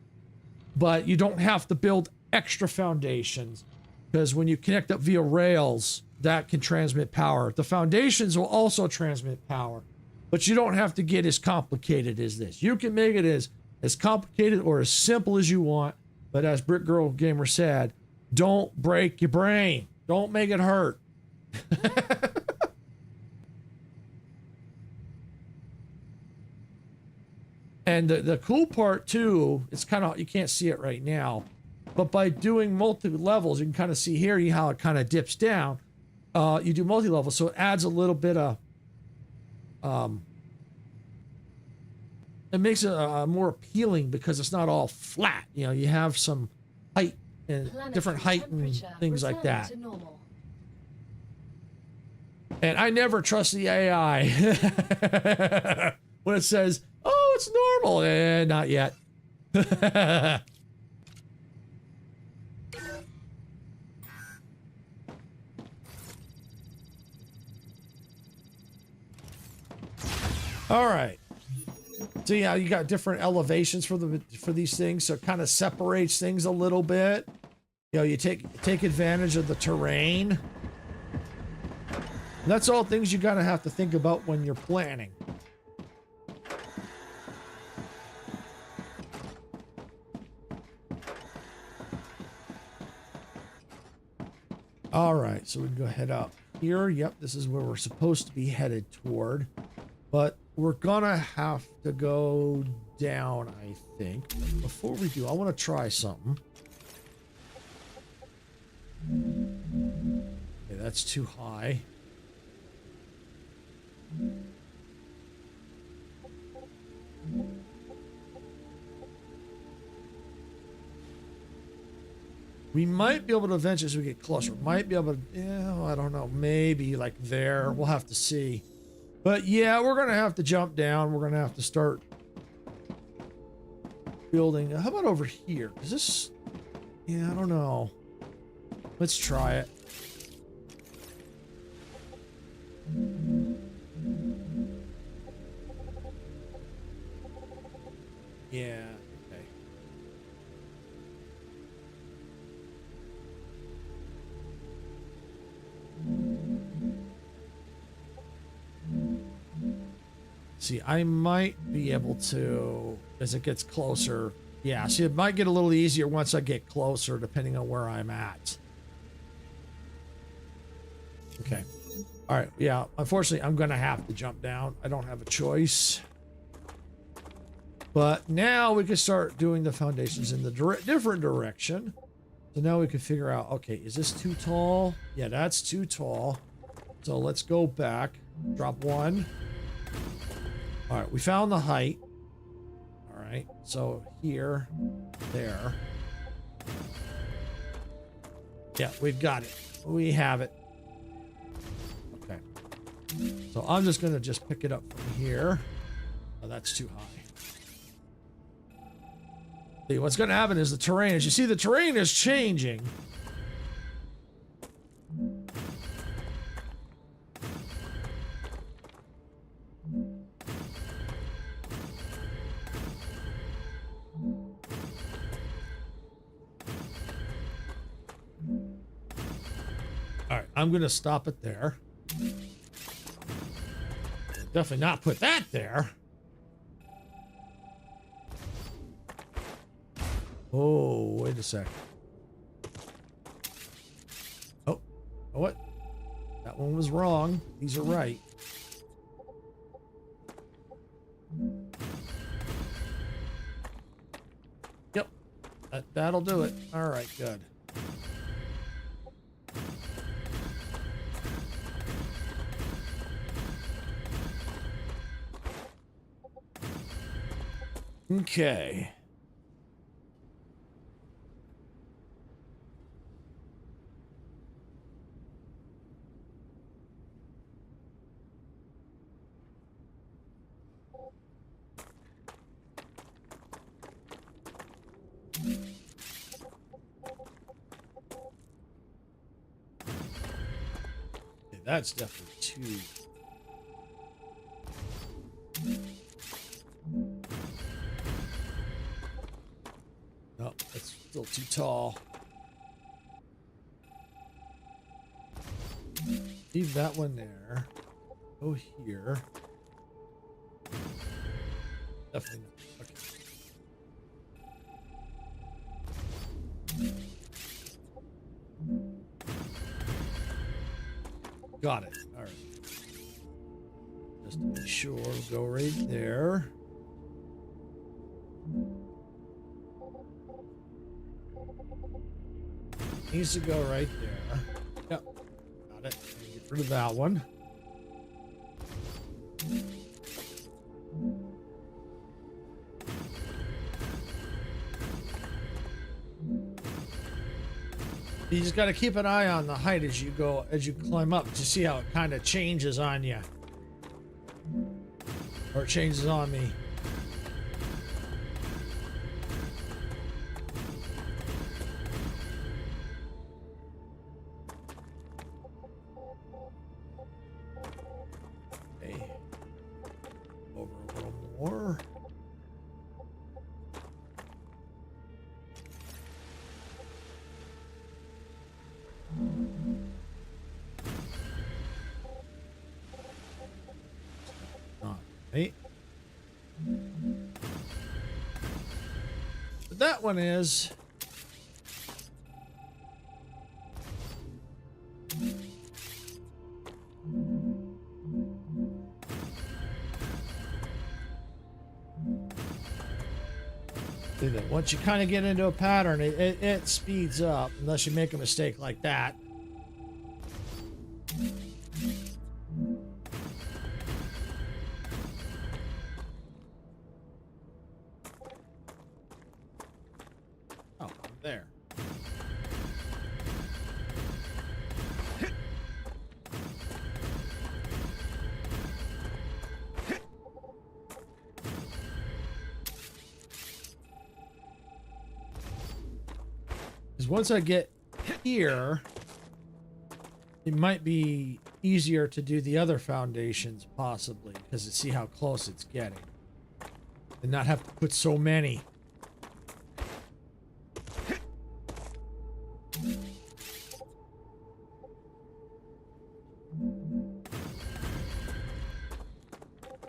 But you don't have to build extra foundations, because when you connect up via rails, that can transmit power. The foundations will also transmit power, but you don't have to get as complicated as this. You can make it as complicated or as simple as you want, but as Brick Girl Gamer said, don't break your brain. Don't make it hurt. And the cool part too, it's kind of, you can't see it right now, but by doing multi-levels, you can kind of see here how it kind of dips down. You do multi-level, so it adds a little bit of, it makes it more appealing because it's not all flat. You have some height and different height and things like that. And I never trust the AI when it says, oh, it's normal. Not yet. All right. So yeah, you got different elevations for these things, so it kind of separates things a little bit. You take advantage of the terrain. And that's all things you gotta have to think about when you're planning. All right, so we can go head up here. Yep, this is where we're supposed to be headed toward, but we're gonna have to go down, I think. But before we do, I want to try something. Okay, that's too high. We might be able to eventually, as we get closer, might be able to, yeah, I don't know, maybe like there. We'll have to see. But yeah, we're going to have to jump down. We're going to have to start building. How about over here? Is this, yeah, I don't know. Let's try it. Yeah. Okay. See, I might be able to, as it gets closer. Yeah, see, it might get a little easier once I get closer, depending on where I'm at. Okay. All right. Yeah, unfortunately, I'm going to have to jump down. I don't have a choice. But now we can start doing the foundations in the different direction. So now we can figure out, okay, is this too tall? Yeah, that's too tall. So let's go back. Drop one. All right, we found the height. All right, so here, there. Yeah, we've got it. We have it. Okay. So I'm just going to just pick it up from here. Oh, that's too high. See, what's going to happen is the terrain, as you see, the terrain is changing. All right, I'm going to stop it there. Definitely not put that there. Oh, wait a sec. Oh, what? That one was wrong. These are right. Yep, that'll do it. All right, good. Okay. That's definitely too. No, that's still too tall. Leave that one there. Go here. Definitely not. Okay. Got it. All right. Just to be sure, go right there. Needs to go right there. Yep. Got it. Get rid of that one. You just got to keep an eye on the height as you go, as you climb up, to see how it kind of changes on you. Or it changes on me. Okay. Over a little more. Right. But that one is. See that once you kind of get into a pattern, it speeds up unless you make a mistake like that. Oh, there. once I get here, it might be easier to do the other foundations, possibly, because to see how close it's getting. And not have to put so many.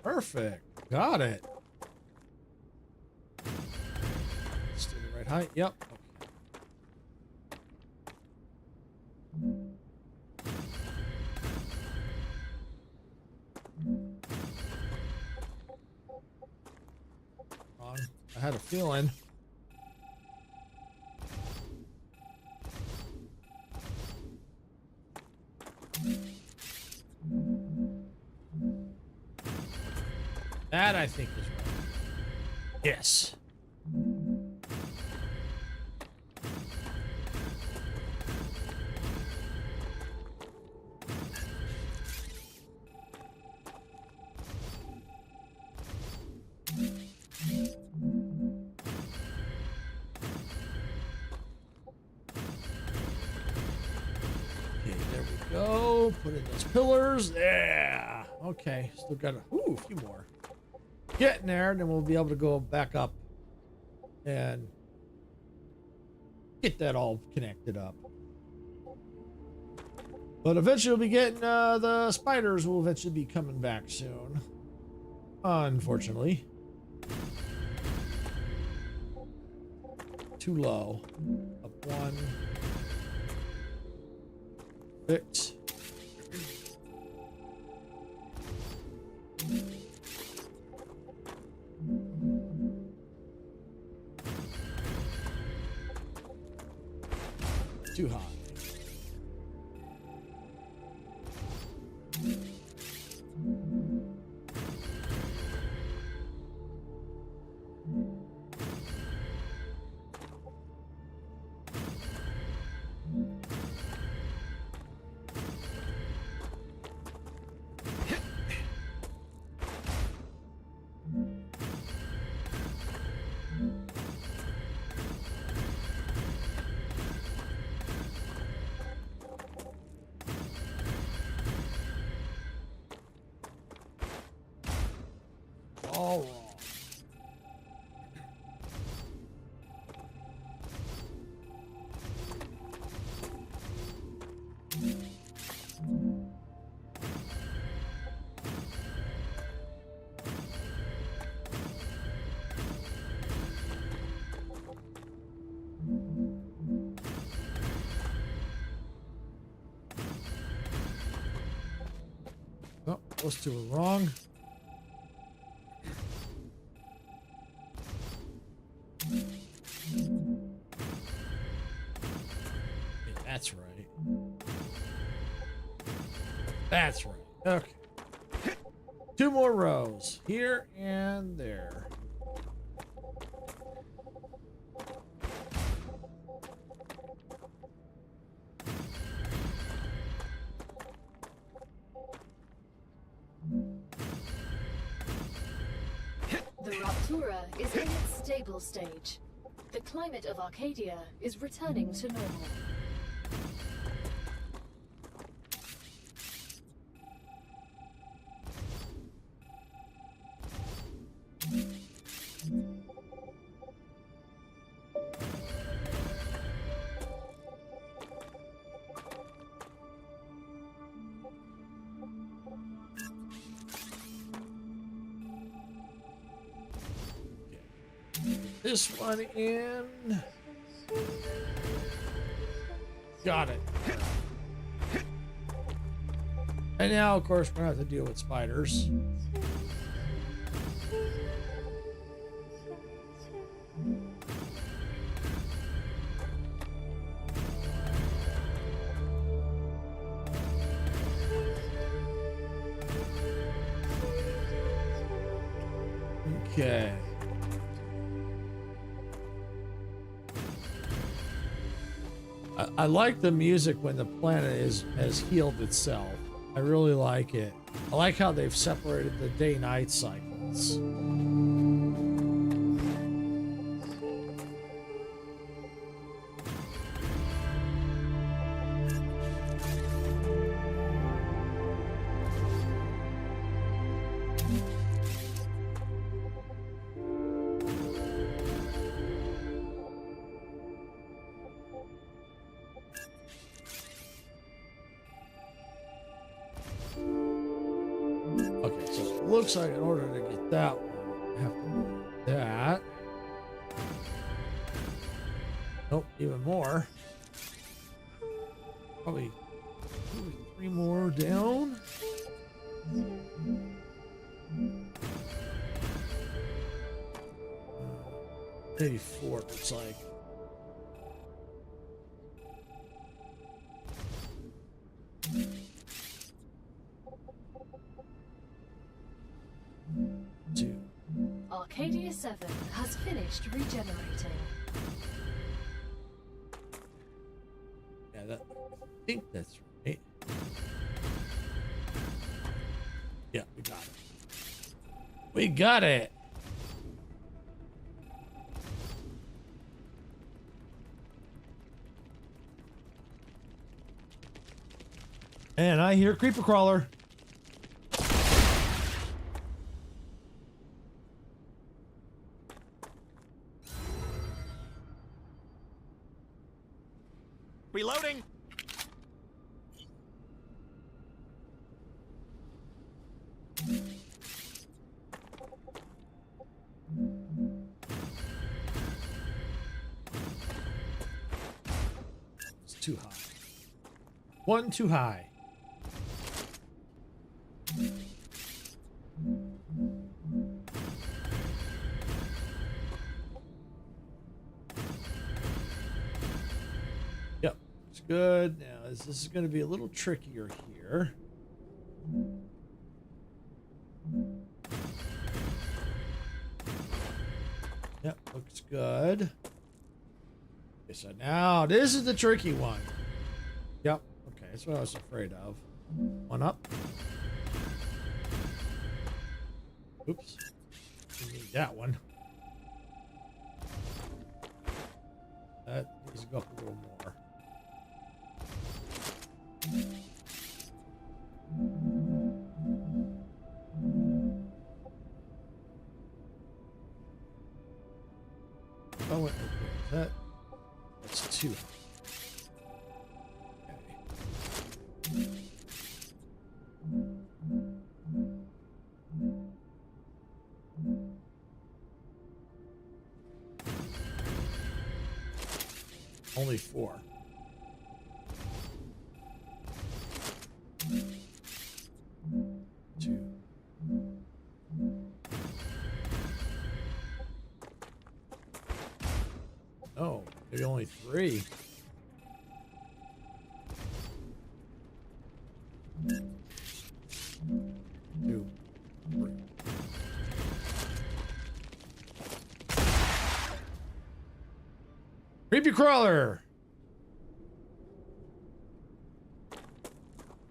Perfect. Got it. Still the right height. Yep. Wrong. I had a feeling. That I think is right. Yes. Okay, there we go. Put in those pillars. Yeah. Okay. Still got a few more. Getting there, and then we'll be able to go back up and get that all connected up. But eventually we'll be getting the spiders will eventually be coming back soon. Unfortunately. Too low. Up one. Fix. Too high. All wrong. Oh, those two are wrong. That's right. That's right. Okay. Two more rows. Here and there. The Raptura is in its stable stage. The climate of Arcadia is returning to normal. This one in. Got it. And now, of course, we're gonna have to deal with spiders. Okay. I like the music when the planet has healed itself. I really like it. I like how they've separated the day-night cycles. Okay, so it looks like in order to get that one, I have to do that. Nope, even more. Probably 3 more down. Maybe 4, it looks like. Two. Arcadia 7 has finished regenerating. Yeah, that, I think that's right. Yeah, we got it. We got it. And I hear creeper crawler. Reloading. It's too high. One too high. Yep, it's good. Now this is going to be a little trickier here. Yep, looks good. Okay, so now this is the tricky one. Yep, okay, that's what I was afraid of. One up. Oops. We need that one. That needs to go up a little more. Oh, wait, okay. That's too high. Okay. Only 4. Two. Oh, maybe only 3. Two. 3. Creepy crawler.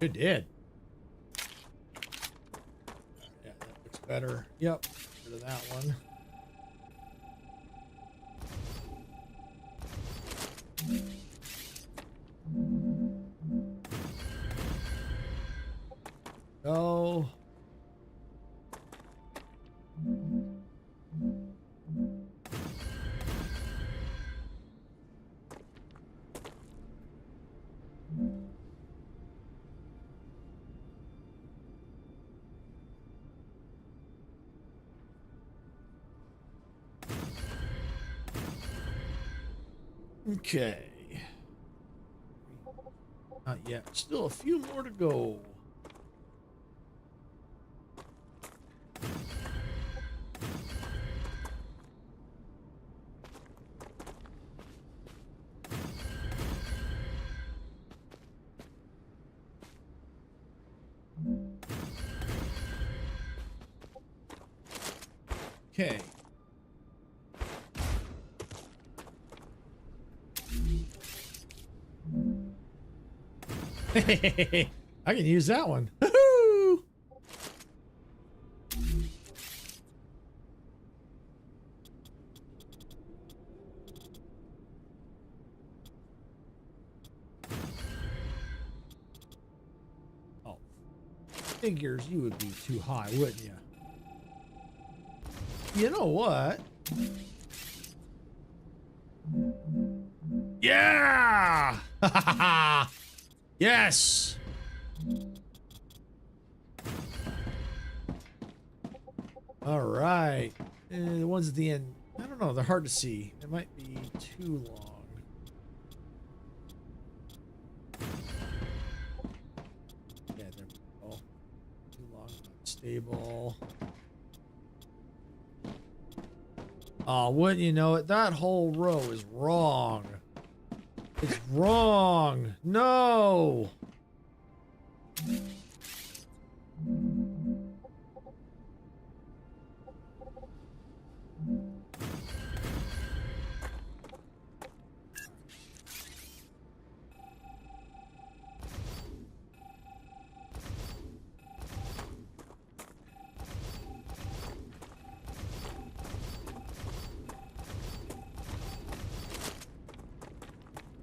It did. Yeah, that looks better. Yep. Rid of that one. Go. Okay. Not yet. Still a few more to go. Okay. I can use that one. Woohoo! Oh, figures you would be too high, wouldn't you? you know what? Yeah! Yes! All right. The ones at the end, I don't know, they're hard to see. It might be too long. Yeah, there we go. Too long, not stable. Oh, wouldn't you know it? That whole row is wrong. It's wrong. No.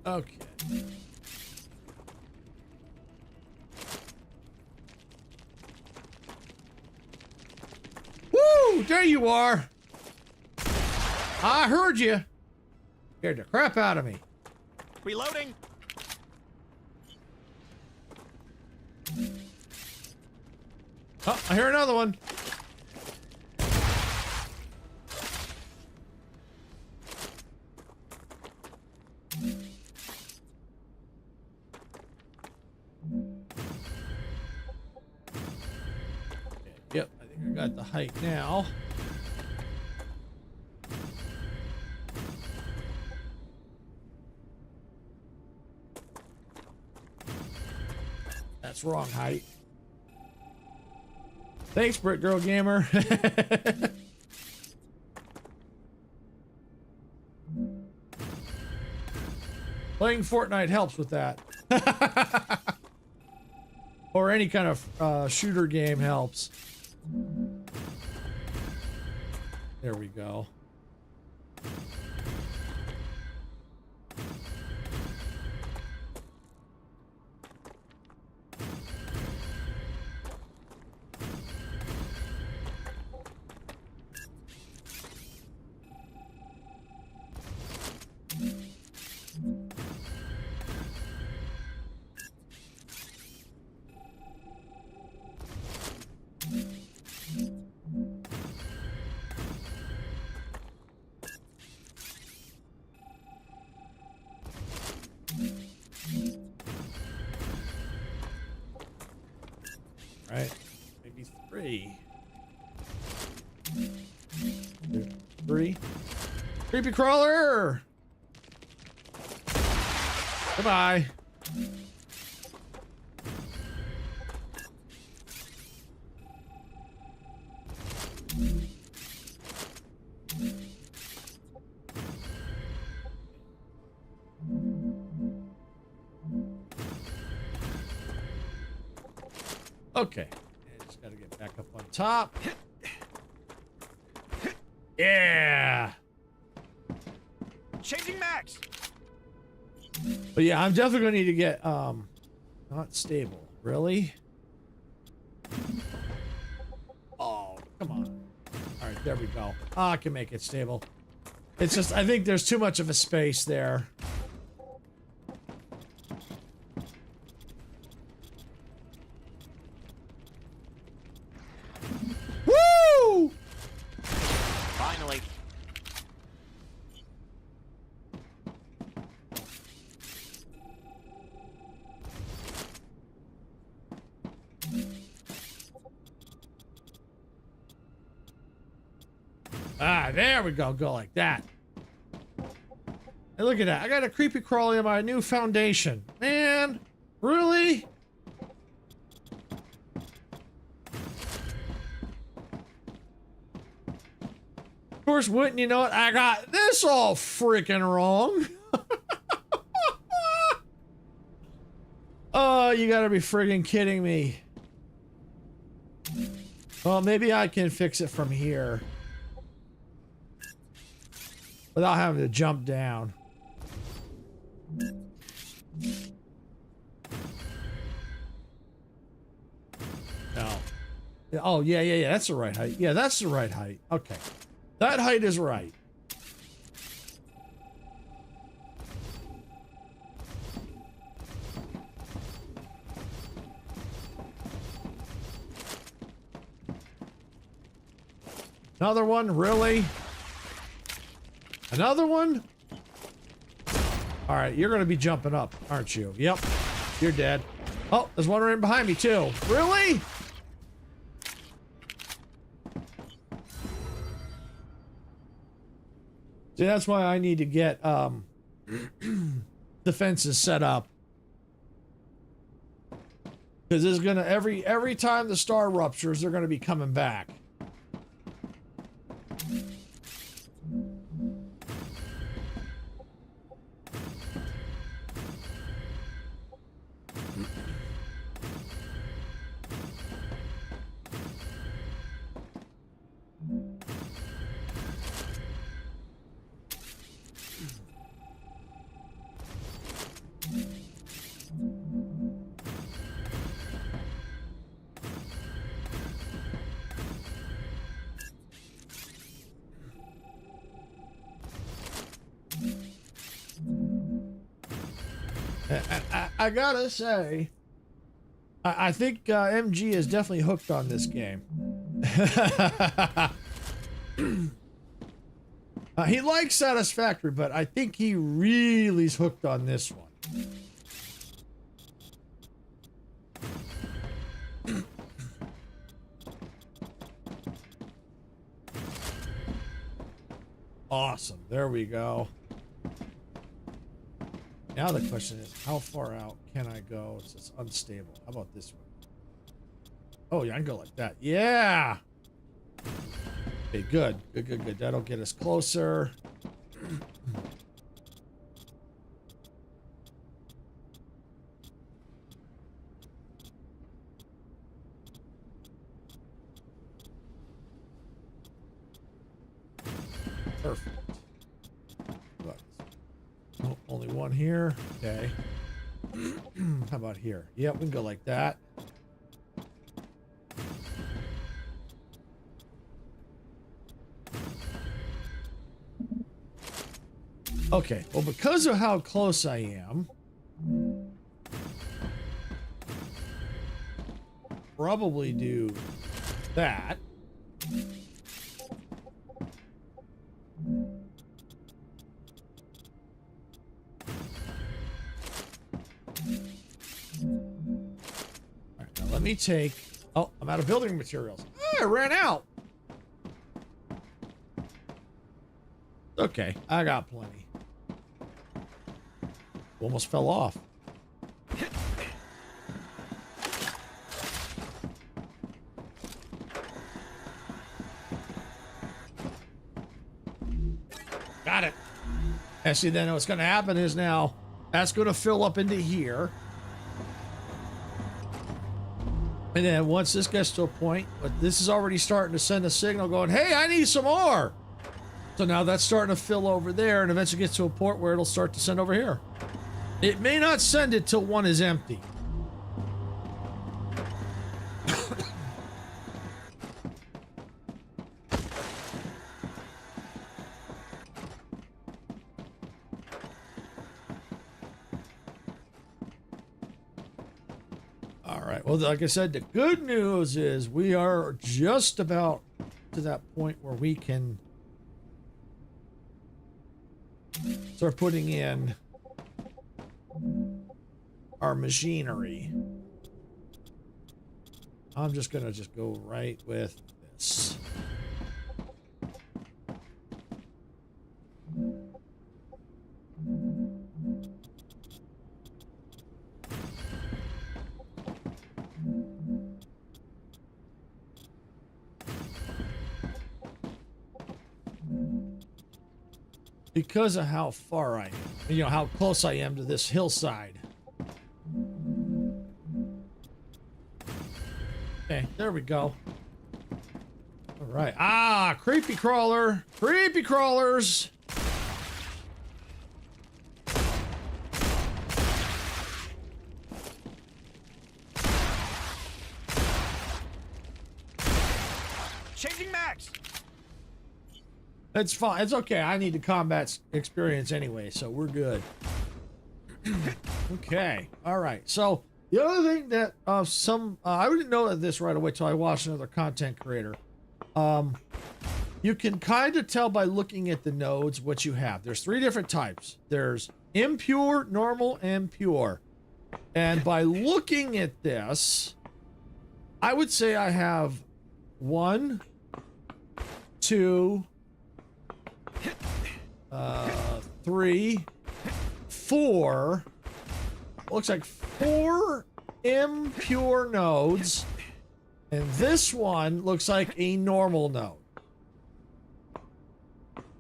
Okay. Woo! There you are. I heard you. Scared the crap out of me. Reloading. Oh, I hear another one. Yep, I think I got the height now. That's wrong height. Thanks, Brick Girl Gamer. Playing Fortnite helps with that. Or any kind of shooter game helps. There we go. Right, maybe three. Three. Creepy crawler! Goodbye. Okay, I just gotta get back up on top. Yeah! Changing max. But yeah, I'm definitely gonna need to get, not stable. Really? Oh, come on. Alright, there we go. Ah, I can make it stable. It's just, I think there's too much of a space there. Woo! Finally. Ah, there we go. Go like that. Hey, look at that. I got a creepy crawly on my new foundation. Man, really? Of course, wouldn't you know it? I got this all freaking wrong. Oh, you gotta be friggin' kidding me. Well, maybe I can fix it from here. Without having to jump down. No. Oh, yeah. That's the right height. Yeah, that's the right height. Okay. That height is right. Another one, really? Another one? All right, you're gonna be jumping up, aren't you? Yep, you're dead. Oh, there's one right behind me too. Really? See, that's why I need to get defenses set up. Because it's gonna every time the star ruptures, they're gonna be coming back. I gotta say, I think MG is definitely hooked on this game. He likes Satisfactory, but I think he really's hooked on this one. Awesome. There we go. Now the question is, how far out can I go? It's just unstable. How about this one? Oh, yeah, I can go like that. Yeah! Okay, good. Good. That'll get us closer. Perfect. Oh, only one here. Okay. How about here? Yep, we can go like that. Okay, well, because of how close I am, probably do that. Let me take... Oh, I'm out of building materials. Oh, I ran out. Okay, I got plenty. Almost fell off. Got it. And see, then what's going to happen is now that's going to fill up into here. And then once this gets to a point, but this is already starting to send a signal going, hey, I need some more. So now that's starting to fill over there and eventually gets to a point where it'll start to send over here. It may not send it till one is empty. All right. Well, like I said, the good news is we are just about to that point where we can start putting in our machinery. I'm just gonna go right with this. Because of how far I am, you know, how close I am to this hillside. Okay, there we go. All right. Ah, creepy crawler. Creepy crawlers. Changing max. It's fine. It's okay. I need the combat experience anyway, so we're good. Okay. All right. So the other thing that I didn't know this right away till I watched another content creator. You can kind of tell by looking at the nodes what you have. There's 3 different types. There's impure, normal, and pure. And by looking at this, I would say I have 1, 2, 3, 4. Looks like 4 impure nodes. And this one looks like a normal node.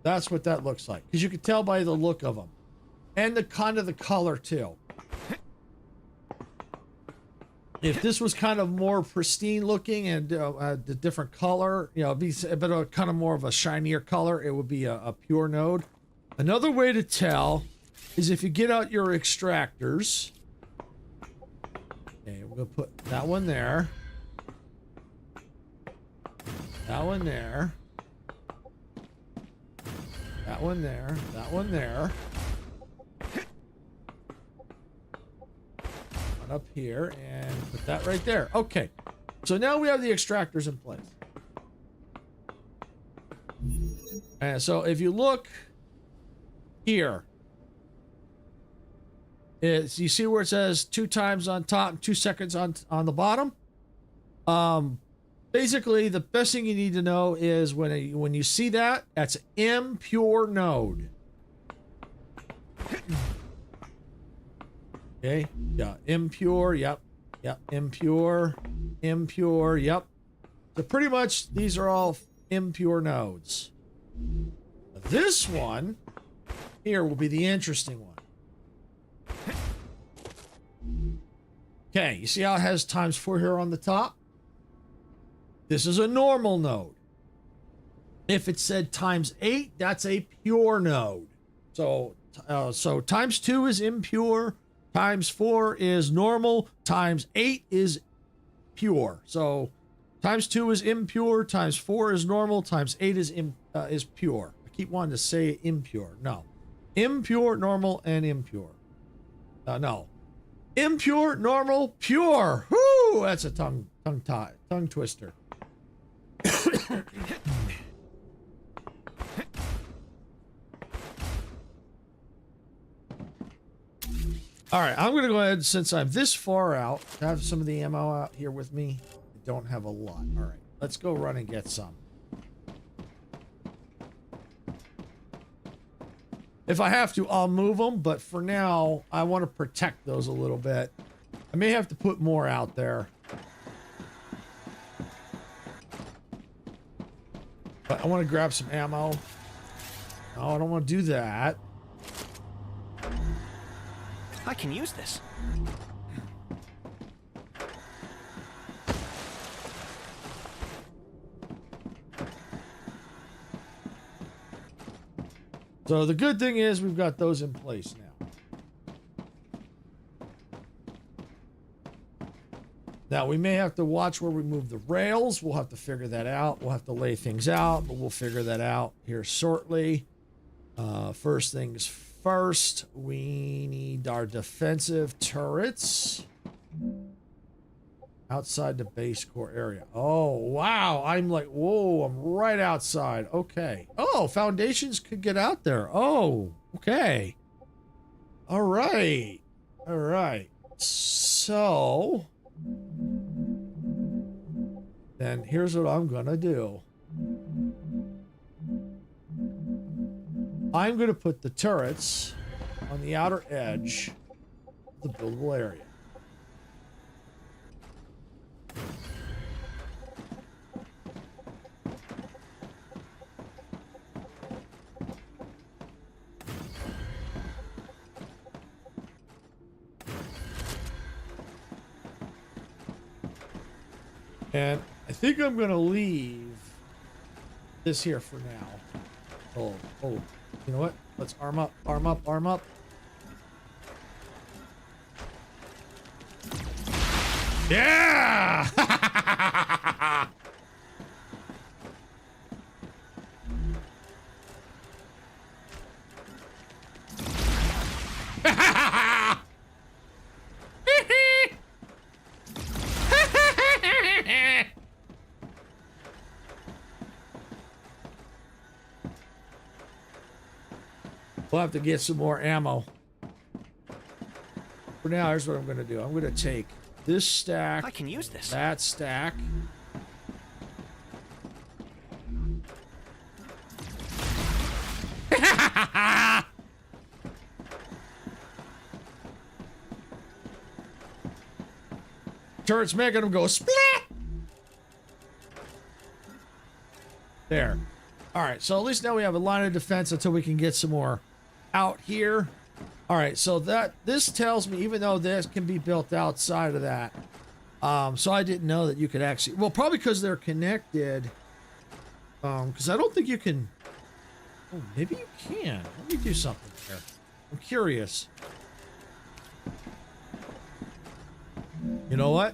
That's what that looks like. Because you can tell by the look of them. And the kind of the color too. If this was kind of more pristine looking and the different color, you know, be a bit of kind of more of a shinier color, it would be a pure node. Another way to tell is if you get out your extractors. Okay, we're going to put that one there. That one there. That one there. That one there. One up here and put that right there. Okay. So now we have the extractors in place. And so if you look here, you see where it says 2 times on top and 2 seconds on the bottom? Basically, the best thing you need to know is when you see that, that's an impure node. Okay, yeah, impure, yep, impure, yep. So pretty much these are all impure nodes. This one here will be the interesting one. Okay, you see how it has ×4 here on the top? This is a normal node. If it said ×8, that's a pure node. So ×2 is impure, ×4 is normal, ×8 is pure. So ×2 is impure, ×4 is normal, ×8 is pure. I keep wanting to say impure. No, impure, normal, and impure. No, impure, normal, pure. Whoo! That's a tongue twister. All right, I'm gonna go ahead, since I'm this far out, to have some of the ammo out here with me. I don't have a lot. All right, let's go run and get some. If I have to, I'll move them, but for now, I want to protect those a little bit. I may have to put more out there. But I want to grab some ammo. No, I don't want to do that. I can use this. So the good thing is we've got those in place now. Now we may have to watch where we move the rails. We'll have to figure that out. We'll have to lay things out, but we'll figure that out here shortly. First things first, we need our defensive turrets outside the base core area. Oh, wow. I'm like, whoa, I'm right outside. Okay. Oh, foundations could get out there. Oh, okay. All right. All right. So then here's what I'm going to do. I'm going to put the turrets on the outer edge of the buildable area. And I think I'm going to leave this here for now. Oh, you know what? Let's arm up, arm up, arm up. Yeah! We'll have to get some more ammo. For now, here's what I'm going to do. I'm going to take this stack. I can use this. That stack. Turret's making them go splat. There. All right, so at least now we have a line of defense until we can get some more out here. All right, so this tells me, even though this can be built outside of that, so I didn't know that you could actually, well, probably because they're connected, because I don't think you can, oh, maybe you can. Let me do something here. I'm curious. You know what?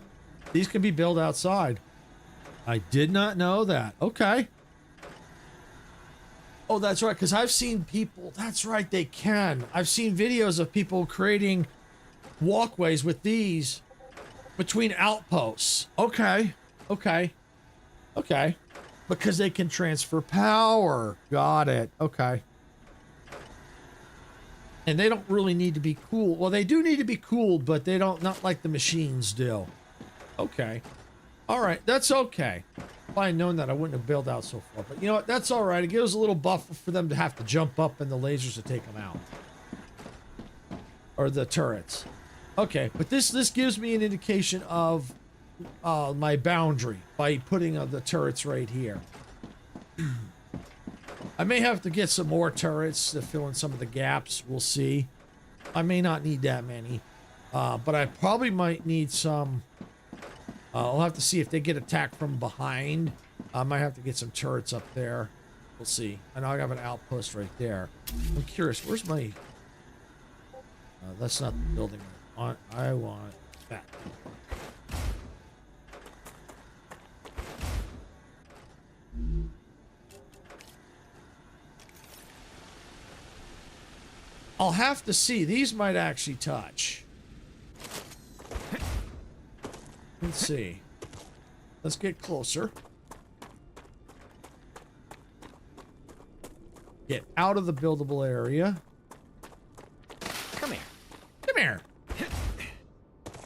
These can be built outside. I did not know that. Okay. Oh, that's right, because I've seen people, that's right, they can. I've seen videos of people creating walkways with these between outposts. Okay, okay, okay. Because they can transfer power. Got it, okay. And they don't really need to be cooled. Well, they do need to be cooled, but they don't, not like the machines do. Okay. All right, that's okay. If I had known that, I wouldn't have built out so far. But you know what? That's all right. It gives a little buffer for them to have to jump up and the lasers to take them out. Or the turrets. Okay, but this gives me an indication of my boundary by putting the turrets right here. I may have to get some more turrets to fill in some of the gaps. We'll see. I may not need that many. But I probably might need some... I'll have to see if they get attacked from behind. I might have to get some turrets up there. We'll see. I know I have an outpost right there. I'm curious, where's my... that's not the building I want. That. I'll have to see. These might actually touch. Let's see. Let's get closer. Get out of the buildable area. Come here. Come here.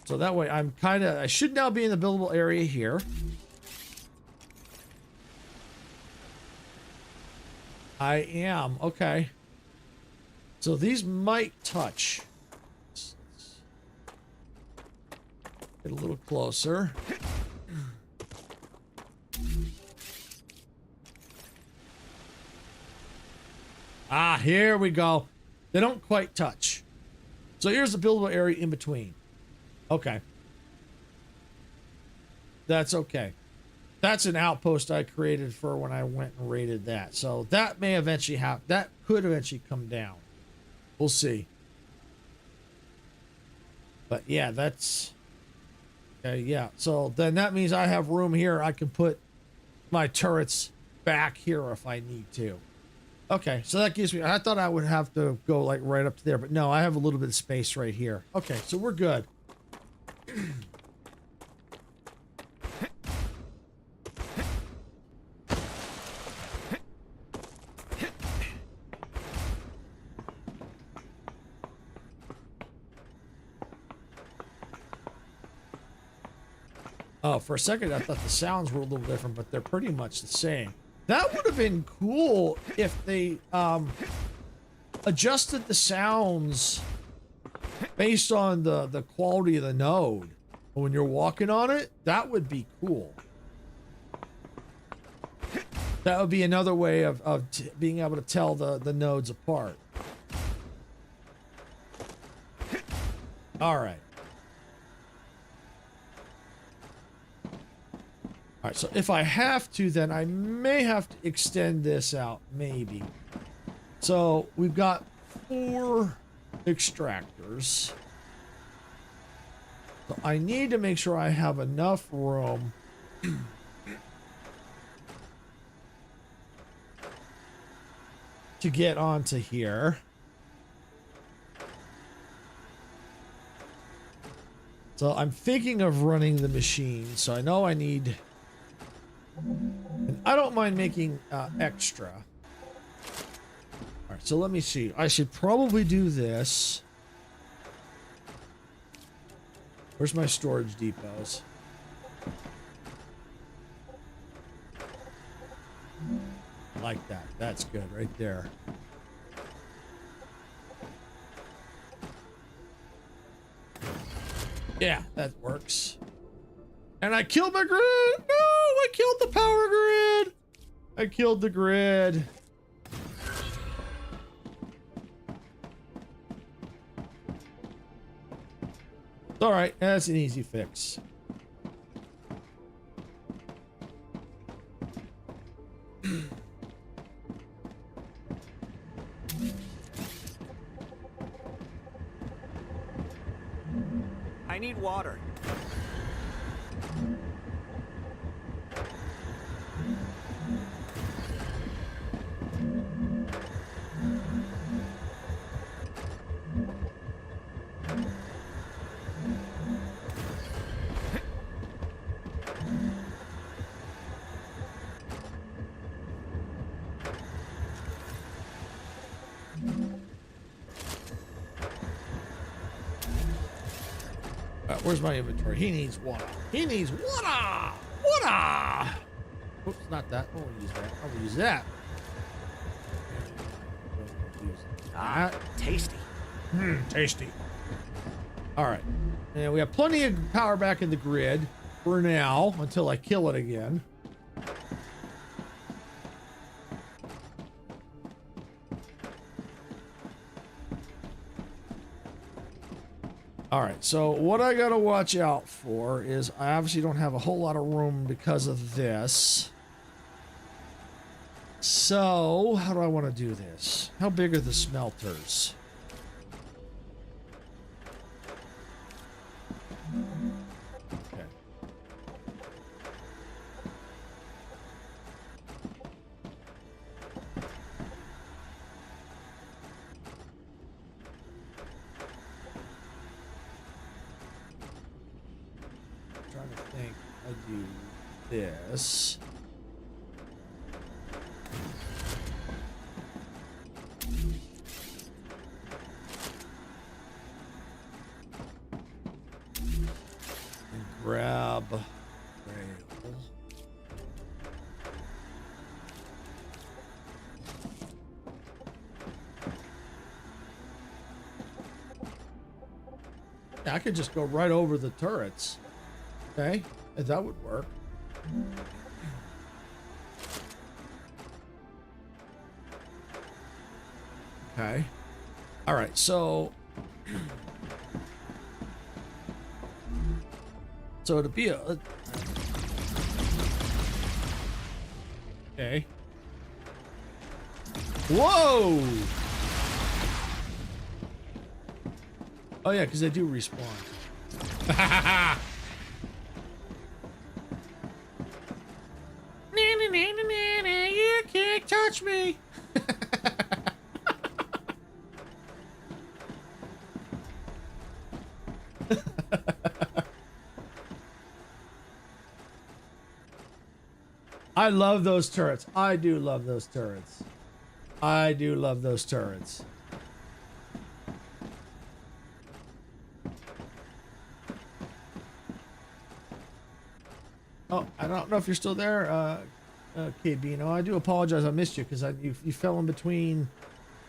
So that way I should now be in the buildable area here. I am. Okay. So these might touch. Get a little closer. Ah, here we go. They don't quite touch. So here's the buildable area in between. Okay. That's okay. That's an outpost I created for when I went and raided that. So that may eventually have, that could eventually come down. We'll see. But yeah, that's... Okay, yeah. So then that means I have room here. I can put my turrets back here if I need to. Okay, so that gives me... I thought I would have to go like right up to there, but no, I have a little bit of space right here. Okay, so we're good. Oh, for a second I thought the sounds were a little different, but they're pretty much the same. That would have been cool if they adjusted the sounds based on the quality of the node. When you're walking on it, that would be cool. That would be another way of being able to tell the nodes apart. All right. All right, so if I have to, then I may have to extend this out, maybe. So we've got 4 extractors. So I need to make sure I have enough room to get onto here. So I'm thinking of running the machine, so I know I need... And I don't mind making extra. All right, so let me see. I should probably do this. Where's my storage depots? Like that. That's good right there. Yeah, that works. And I killed my grid! No! I killed the power grid! I killed the grid. It's alright, that's an easy fix. I need water. Where's my inventory? He needs water. He needs water! Water! Oops, not that. I won't use that. I will use that. Ah, tasty. Tasty. All right. And we have plenty of power back in the grid for now until I kill it again. All right, so what I gotta watch out for is I obviously don't have a whole lot of room because of this. So how do I want to do this? How big are the smelters? Okay. Trying to think. I do this. And grab rail. Yeah, I could just go right over the turrets. Okay, that would work. Okay. All right, so to be a okay. Whoa! Oh yeah, because they do respawn. You can't touch me. I love those turrets. I do love those turrets. I do love those turrets. Oh, I don't know if you're still there, KBino. I do apologize. I missed you because you fell in between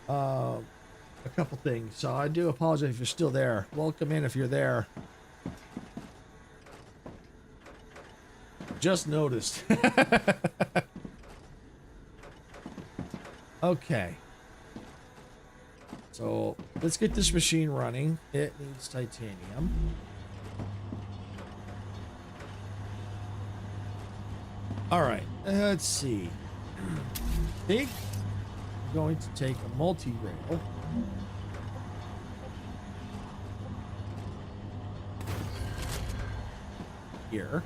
a couple things. So I do apologize if you're still there. Welcome in if you're there. Just noticed. Okay. So let's get this machine running. It needs titanium. All right, let's see. I think I'm going to take a multi-rail. Here.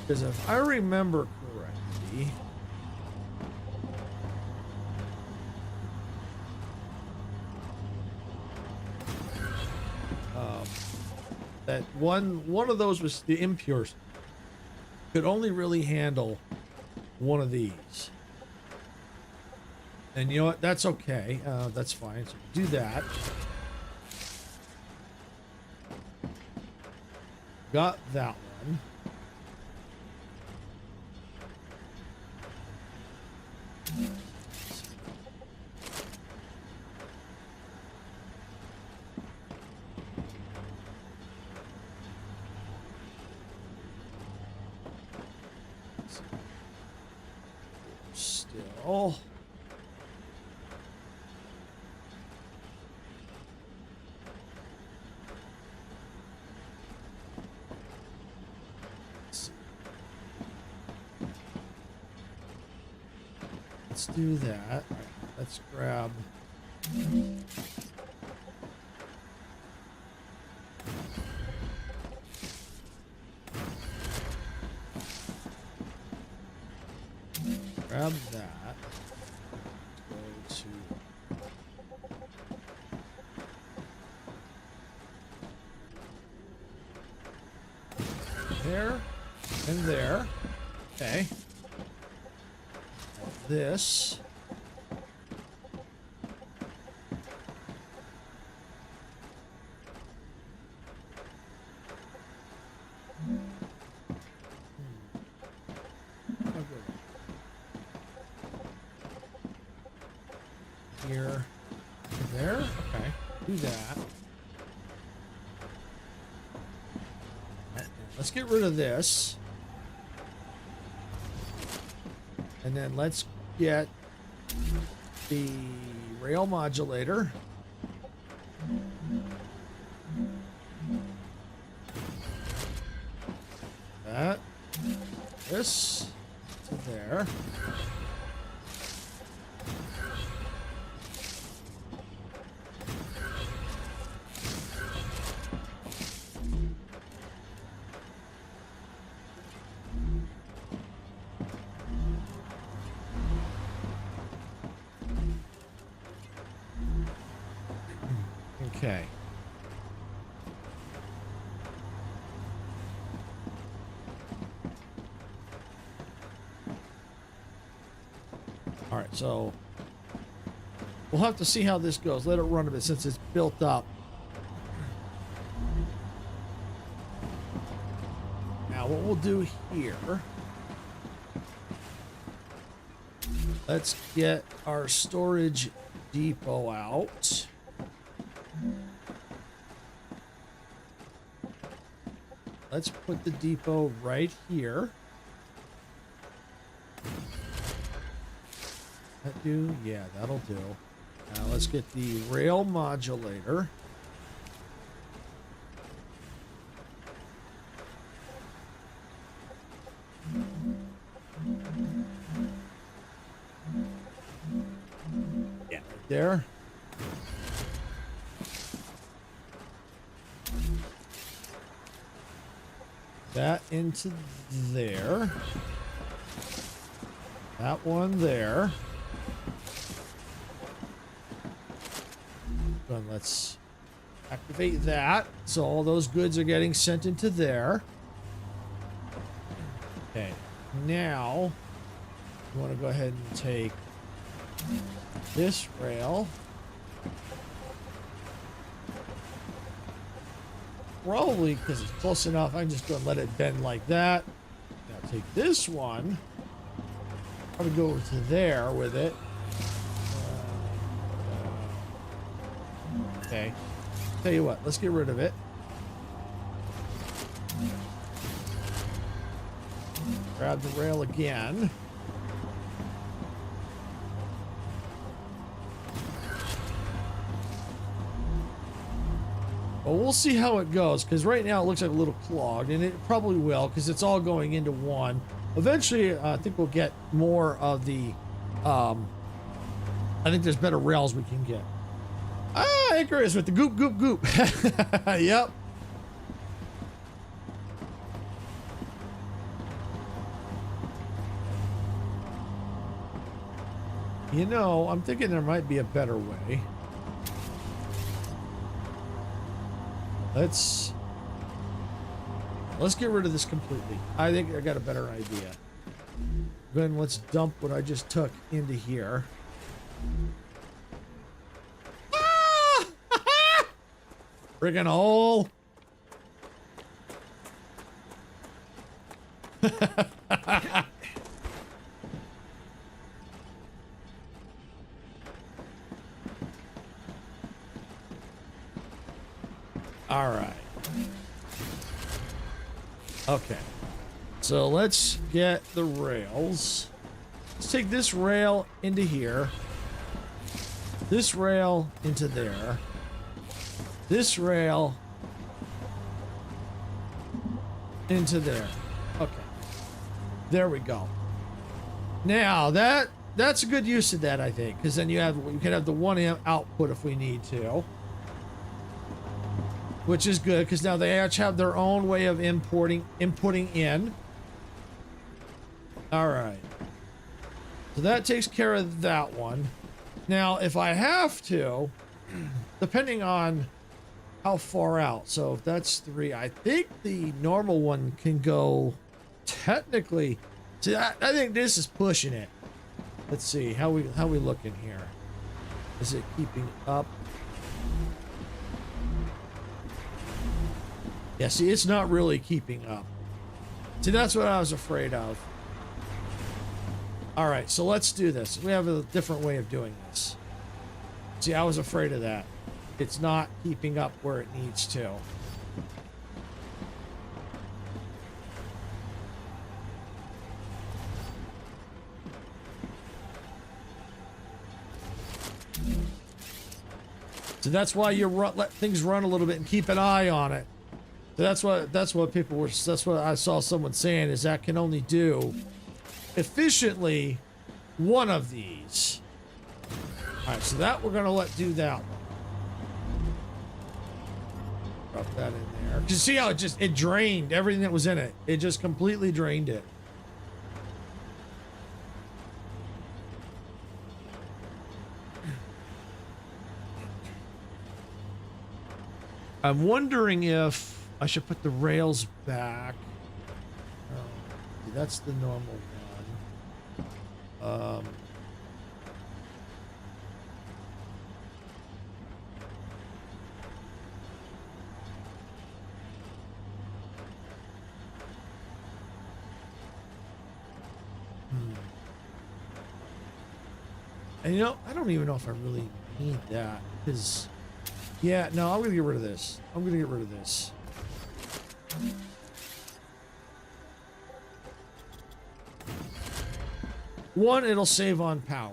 Because if I remember correctly, that one of those was the impures could only really handle one of these. And you know what? That's okay. That's fine. So do that. Got that one. Still. Let's do that. All right, let's grab. Grab that. Go to there and there. Okay. This. Here, there, okay, do that. Right, let's get rid of this. And then let's get the rail modulator. That, this to there. Okay. All right, so we'll have to see how this goes. Let it run a bit since it's built up. Now, what we'll do here, let's get our storage depot out. Let's put the depot right here. That do? Yeah, that'll do. Now let's get the rail modulator. Yeah, right there. That into there. That one there. And let's activate that. So all those goods are getting sent into there. Okay. Now, we want to go ahead and take this rail. Probably because it's close enough, I'm just going to let it bend like that. Now take this one. Probably go over to there with it. Okay. Tell you what, let's get rid of it. Grab the rail again. Well, we'll see how it goes, because right now it looks like a little clogged, and it probably will, because it's all going into one. Eventually, I think we'll get more of the, I think there's better rails we can get. Ah, Icarus with the goop, goop, goop. Yep. You know, I'm thinking there might be a better way. Let's get rid of this completely. I think I got a better idea. Then let's dump what I just took into here. Ah! Friggin' hole. All right. Okay. So let's get the rails. Let's take this rail into here. This rail into there. This rail into there. Okay. There we go. Now that's a good use of that, I think, because then you can have the 1 amp output if we need to. Which is good because now they actually have their own way of inputting in. All right. So that takes care of that one. Now, if I have to, depending on how far out. So if that's 3, I think the normal one can go technically. See, I think this is pushing it. Let's see how we looking here. Is it keeping up? Yeah, see, it's not really keeping up. See, that's what I was afraid of. All right, so let's do this. We have a different way of doing this. See, I was afraid of that. It's not keeping up where it needs to. So that's why you let things run a little bit and keep an eye on it. That's what people were. That's what I saw someone saying is that can only do efficiently one of these. All right, so that we're gonna do that one. Drop that in there. You see how it drained everything that was in it. It just completely drained it. I'm wondering if I should put the rails back. That's the normal one. And you know, I don't even know if I really need that because, yeah, no, I'm gonna get rid of this. I'm gonna get rid of this. One, it'll save on power.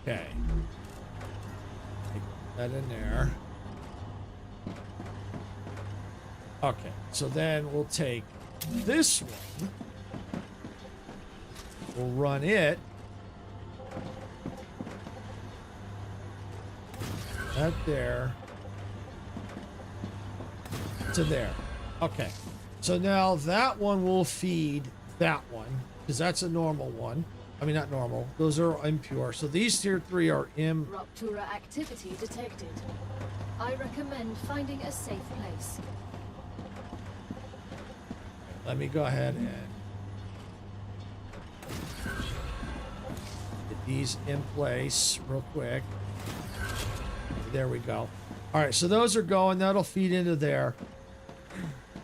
Okay. Take that in there. Okay, so then we'll take this one. We'll run it. That there. To there. Okay. So now that one will feed that one because that's a normal one. I mean, not normal. Those are impure. So these tier 3 are Ruptura activity detected. I recommend finding a safe place. Let me go ahead and get these in place real quick. There we go. All right, so those are going. That'll feed into there.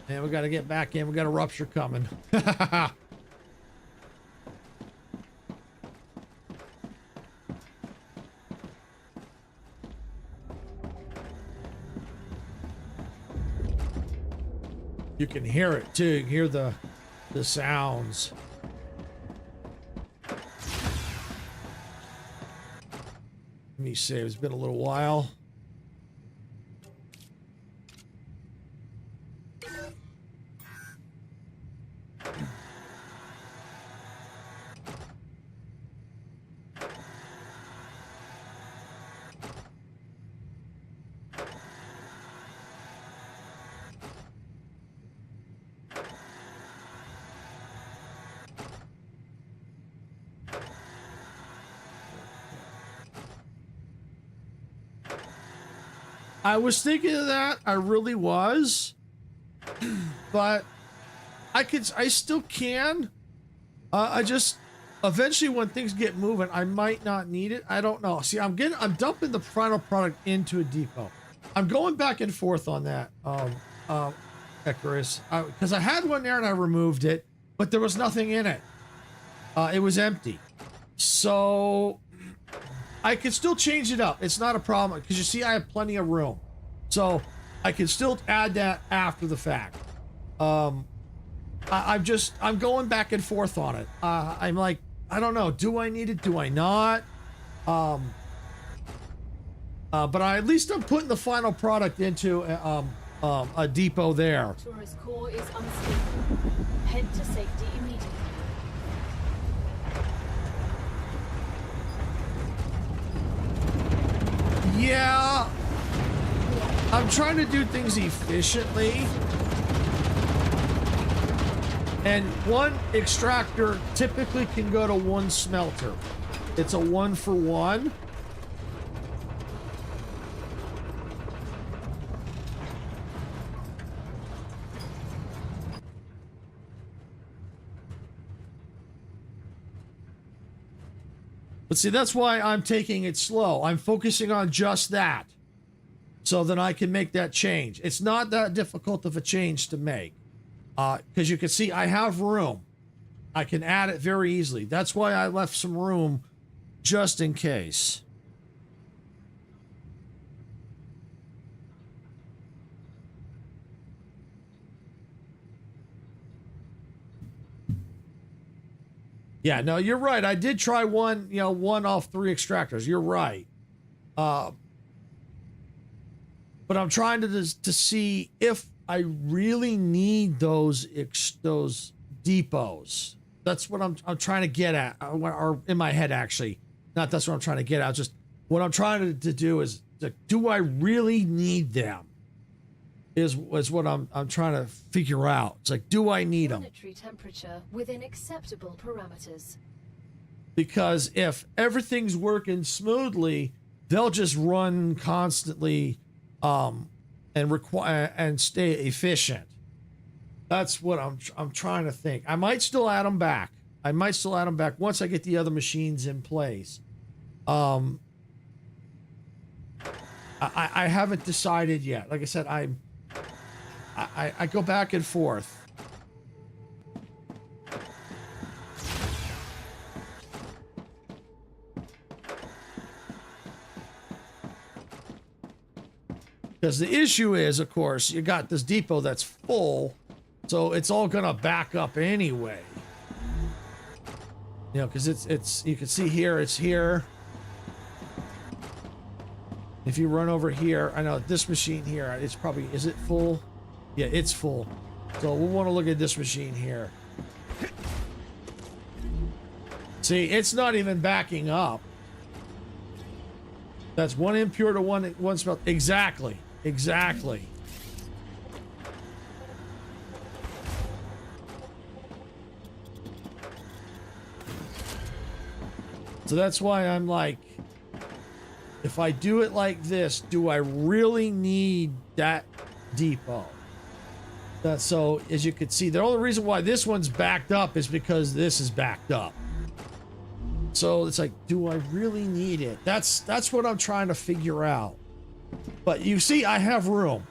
And we got to get back in. We got a rupture coming. You can hear it too. You can hear the sounds. Let me see. It's been a little while. I was thinking of that. I really was. But I still can. I just eventually when things get moving, I might not need it. I don't know. See, I'm dumping the final product into a depot. I'm going back and forth on that, Icarus, because I had one there and I removed it, but there was nothing in it. It was empty. So I can still change it up. It's not a problem because you see, I have plenty of room, so I can still add that after the fact. I'm going back and forth on it. I'm like, I don't know. Do I need it? Do I not? But at least I'm putting the final product into a depot there. Tourist core is unstable. Head to safety immediately. Yeah, I'm trying to do things efficiently. And one extractor typically can go to one smelter. It's a 1-for-1. But see, that's why I'm taking it slow. I'm focusing on just that, so that I can make that change. It's not that difficult of a change to make. Because you can see I have room. I can add it very easily. That's why I left some room just in case. Yeah, no, you're right. I did try one, one off 3 extractors. You're right. But I'm trying to see if I really need those depots. That's what I'm trying to get at, or in my head actually. Not that's what I'm trying to get at. Just what I'm trying to do is, do I really need them? Is what I'm trying to figure out. It's like, do I need them? Planetary temperature within acceptable parameters. Because if everything's working smoothly, they'll just run constantly, and require and stay efficient. That's what I'm trying to think. I might still add them back. Once I get the other machines in place. I haven't decided yet. Like I said, I go back and forth. Because the issue is, of course, you got this depot that's full, so it's all gonna back up anyway. Because it's you can see here, it's here. If you run over here, I know this machine here, it's probably, is it full? Yeah, it's full. So we'll want to look at this machine here. See, it's not even backing up. That's one impure to one smelt. Exactly. So that's why I'm like, if I do it like this, do I really need that depot? So as you can see, the only reason why this one's backed up is because this is backed up. So it's like, do I really need it? That's what I'm trying to figure out. But you see, I have room.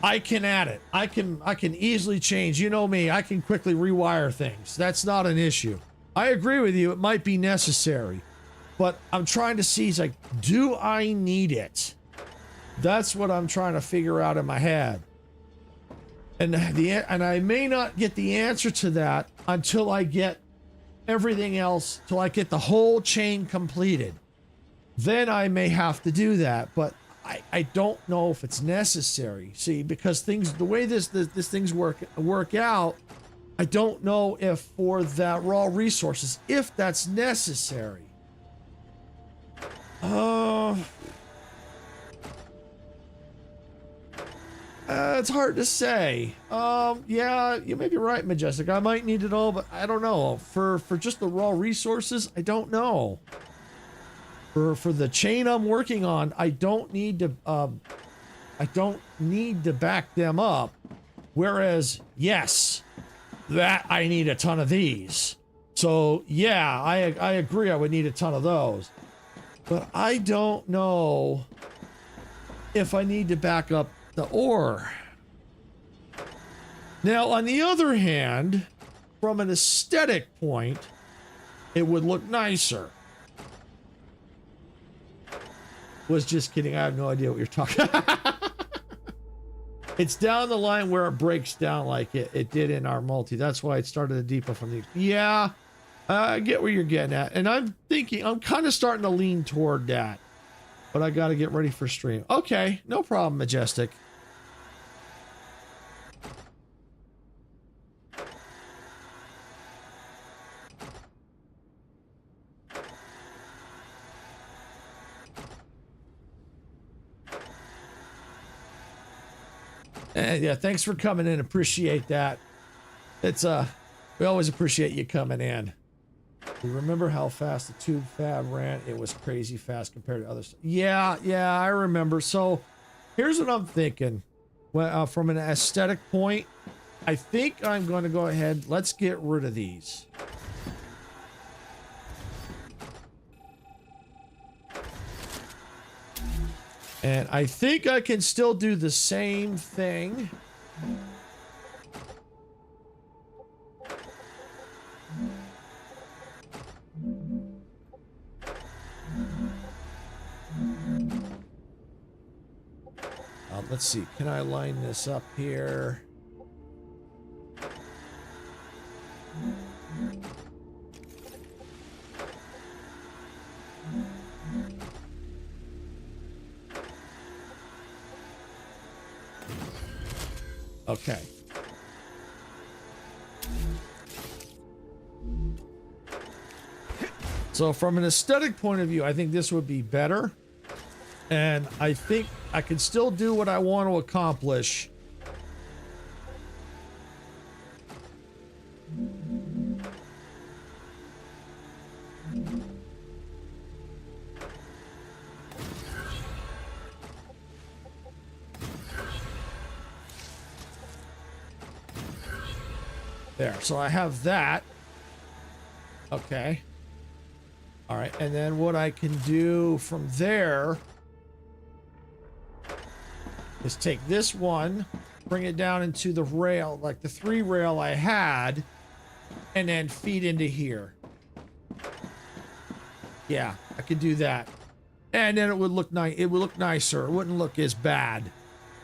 I can add it. I can easily change. You know me, I can quickly rewire things. That's not an issue. I agree with you. It might be necessary, but I'm trying to see, it's like, do I need it? That's what I'm trying to figure out in my head. And I may not get the answer to that until I get everything else, till I get the whole chain completed. Then I may have to do that, but I don't know if it's necessary. See, because the way this things work out, I don't know if for that raw resources, if that's necessary. It's hard to say. Yeah, you may be right, Majestic. I might need it all, but I don't know. For just the raw resources, I don't know. For the chain I'm working on, I don't need to back them up. Whereas, yes, that I need a ton of these. So yeah, I agree I would need a ton of those. But I don't know if I need to back up the ore. Now, on the other hand, from an aesthetic point, it would look nicer. Was just kidding. I have no idea what you're talking about. It's down the line where it breaks down like it did in our multi. That's why it started a depot from the... Yeah, I get where you're getting at. And I'm thinking, I'm kind of starting to lean toward that. But I got to get ready for stream. Okay, no problem, Majestic. Yeah, thanks for coming in. Appreciate that. It's we always appreciate you coming in. You remember how fast the tube fab ran? It was crazy fast compared to others. Yeah, I remember. So here's what I'm thinking. Well, from an aesthetic point, I think I'm going to go ahead. Let's get rid of these. And I think I can still do the same thing. Let's see. Can I line this up here? Okay. So from an aesthetic point of view, I think this would be better. And I think I can still do what I want to accomplish. There, so I have that. Okay. All right, and then what I can do from there is take this one, bring it down into the rail, like the 3 rail I had, and then feed into here. Yeah, I could do that. And then it would look nice. It would look nicer. It wouldn't look as bad.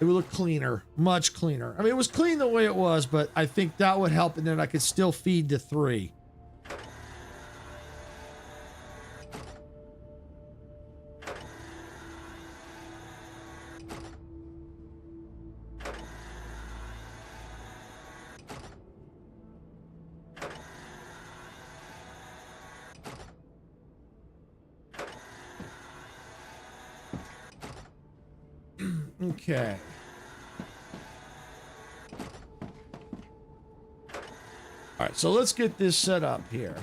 It would look cleaner, much cleaner. I mean, it was clean the way it was, but I think that would help, and then I could still feed the 3. Okay. All right, so let's get this set up here.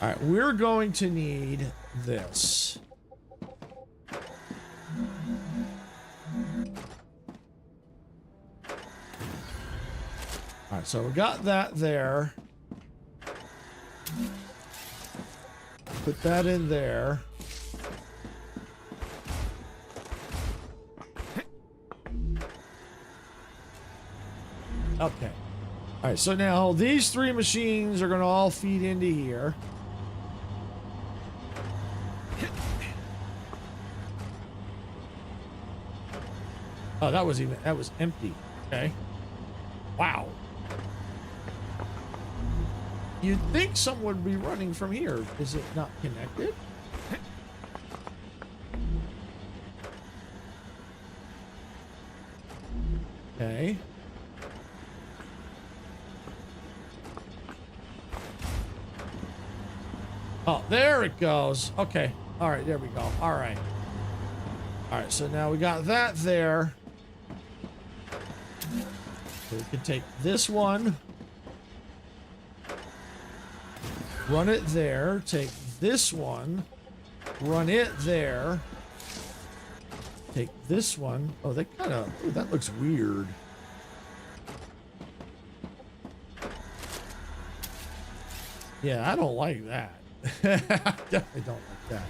All right, we're going to need this. All right, so we got that there. Put that in there. Okay. All right, so now these 3 machines are going to all feed into here. Oh, that was empty. Okay. Wow. You'd think someone would be running from here. Is it not connected? Okay. Oh, there it goes. Okay. All right, there we go. All right. All right, so now we got that there. So we can take this one. Run it there. Take this one. Run it there. Take this one. Oh, they kind of... Oh, that looks weird. Yeah, I don't like that. I definitely don't like that.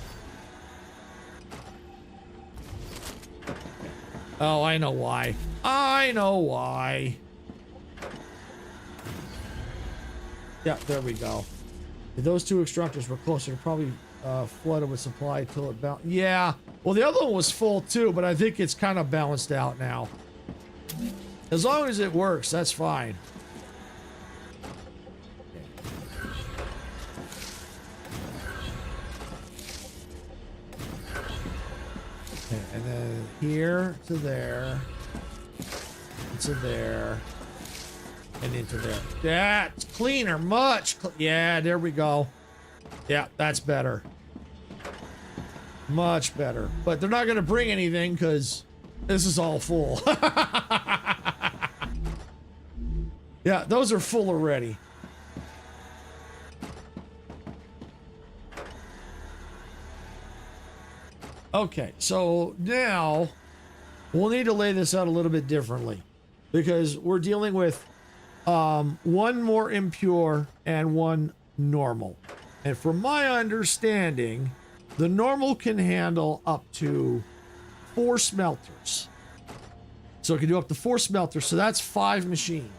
Oh, I know why. I know why. Yeah, there we go. If those two extractors were closer, it probably flooded with supply till it balanced. Yeah. Well, the other one was full too, but I think it's kind of balanced out now. As long as it works, that's fine. Okay, and then here to there, to there, and into there. That's cleaner, yeah, there we go. Yeah, that's better. Much better. But they're not going to bring anything because this is all full. Yeah, those are full already. Okay, so now we'll need to lay this out a little bit differently because we're dealing with one more impure and one normal. And from my understanding, the normal can handle up to 4 smelters. So it can do up to 4 smelters, so that's 5 machines.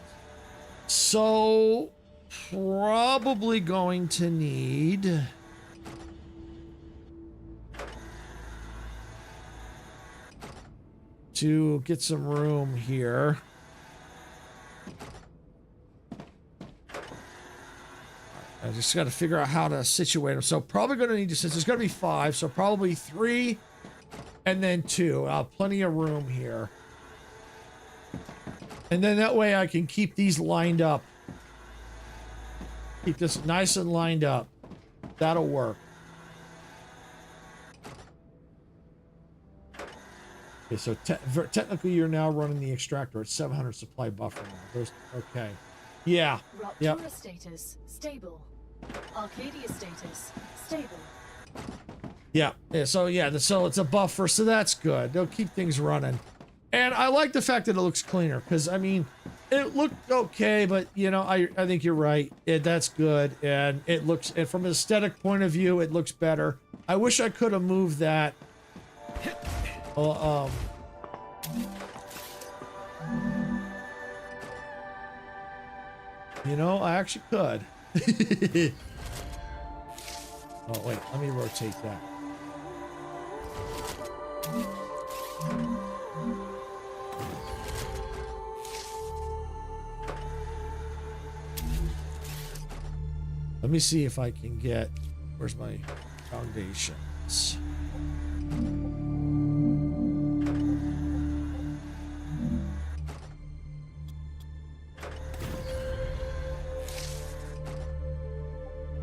So probably going to need to get some room here. I just got to figure out how to situate them. So probably going to need to, since there's going to be 5, so probably 3 and then 2. Plenty of room here. And then that way I can keep these lined up. Keep this nice and lined up. That'll work. Okay, so technically you're now running the extractor at 700 supply buffer now. Those, okay. Yeah. Yep. Raptura status stable. Arcadia status stable. Yeah. So it's a buffer, so that's good. They'll keep things running. And I like the fact that it looks cleaner, because I mean, it looked okay, but you know, I think you're right. That's good, and it looks, and from an aesthetic point of view, it looks better. I wish I could have moved that. You know, I actually could. Oh wait, let me rotate that. Let me see if I can get, where's my foundations?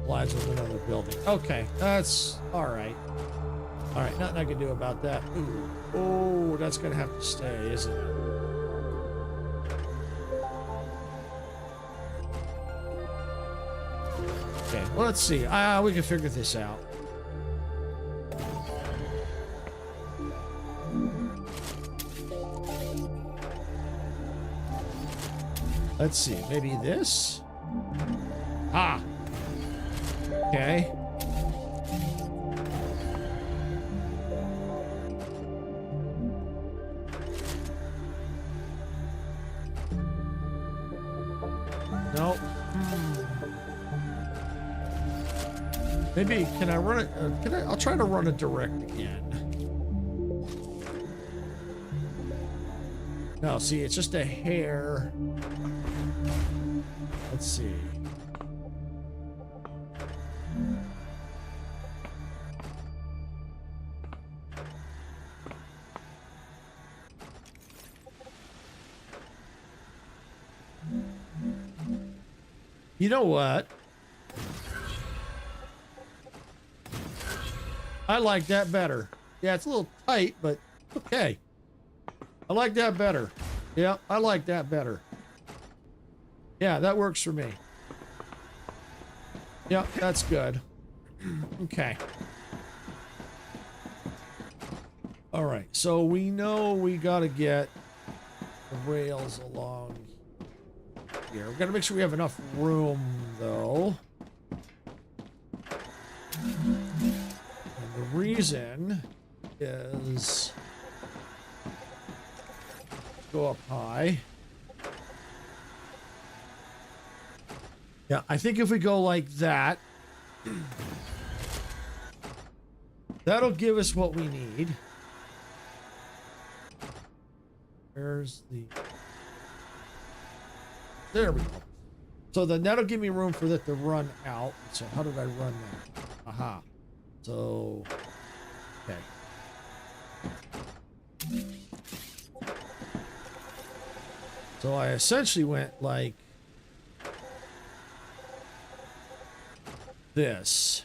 Lines with another building. Okay, that's all right. All right, nothing I can do about that. Ooh, oh, that's gonna have to stay, isn't it? Okay, well, let's see. We can figure this out. Let's see. Maybe this? Ah! Okay. Nope. Maybe, can I run it? I'll try to run it direct again. No, see, it's just a hair. Let's see. You know what? I like that better. Yeah, it's a little tight, but okay. I like that better. Yeah, I like that better. Yeah, that works for me. Yep, that's good. Okay. All right, so we know we got to get the rails along here. We've got to make sure we have enough room, though. And the reason is go up high. Yeah, I think if we go like that, that'll give us what we need. Where's the... There we go. So then that'll give me room for that to run out. So how did I run that? Aha. So, okay. So I essentially went like this.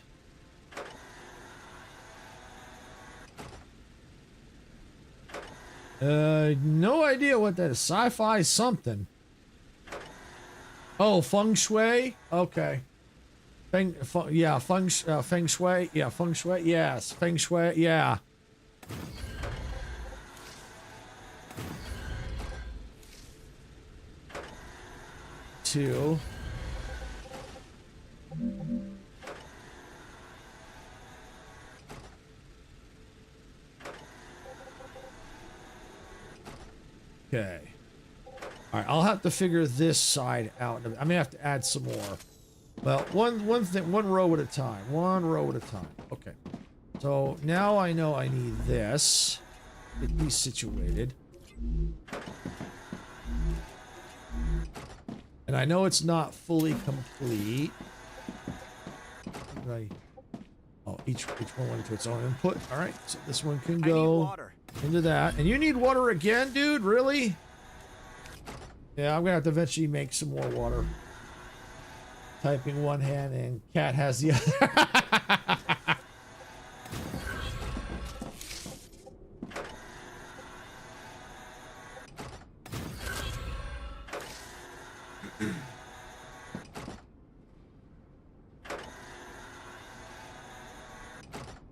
No idea what that is. Sci-fi something. Oh, feng shui. Okay. Feng shui. Yeah, feng shui. Yes, feng shui. Yeah. Two. Okay. All right, I'll have to figure this side out. I may have to add some more. Well, one row at a time. One row at a time. Okay. So now I know I need this. Get these situated. And I know it's not fully complete. Right. Oh, each one went into its own input. All right, so this one can I need go water. into that. And you need water again, dude? Really? Yeah, I'm gonna have to eventually make some more water. Typing one hand and Cat has the other.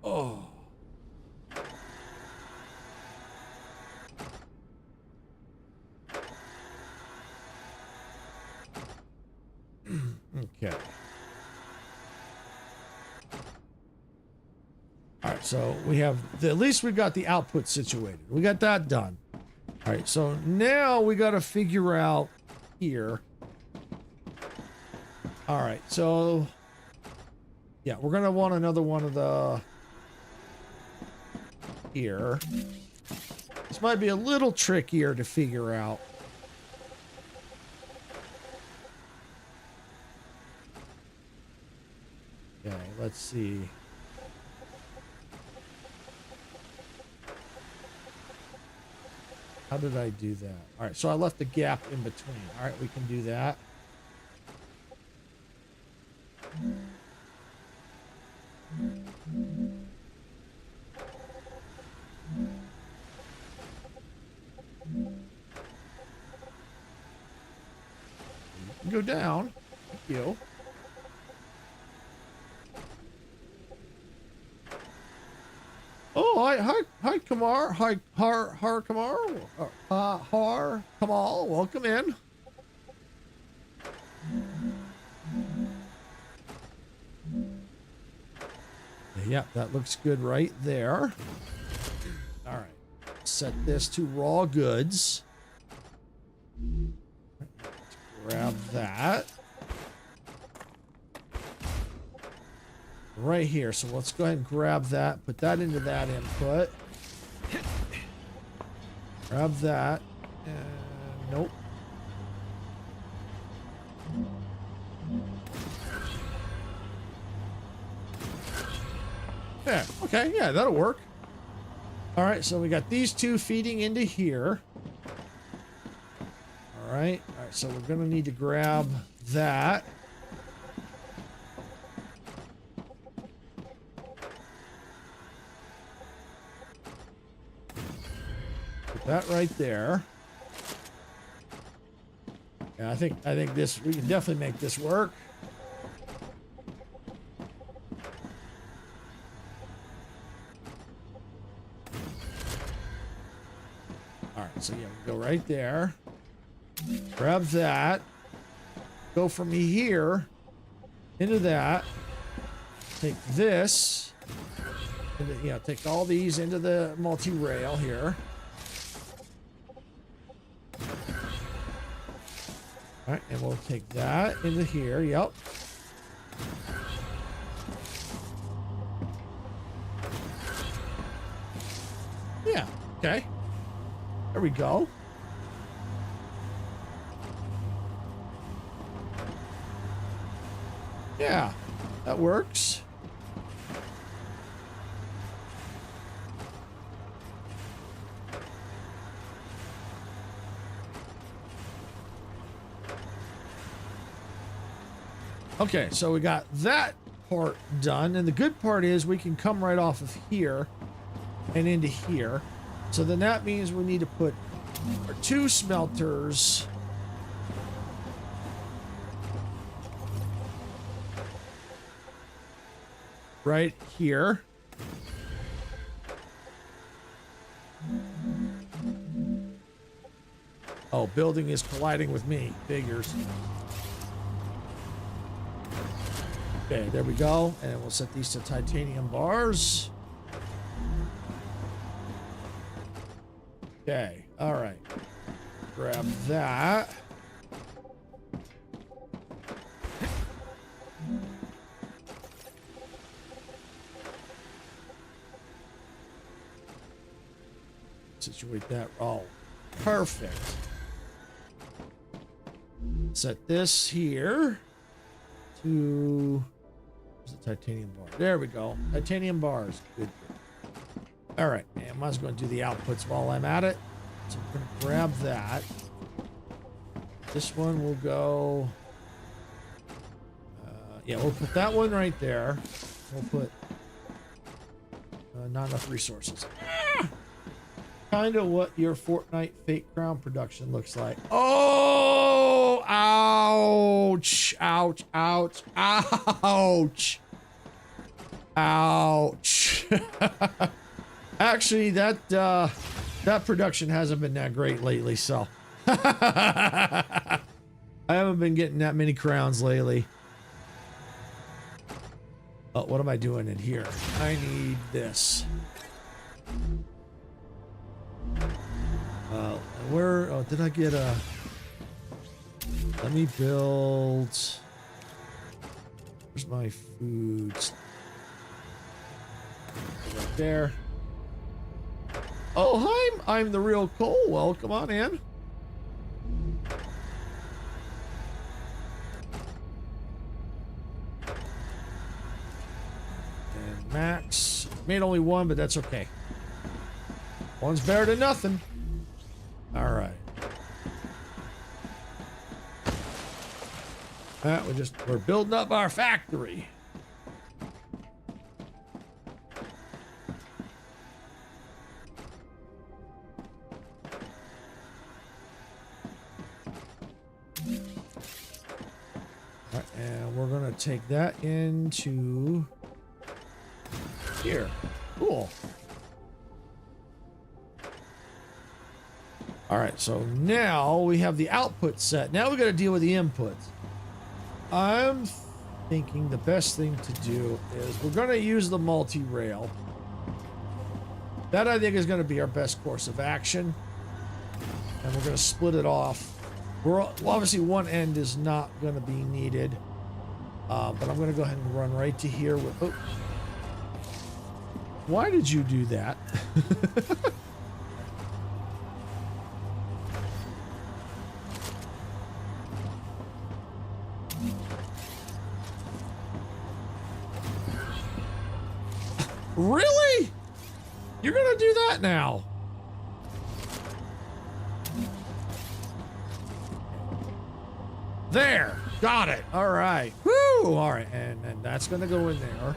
Oh. Okay. All right, so we have at least we got the output situated. We got that done. All right, so now we got to figure out here. All right, so yeah, we're gonna want another one of the here. This might be a little trickier to figure out. Okay, let's see. How did I do that? All right, so I left a gap in between. All right, we can do that. Go down. Thank you. Oh, hi, Kamar. Hi, Har, Kamar. Har, Kamal. Welcome in. Yeah, that looks good right there. All right. Set this to raw goods. Grab that. Right here. So let's go ahead and grab that. Put that into that input. Grab that. Nope. Yeah, okay, yeah, that'll work. All right, so we got these two feeding into here. All right, so we're gonna need to grab that. Put that right there. Yeah, I think this, we can definitely make this work. So yeah, we go right there. Grab that. Go from here into that. take this, and, you know, take all these into the multi-rail here. All right, and we'll take that into here. Yep. Yeah. Okay. There we go. Yeah, that works. Okay, so we got that part done, and the good part is we can come right off of here and into here. So then that means we need to put our 2 smelters right here. Oh, building is colliding with me. Figures. Okay, there we go. And we'll set these to titanium bars. Okay, all right. Grab that. Situate that. Oh, perfect. Set this here to the titanium bar. There we go. Titanium bars. Good. All right, and I might as well do the outputs while I'm at it. So we're gonna grab that. This one will go. Yeah, we'll put that one right there. We'll put not enough resources. Kind of what your Fortnite fake crown production looks like. Oh, ouch, ouch, ouch, ouch, ouch. Actually, that production hasn't been that great lately, so I haven't been getting that many crowns lately. Oh, what am I doing in here? I need this. Where, oh, did I get a, let me build, where's my foods? Right there. Oh, hi, I'm the real Cole. Well, come on in. And Max made only one, but that's okay. One's better than nothing. All right. We're building up our factory. All right, and we're gonna take that into here. Cool. All right, so now we have the output set. Now we got to deal with the inputs. I'm thinking the best thing to do is we're going to use the multi-rail. That I think is going to be our best course of action. And we're going to split it off. Well, obviously one end is not going to be needed. But I'm going to go ahead and run right to here with... Oh. Why did you do that? Really? You're gonna do that now? There, got it. All right. Woo! All right, and that's gonna go in there.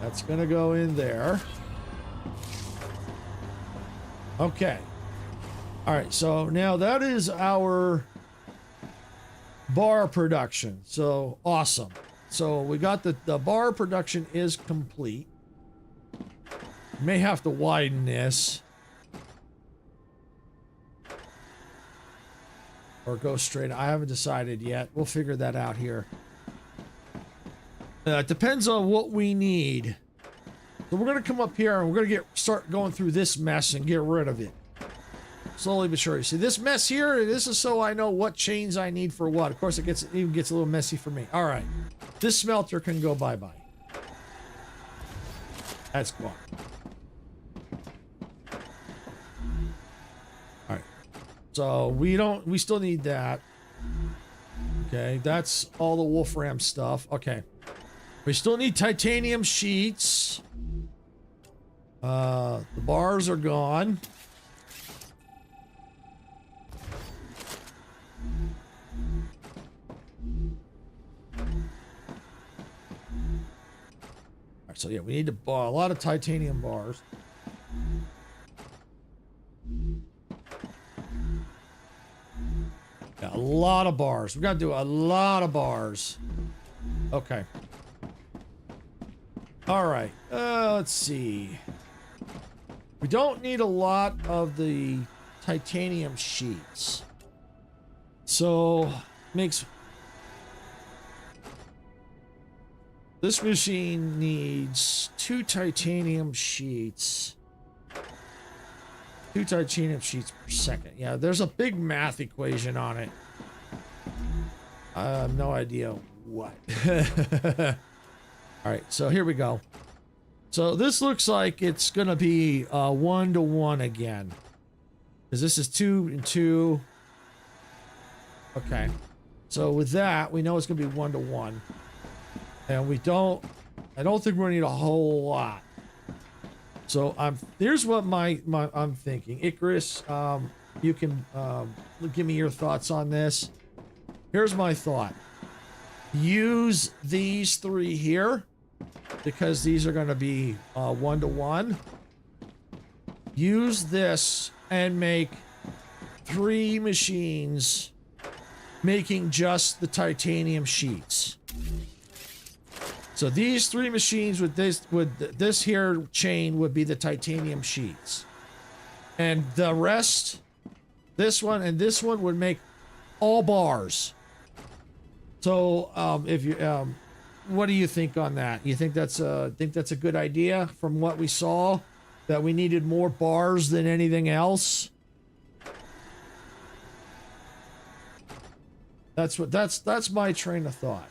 That's gonna go in there. Okay. All right, so now that is our bar production. So awesome. So we got the bar production is complete. May have to widen this. Or go straight. I haven't decided yet. We'll figure that out here. It depends on what we need. So we're gonna come up here and we're gonna start going through this mess and get rid of it. Slowly but surely. See this mess here? This is so I know what chains I need for what. Of course, it even gets a little messy for me. All right, this smelter can go bye-bye. That's gone. All right, so we still need that. Okay, that's all the Wolfram stuff. Okay, we still need titanium sheets. The bars are gone. Alright, so yeah, we need a lot of titanium bars. Yeah, a lot of bars. We gotta do a lot of bars. Okay. Alright, let's see. We don't need a lot of the titanium sheets. So, makes... This machine needs 2 titanium sheets. 2 titanium sheets per second. Yeah, there's a big math equation on it. I have no idea what. Alright, so here we go. So this looks like it's gonna be 1-to-1 again. Because this is 2 and 2. Okay. So with that, we know it's gonna be 1-to-1. And I don't think we're gonna need a whole lot. So here's what I'm thinking. Icarus, you can give me your thoughts on this. Here's my thought. Use these 3 here, because these are gonna be 1-to-1. Use this and make 3 machines making just the titanium sheets. So these 3 machines with this here chain would be the titanium sheets. And the rest, this one and this one would make all bars. So if you what do you think on that? You think that's a good idea from what we saw, that we needed more bars than anything else? That's my train of thought.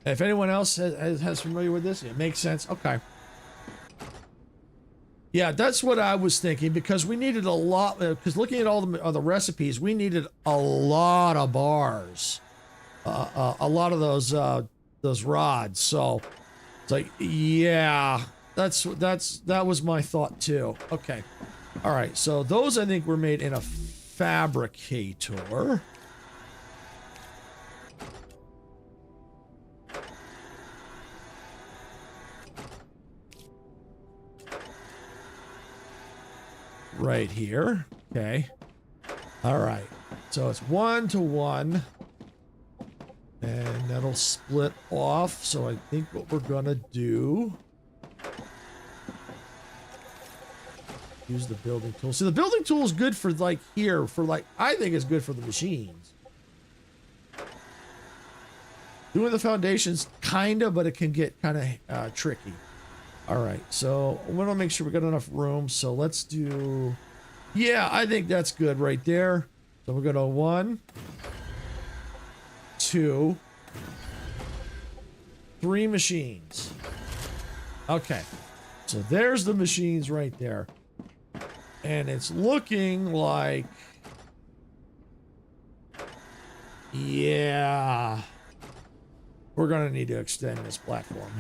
If anyone else has familiar with this, it makes sense. Okay. Yeah, that's what I was thinking, because we needed a lot. Because looking at all the recipes, we needed a lot of bars, a lot of those rods. So it's like, yeah, that was my thought too. Okay, all right. So those I think were made in a fabricator. Right here. Okay. All right. So it's 1-to-1. And that'll split off. So I think what we're gonna do, use the building tool. See, the building tool is good for like here, for like, I think it's good for the machines. Doing the foundations, kinda, but it can get kind of tricky. All right, so we want to make sure we got enough room. So let's do, yeah, I think that's good right there. So we're gonna 1, 2, 3 machines. Okay, so there's the machines right there, and it's looking like, yeah, we're gonna need to extend this platform.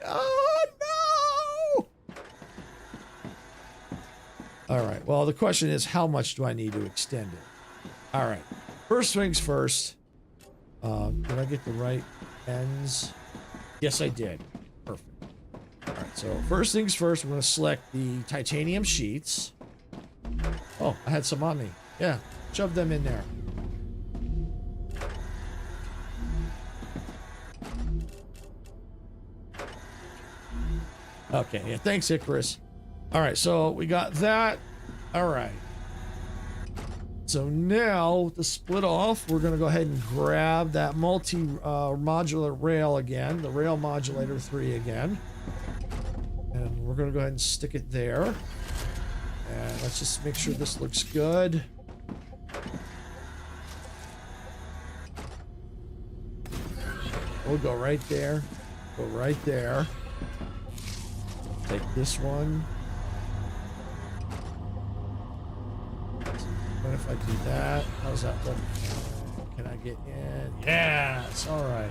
Oh no! All right, well, the question is, how much do I need to extend it? All right, first things first. Did I get the right ends? Yes, I did. Perfect. All right, so first things first, we're gonna select the titanium sheets. Oh, I had some on me. Yeah, shove them in there. Okay, yeah, thanks, Icarus. All right, so we got that. All right. So now to split off, we're going to go ahead and grab that modular rail again, the rail modulator 3 again. And we're going to go ahead and stick it there. And let's just make sure this looks good. We'll go right there. Go right there. Take this one. What if I do that? How's that look? Can I get in? Yes. All right.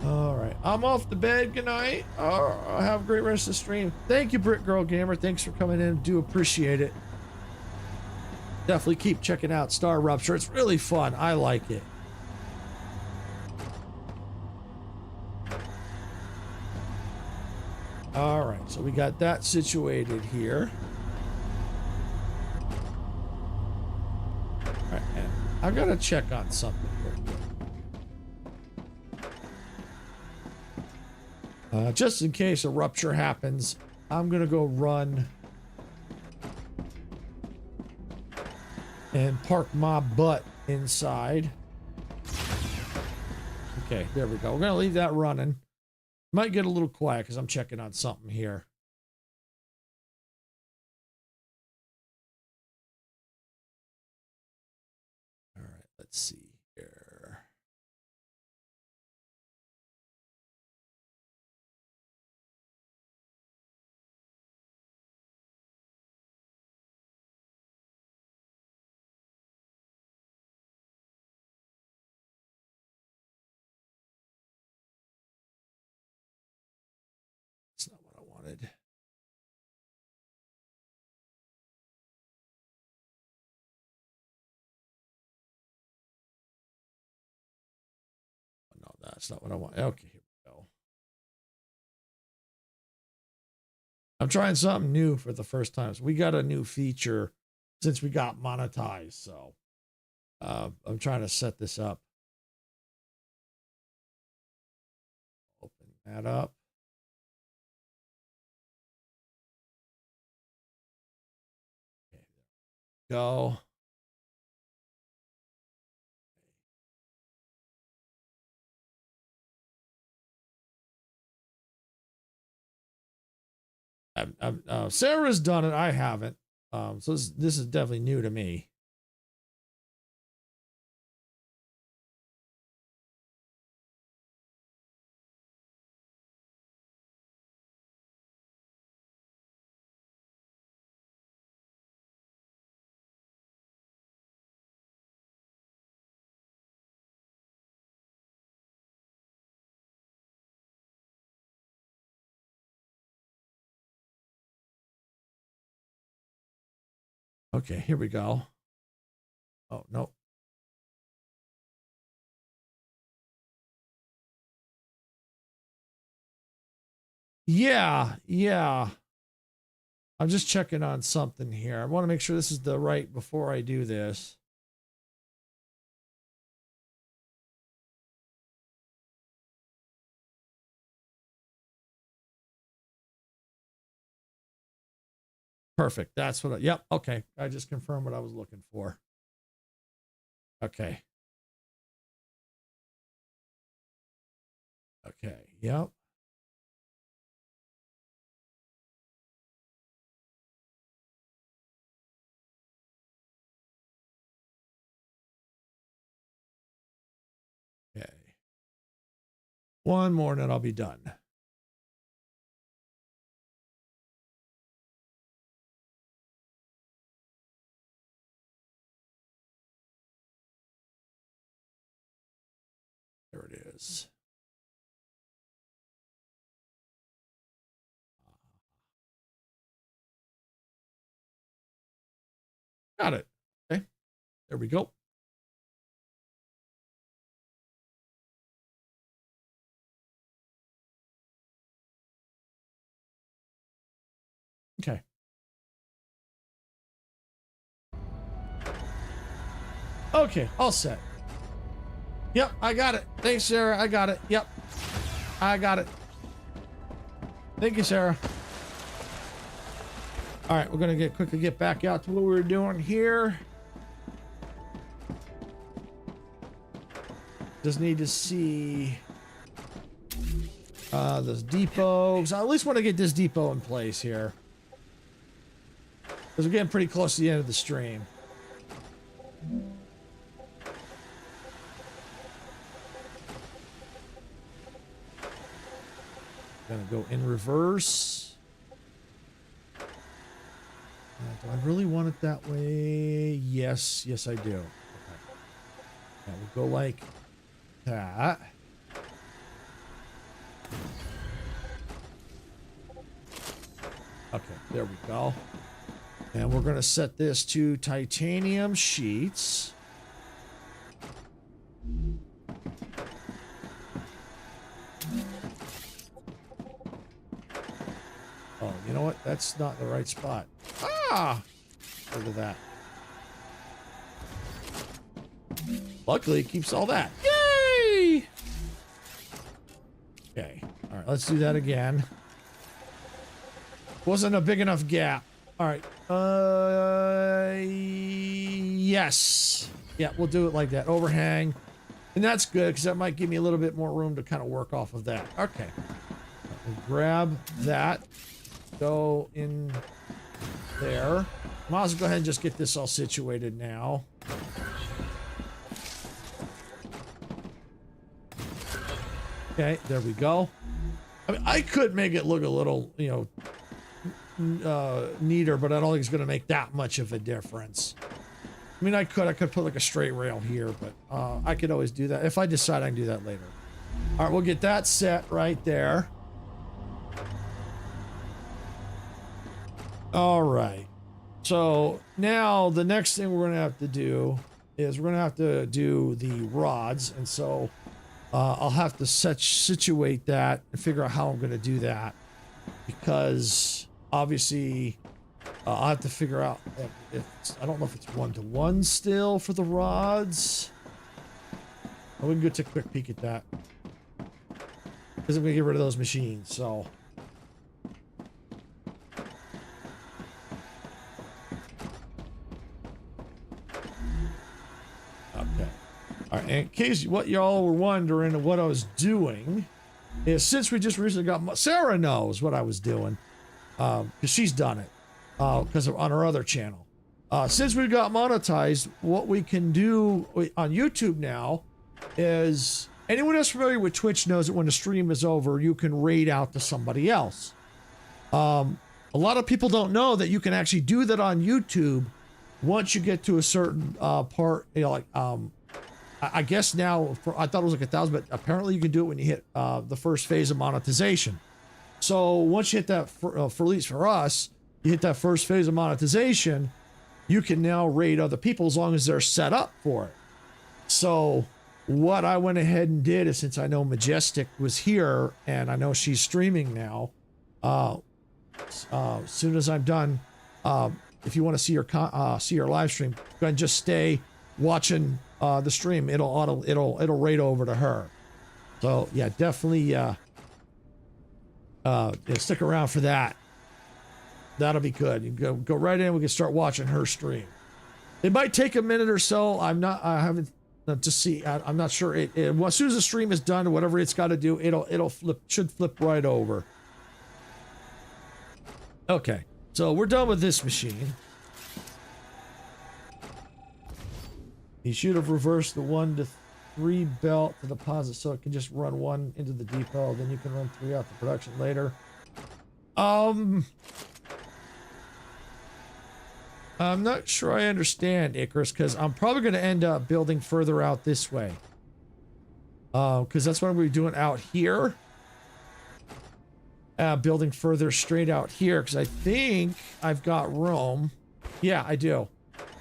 All right. I'm off to bed. Good night. Have a great rest of the stream. Thank you, Brick Girl Gamer. Thanks for coming in. Do appreciate it. Definitely keep checking out StarRupture. It's really fun. I like it. All right. So we got that situated here. All right. And I've got to check on something real quick. Just in case a rupture happens, I'm going to go run and park my butt inside. Okay, there we go. We're going to leave that running. Might get a little quiet because I'm checking on something here. All right, let's see here. That's not what I wanted. No, that's not what I want. Okay, here we go. I'm trying something new for the first time. So we got a new feature since we got monetized. So I'm trying to set this up. Open that up. Okay, there we go. Sarah's done it. I haven't. So this is definitely new to me. Okay, here we go. Oh, no. Yeah. I'm just checking on something here. I want to make sure this is the right before I do this. Perfect. That's what yep. Okay. I just confirmed what I was looking for. Okay. Okay. Yep. Okay. One more and then I'll be done. There it is. Got it. Okay. There we go. Okay. Okay, all set. Yep, I got it. Thanks, Sarah. I got it. Yep. I got it. Thank you, Sarah. All right, we're going to quickly get back out to what we were doing here. Just need to see this depot. So I at least want to get this depot in place here. Because we're getting pretty close to the end of the stream. Gonna go in reverse. Do I really want it that way? Yes, yes I do. Okay. Now we'll go like that. Okay, there we go. And we're gonna set this to titanium sheets. Oh, you know what? That's not the right spot. Ah! Look at that. Luckily, it keeps all that. Yay! Okay. All right, let's do that again. Wasn't a big enough gap. All right. Yes. Yeah, we'll do it like that. Overhang. And that's good because that might give me a little bit more room to kind of work off of that. Okay. We'll grab that. Go in there. Might as well go ahead and just get this all situated now. Okay, there we go. I mean, I could make it look a little, you know, neater, but I don't think it's going to make that much of a difference. I mean, I could put like a straight rail here, but I could always do that. If I decide, I can do that later. All right, we'll get that set right there. All right. So now the next thing we're going to have to do is we're going to have to do the rods. And so I'll have to situate that and figure out how I'm going to do that, because obviously I'll have to figure out if it's, I don't know if it's 1-to-1 still for the rods. We can go take a quick peek at that, because I'm going to get rid of those machines. So okay. All right, in case what y'all were wondering what I was doing is, since we just recently got, Sarah knows what I was doing, because she's done it, because on her other channel. Since we got monetized, what we can do on YouTube now is, anyone that's familiar with Twitch knows that when the stream is over, you can raid out to somebody else. A lot of people don't know that you can actually do that on YouTube once you get to a certain part, you know, like I guess now, I thought it was like 1,000, but apparently you can do it when you hit the first phase of monetization. So once you hit that, for at least for us, you hit that first phase of monetization, you can now raid other people as long as they're set up for it. So what I went ahead and did is, since I know Majestic was here and I know she's streaming now, as soon as I'm done, if you want to see your live stream, go ahead and just stay watching the stream. It'll raid over to her. So yeah, definitely stick around for that. That'll be good. You can go right in. We can start watching her stream. It might take a minute or so. I haven't to see. I'm not sure. As soon as the stream is done, whatever it's got to do, should flip right over. Okay, so we're done with this machine. You should have reversed the 1 to 3 belt to deposit, so it can just run 1 into the depot. Then you can run 3 out to production later. I'm not sure I understand, Icarus, because I'm probably going to end up building further out this way. Because that's what we're doing out here. Building further straight out here, because I think I've got room. Yeah, I do.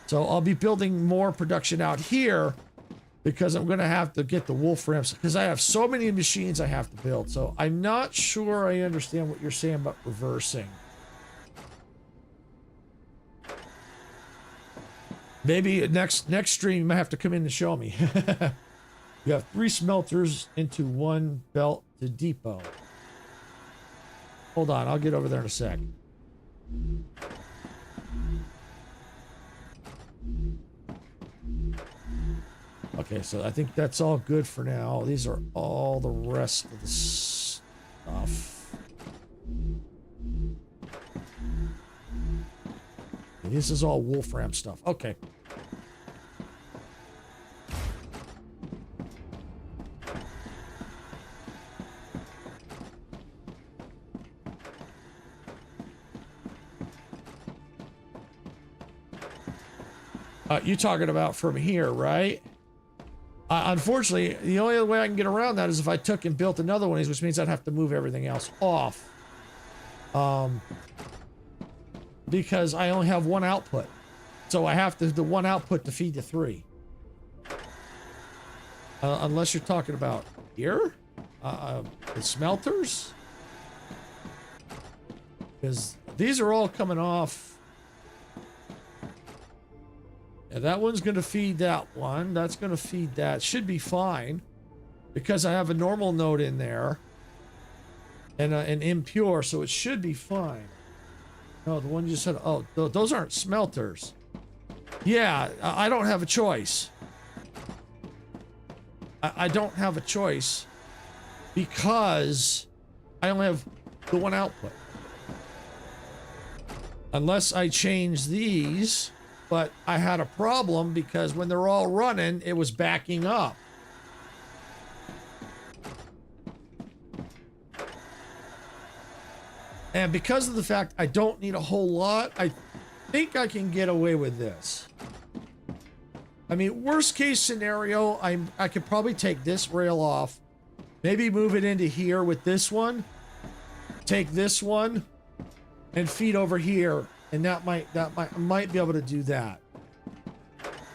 So I'll be building more production out here, because I'm going to have to get the wolf ramps, because I have so many machines I have to build. So I'm not sure I understand what you're saying about reversing. Maybe next stream you might have to come in and show me. You have 3 smelters into 1 belt to depot. Hold on, I'll get over there in a sec. Okay, so I think that's all good for now. These are all the rest of the stuff. This is all Wolfram stuff. Okay. You talking about from here, right? Unfortunately, the only other way I can get around that is if I took and built another one, which means I'd have to move everything else off. Because I only have one output. So I have the one output to feed the three. Unless you're talking about here? The smelters? Because these are all coming off. Yeah, that one's going to feed that one. That's going to feed that. Should be fine. Because I have a normal node in there. And an impure, so it should be fine. No, the one you said, oh, those aren't smelters. Yeah, I don't have a choice. I don't have a choice. Because I only have the one output. Unless I change these... But I had a problem because when they're all running, it was backing up. And because of the fact I don't need a whole lot, I think I can get away with this. I mean, worst case scenario, I could probably take this rail off, maybe move it into here with this one, take this one, and feed over here. And that might be able to do that.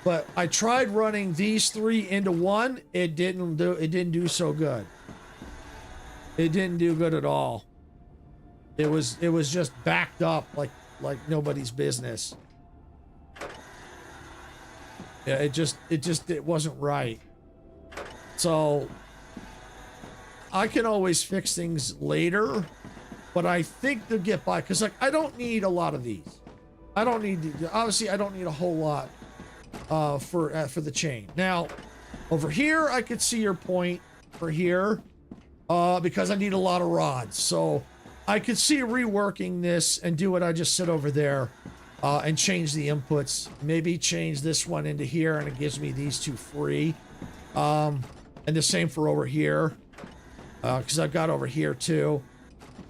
But I tried running these three into one. It didn't do so good. It didn't do good at all. It was just backed up like nobody's business. Yeah, it wasn't right. So I can always fix things later. But I think they'll get by because, like, I don't need a lot of these. I don't need, obviously, I don't need a whole lot for the chain. Now, over here, I could see your point for here because I need a lot of rods. So I could see reworking this and do what I just said over there and change the inputs. Maybe change this one into here and it gives me these two free. And the same for over here because I've got over here too.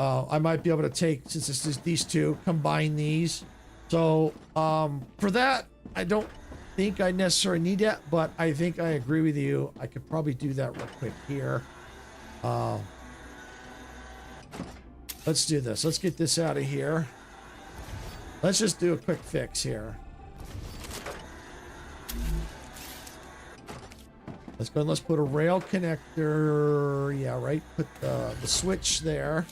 I might be able to take, since it's just these two, combine these. So, for that, I don't think I necessarily need that, but I think I agree with you. I could probably do that real quick here. Let's do this. Let's get this out of here. Let's just do a quick fix here. Let's go and let's put a rail connector. Yeah, right. Put the switch there.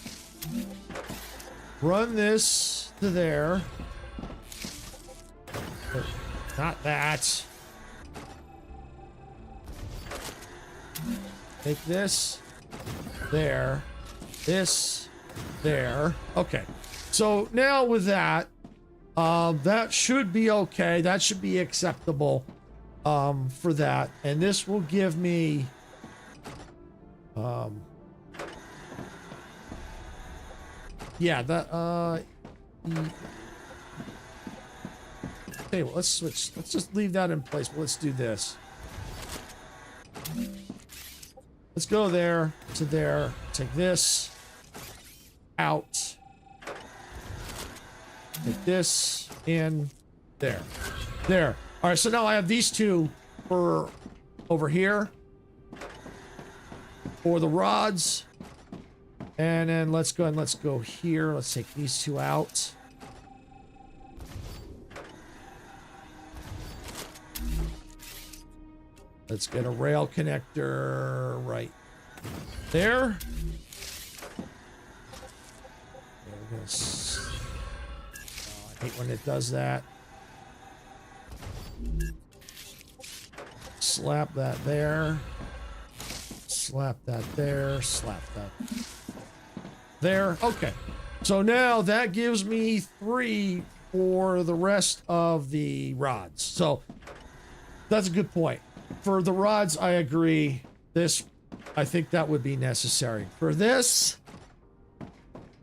Run this to there. Not that. Take this there. This there. Okay. So now with that, that should be okay. That should be acceptable for that. And this will give me yeah, that okay, well, let's switch. Let's just leave that in place, but let's do this. Let's go there to there. Take this out. Take this in there. There. All right, so now I have these two for over here for the rods. And then let's go and let's go here. Let's take these two out. Let's get a rail connector right there. I hate when it does that. Slap that there. Slap that there. Slap that there. Okay. So now that gives me 3 for the rest of the rods. So that's a good point. for the rods, I agree. This, I think that would be necessary. For this,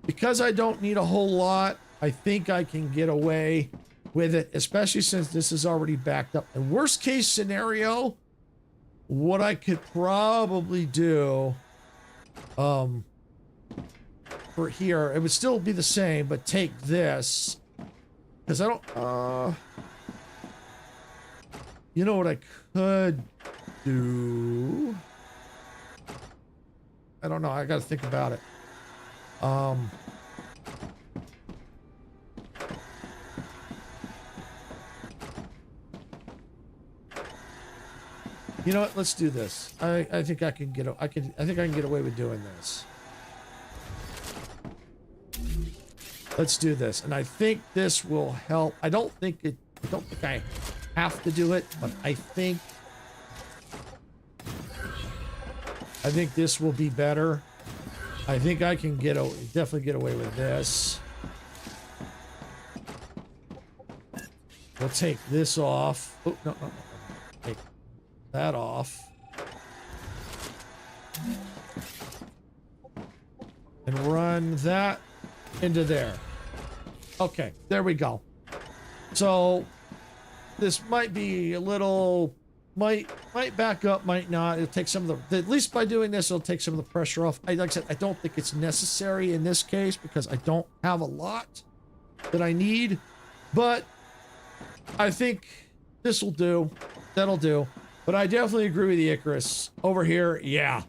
because I don't need a whole lot, I think I can get away with it, especially since this is already backed up. And worst case scenario, what I could probably do, for here, it would still be the same, but take this, because I don't, you know what I could do? I don't know. I got to think about it. You know what? Let's do this. I think I can get. I think I can get away with doing this. Let's do this, and I think this will help. I don't think I have to do it, but I think this will be better. I think I can definitely get away with this. We'll take this off. Oh, no. Take that off. And run that into there. Okay, there we go. So this might be a little, might back up, might not. It'll take some of the, at least by doing this, it'll take some of the pressure off. Like I said, I don't think it's necessary in this case because I don't have a lot that I need, but I think this will do. That'll do. But I definitely agree with the Icarus. Over here, yeah.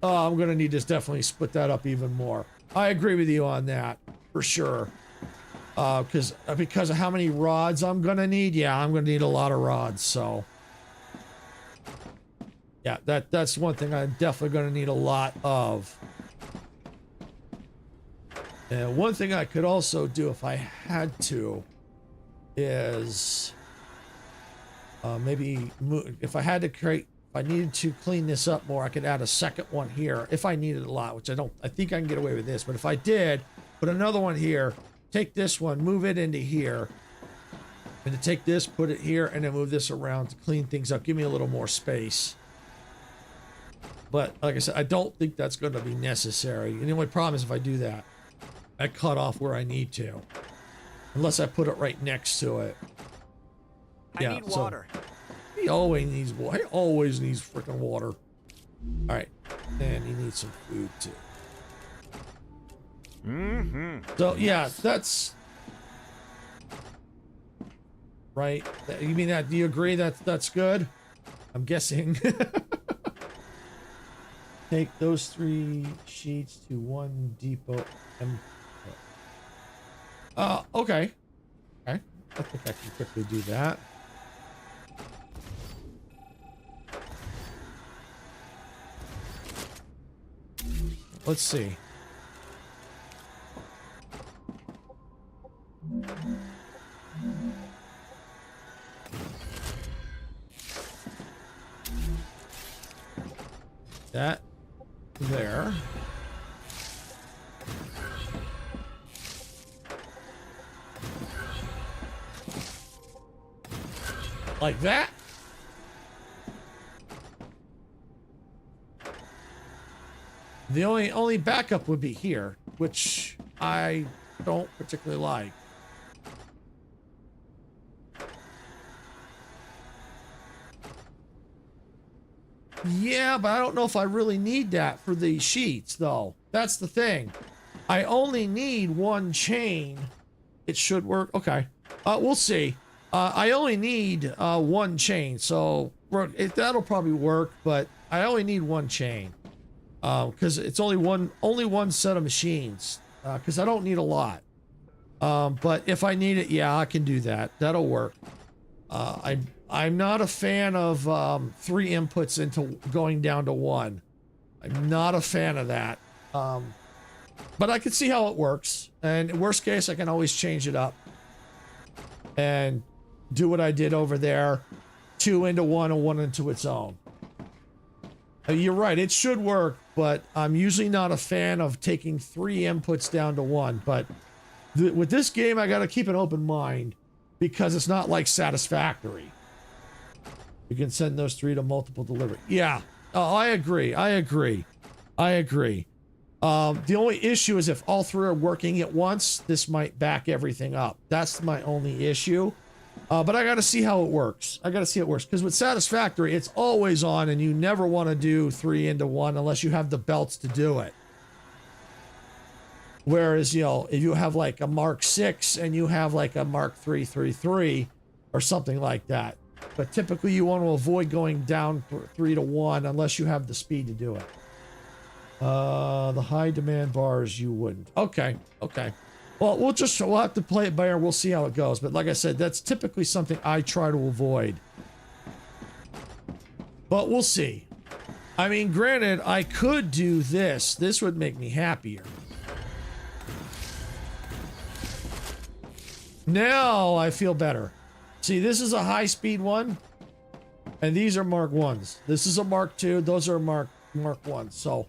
I'm going to need to definitely split that up even more. I agree with you on that, for sure. Because of how many rods I'm going to need, yeah, I'm going to need a lot of rods, so. Yeah, that's one thing I'm definitely going to need a lot of. And one thing I could also do if I had to is maybe if I had to create, if I needed to clean this up more, I could add a second one here if I needed a lot, which I think I can get away with this. But if I did, put another one here, take this one, move it into here, and to take this, put it here, and then move this around to clean things up, give me a little more space. But like I said, I don't think that's going to be necessary. And the only problem is if I do that, I cut off where I need to, unless I put it right next to it. I need water. He always needs water. He always needs freaking water. All right, and he needs some food too. So yeah, that's right. You mean that? Do you agree that that's good? I'm guessing. Take those 3 sheets to 1 depot. Okay. Okay. I think I can quickly do that. Let's see. That there. Like that. The only backup would be here, which I don't particularly like. Yeah, but I don't know if I really need that for the sheets, though. That's the thing. I only need 1 chain. It should work. Okay. We'll see. I only need 1 chain, so that'll probably work, but I only need 1 chain. Because it's only one set of machines. Because I don't need a lot. But if I need it, yeah, I can do that. That'll work. I'm not a fan of 3 inputs into going down to 1. I'm not a fan of that. But I can see how it works. And worst case, I can always change it up and do what I did over there. 2 into 1 and 1 into its own. You're right, it should work, but I'm usually not a fan of taking 3 inputs down to 1. But with this game, I got to keep an open mind because it's not like Satisfactory. You can send those 3 to multiple delivery. Yeah. Oh, I agree. I agree. I agree. The only issue is if all 3 are working at once, this might back everything up. That's my only issue. But I got to see how it works. I got to see how it works. Because with Satisfactory, it's always on, and you never want to do 3 into 1 unless you have the belts to do it. Whereas, you know, if you have like a Mark 6 and you have like a Mark 333 or something like that. But typically you want to avoid going down 3 to 1 unless you have the speed to do it. The high demand bars, you wouldn't. Okay. Okay. Well, we'll have to play it by ear. We'll see how it goes. But like I said, that's typically something I try to avoid. But we'll see. I mean, granted, I could do this. This would make me happier. Now I feel better. See, this is a high-speed one, and these are Mark 1s. This is a Mark 2. Those are Mark 1s. So,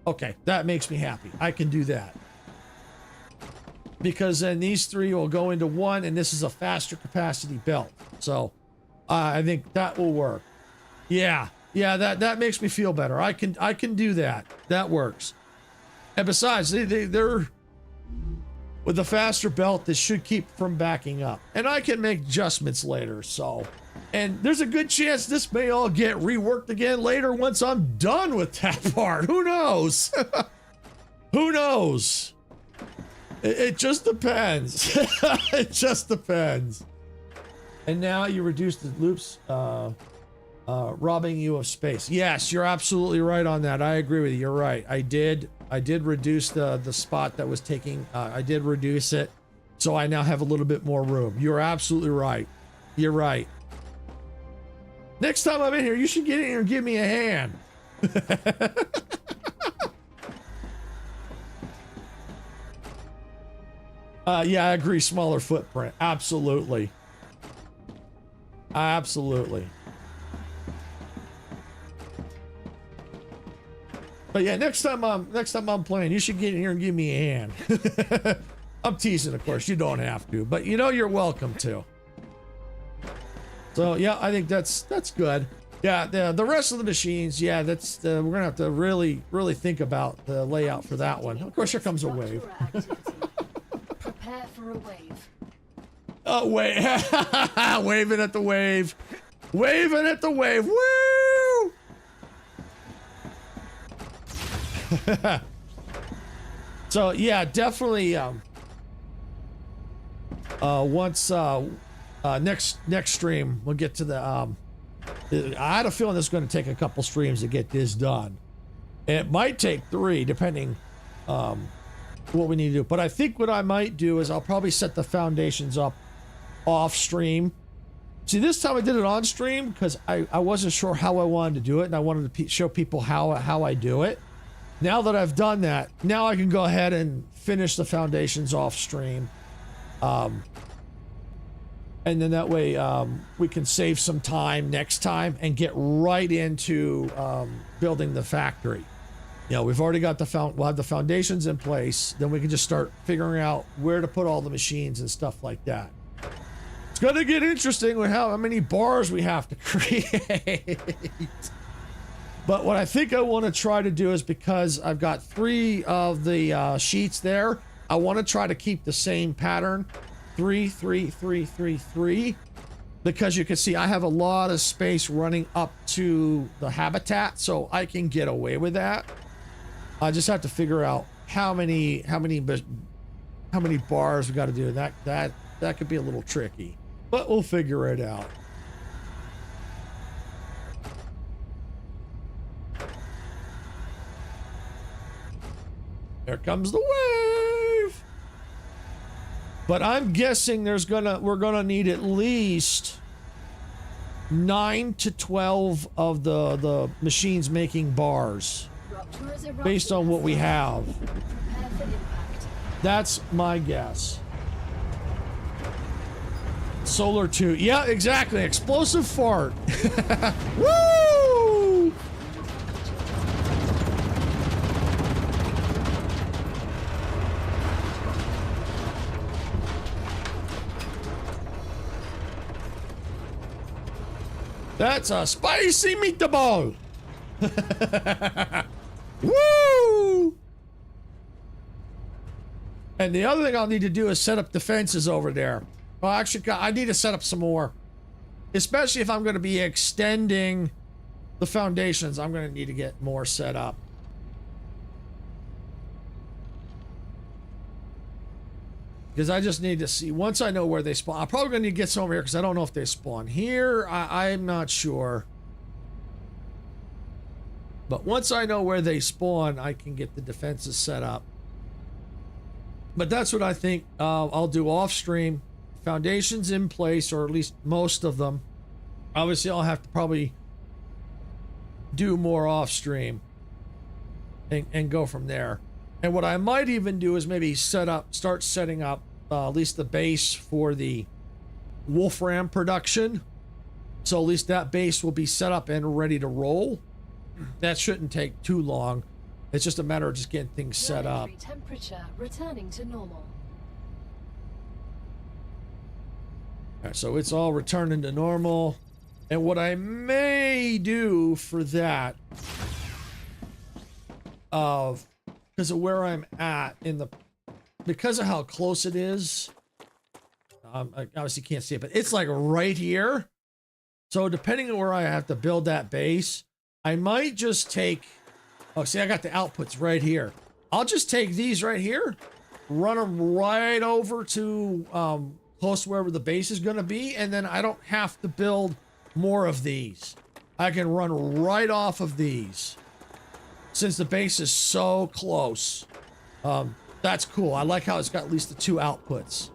okay, that makes me happy. I can do that. Because then these 3 will go into 1, and this is a faster capacity belt. So, I think that will work. Yeah, that makes me feel better. I can do that. That works. And besides, they're with the faster belt, this should keep from backing up. And I can make adjustments later, so. And there's a good chance this may all get reworked again later once I'm done with that part. Who knows? Who knows? It just depends. It just depends. And now you reduce the loops, robbing you of space. Yes, you're absolutely right on that. I agree with you. You're right. I did reduce the spot that was taking, I did reduce it. So I now have a little bit more room. You're absolutely right. You're right. Next time I'm in here, you should get in here and give me a hand. Yeah, I agree. Smaller footprint. Absolutely. Absolutely. But yeah, next time I'm playing, you should get in here and give me a hand. I'm teasing, of course. You don't have to, but you know you're welcome to. So yeah, I think that's good. Yeah, the rest of the machines, yeah, that's we're gonna have to really think about the layout for that one. Of course, here comes a wave. Prepare for a wave. Oh wait, waving at the wave, waving at the wave. Woo! So yeah, definitely. Once next stream we'll get to the. I had a feeling this is going to take a couple streams to get this done. It might take 3, depending what we need to do. But I think what I might do is I'll probably set the foundations up off stream. See, this time I did it on stream because I wasn't sure how I wanted to do it, and I wanted to show people how I do it. Now that I've done that, now I can go ahead and finish the foundations off stream. And then that way we can save some time next time and get right into building the factory. You know, we've already got we'll have the foundations in place. Then we can just start figuring out where to put all the machines and stuff like that. It's going to get interesting with how many bars we have to create. But what I think I want to try to do is, because I've got 3 of the sheets there, I want to try to keep the same pattern. 3, 3, 3, 3, 3. Because you can see I have a lot of space running up to the habitat, so I can get away with that. I just have to figure out how many bars we got to do. That could be a little tricky, but we'll figure it out. There comes the wave. But I'm guessing we're gonna need at least 9 to 12 of the machines making bars, based on what we have. That's my guess. Solar 2. Yeah, exactly. Explosive fart. Woo! That's a spicy meatball. Woo! And the other thing I'll need to do is set up defenses over there. Well, actually, I need to set up some more. Especially if I'm going to be extending the foundations, I'm going to need to get more set up. Because I just need to see, once I know where they spawn, I'm probably going to need to get some over here because I don't know if they spawn here. I'm not sure. But once I know where they spawn, I can get the defenses set up. But that's what I think I'll do off stream. Foundations in place, or at least most of them. Obviously, I'll have to probably do more off stream and go from there. And what I might even do is maybe start setting up at least the base for the Wolfram production. So at least that base will be set up and ready to roll. That shouldn't take too long. It's just a matter of just getting things set up. Temperature returning to normal. All right, so it's all returning to normal. And what I may do for that, because of where I'm at because of how close it is, I obviously can't see it, but it's like right here. So depending on where I have to build that base, I might just take, oh, see, I got the outputs right here. I'll just take these right here, run them right over to close to wherever the base is going to be, and then I don't have to build more of these. I can run right off of these since the base is so close. That's cool. I like how it's got at least the 2 outputs.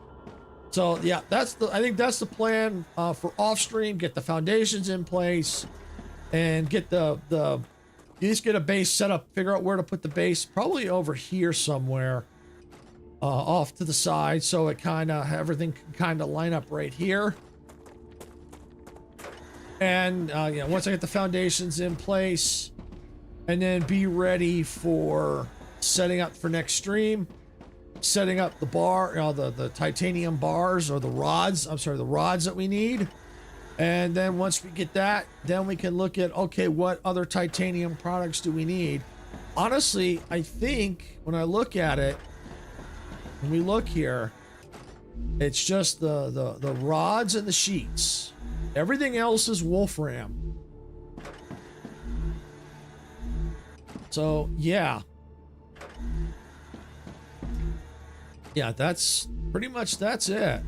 So yeah, I think that's the plan for off stream. Get the foundations in place and get at least get a base set up, figure out where to put the base, probably over here somewhere off to the side, so it everything can kind of line up right here. And yeah, once I get the foundations in place, and then be ready for setting up for next stream, setting up the bar, the titanium bars, or the rods, the rods that we need. And then once we get that, then we can look at, okay, what other titanium products do we need? Honestly, I think when I look at it, when we look here, it's just the rods and the sheets. Everything else is Wolfram. So yeah. Yeah, that's pretty much, that's it.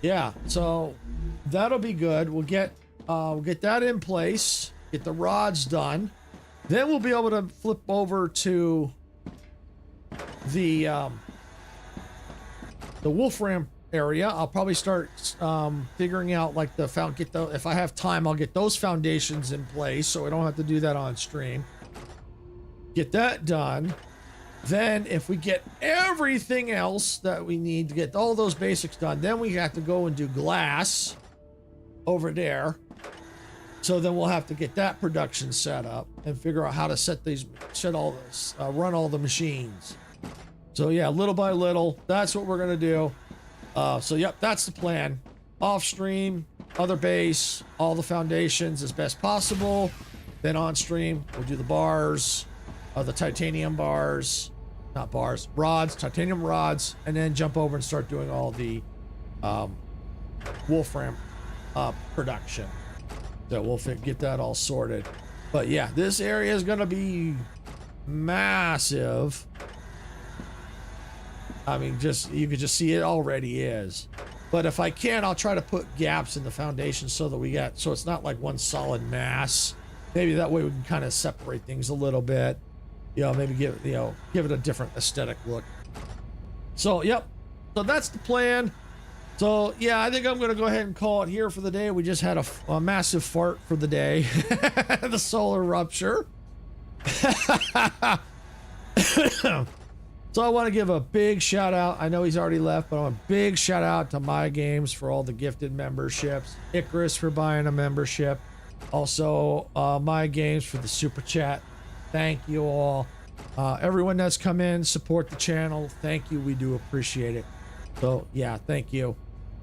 Yeah, so that'll be good. We'll get that in place, get the rods done. Then we'll be able to flip over to the Wolfram area. I'll probably start figuring out like if I have time, I'll get those foundations in place so I don't have to do that on stream. Get that done. Then if we get everything else that we need to get all those basics done, then we have to go and do glass over there. So then we'll have to get that production set up and figure out how to run all the machines. So yeah, little by little, that's what we're gonna do. So yep, that's the plan. Off stream, other base, all the foundations as best possible. Then on stream, we'll do the bars, the titanium bars, not bars, rods, titanium rods, and then jump over and start doing all the Wolfram production. So we'll get that all sorted. But yeah, this area is gonna be massive. I mean, you can just see it already is. But if I can, I'll try to put gaps in the foundation so that so it's not like one solid mass. Maybe that way we can kind of separate things a little bit. Maybe give it a different aesthetic look. So, yep. So that's the plan. So, yeah, I think I'm going to go ahead and call it here for the day. We just had a massive fart for the day. The solar rupture. So I want to give a big shout out. I know he's already left, but I want a big shout out to My Games for all the gifted memberships. Icarus for buying a membership. Also, My Games for the super chat. Thank you all. Everyone that's come in, support the channel. Thank you. We do appreciate it. So yeah, thank you.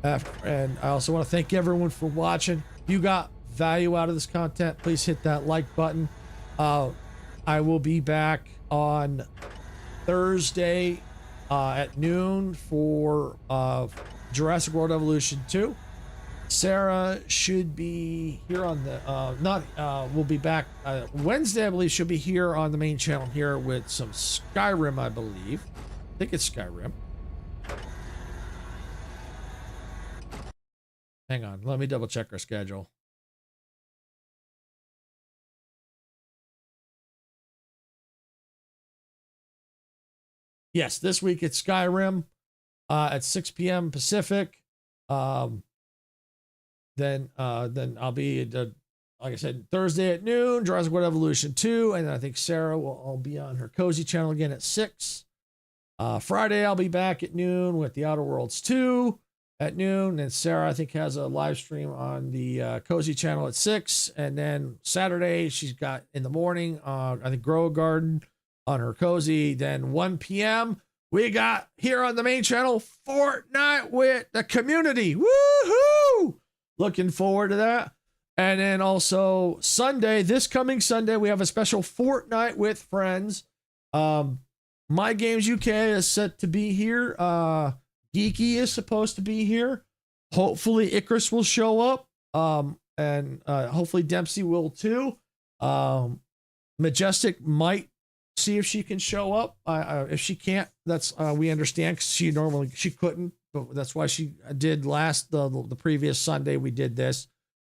And I also want to thank everyone for watching. If you got value out of this content, please hit that like button. I will be back on Thursday at noon for Jurassic World Evolution 2. Sarah should be here on the we'll be back Wednesday, I believe. She'll be here on the main channel here with some Skyrim, I believe. I think it's Skyrim. Hang on, let me double check our schedule. Yes, this week it's Skyrim at 6 p.m. Pacific. Then I'll be like I said, Thursday at noon, Jurassic World Evolution 2, and then I think Sarah will all be on her cozy channel again at 6. Friday I'll be back at noon with the Outer Worlds 2 at noon, and Sarah I think has a live stream on the cozy channel at 6, and then Saturday she's got in the morning I think Grow a Garden on her cozy. Then 1 p.m. we got here on the main channel Fortnite with the community. Woohoo! Looking forward to that. And then also Sunday, this coming Sunday, we have a special Fortnite with friends. My Games UK is set to be here. Geeky is supposed to be here. Hopefully Icarus will show up. And hopefully Dempsey will too. Majestic might see if she can show up. If she can't, that's we understand, because she couldn't. But that's why she did the previous Sunday we did this.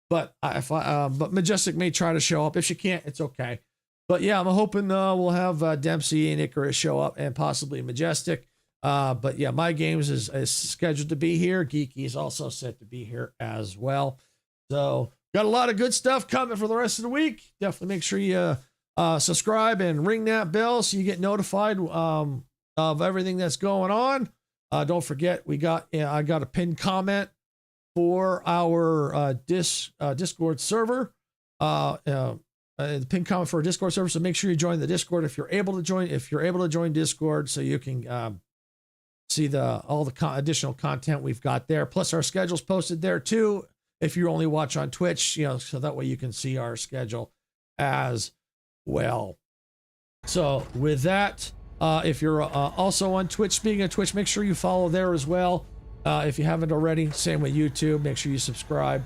But but Majestic may try to show up. If she can't, it's okay. But yeah, I'm hoping we'll have Dempsey and Icarus show up, and possibly Majestic. But yeah, My Games is scheduled to be here. Geeky is also set to be here as well. So got a lot of good stuff coming for the rest of the week. Definitely make sure you subscribe and ring that bell so you get notified of everything that's going on. Don't forget, I got a pinned comment for our Discord server. The pinned comment for our Discord server. So make sure you join the Discord if you're able to join. If you're able to join Discord, so you can see all the additional content we've got there. Plus, our schedule's posted there too. If you only watch on Twitch, so that way you can see our schedule as well. So with that. If you're also on Twitch, speaking of Twitch, make sure you follow there as well. If you haven't already, same with YouTube, make sure you subscribe.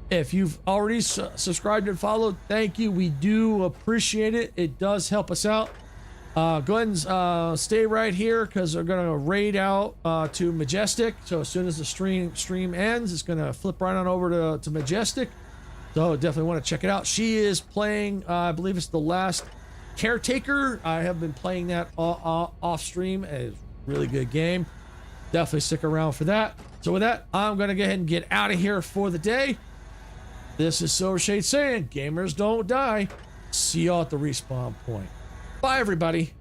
If you've already subscribed and followed, thank you. We do appreciate it. It does help us out. Go ahead and stay right here, because they're going to raid out to Majestic. So as soon as the stream ends, it's going to flip right on over to Majestic. So definitely want to check it out. She is playing, I believe it's the last Caretaker. I have been playing that off stream. It's a really good game. Definitely stick around for that. So with that, I'm going to go ahead and get out of here for the day. This is Silvershade saying, gamers don't die. See y'all at the respawn point. Bye, everybody.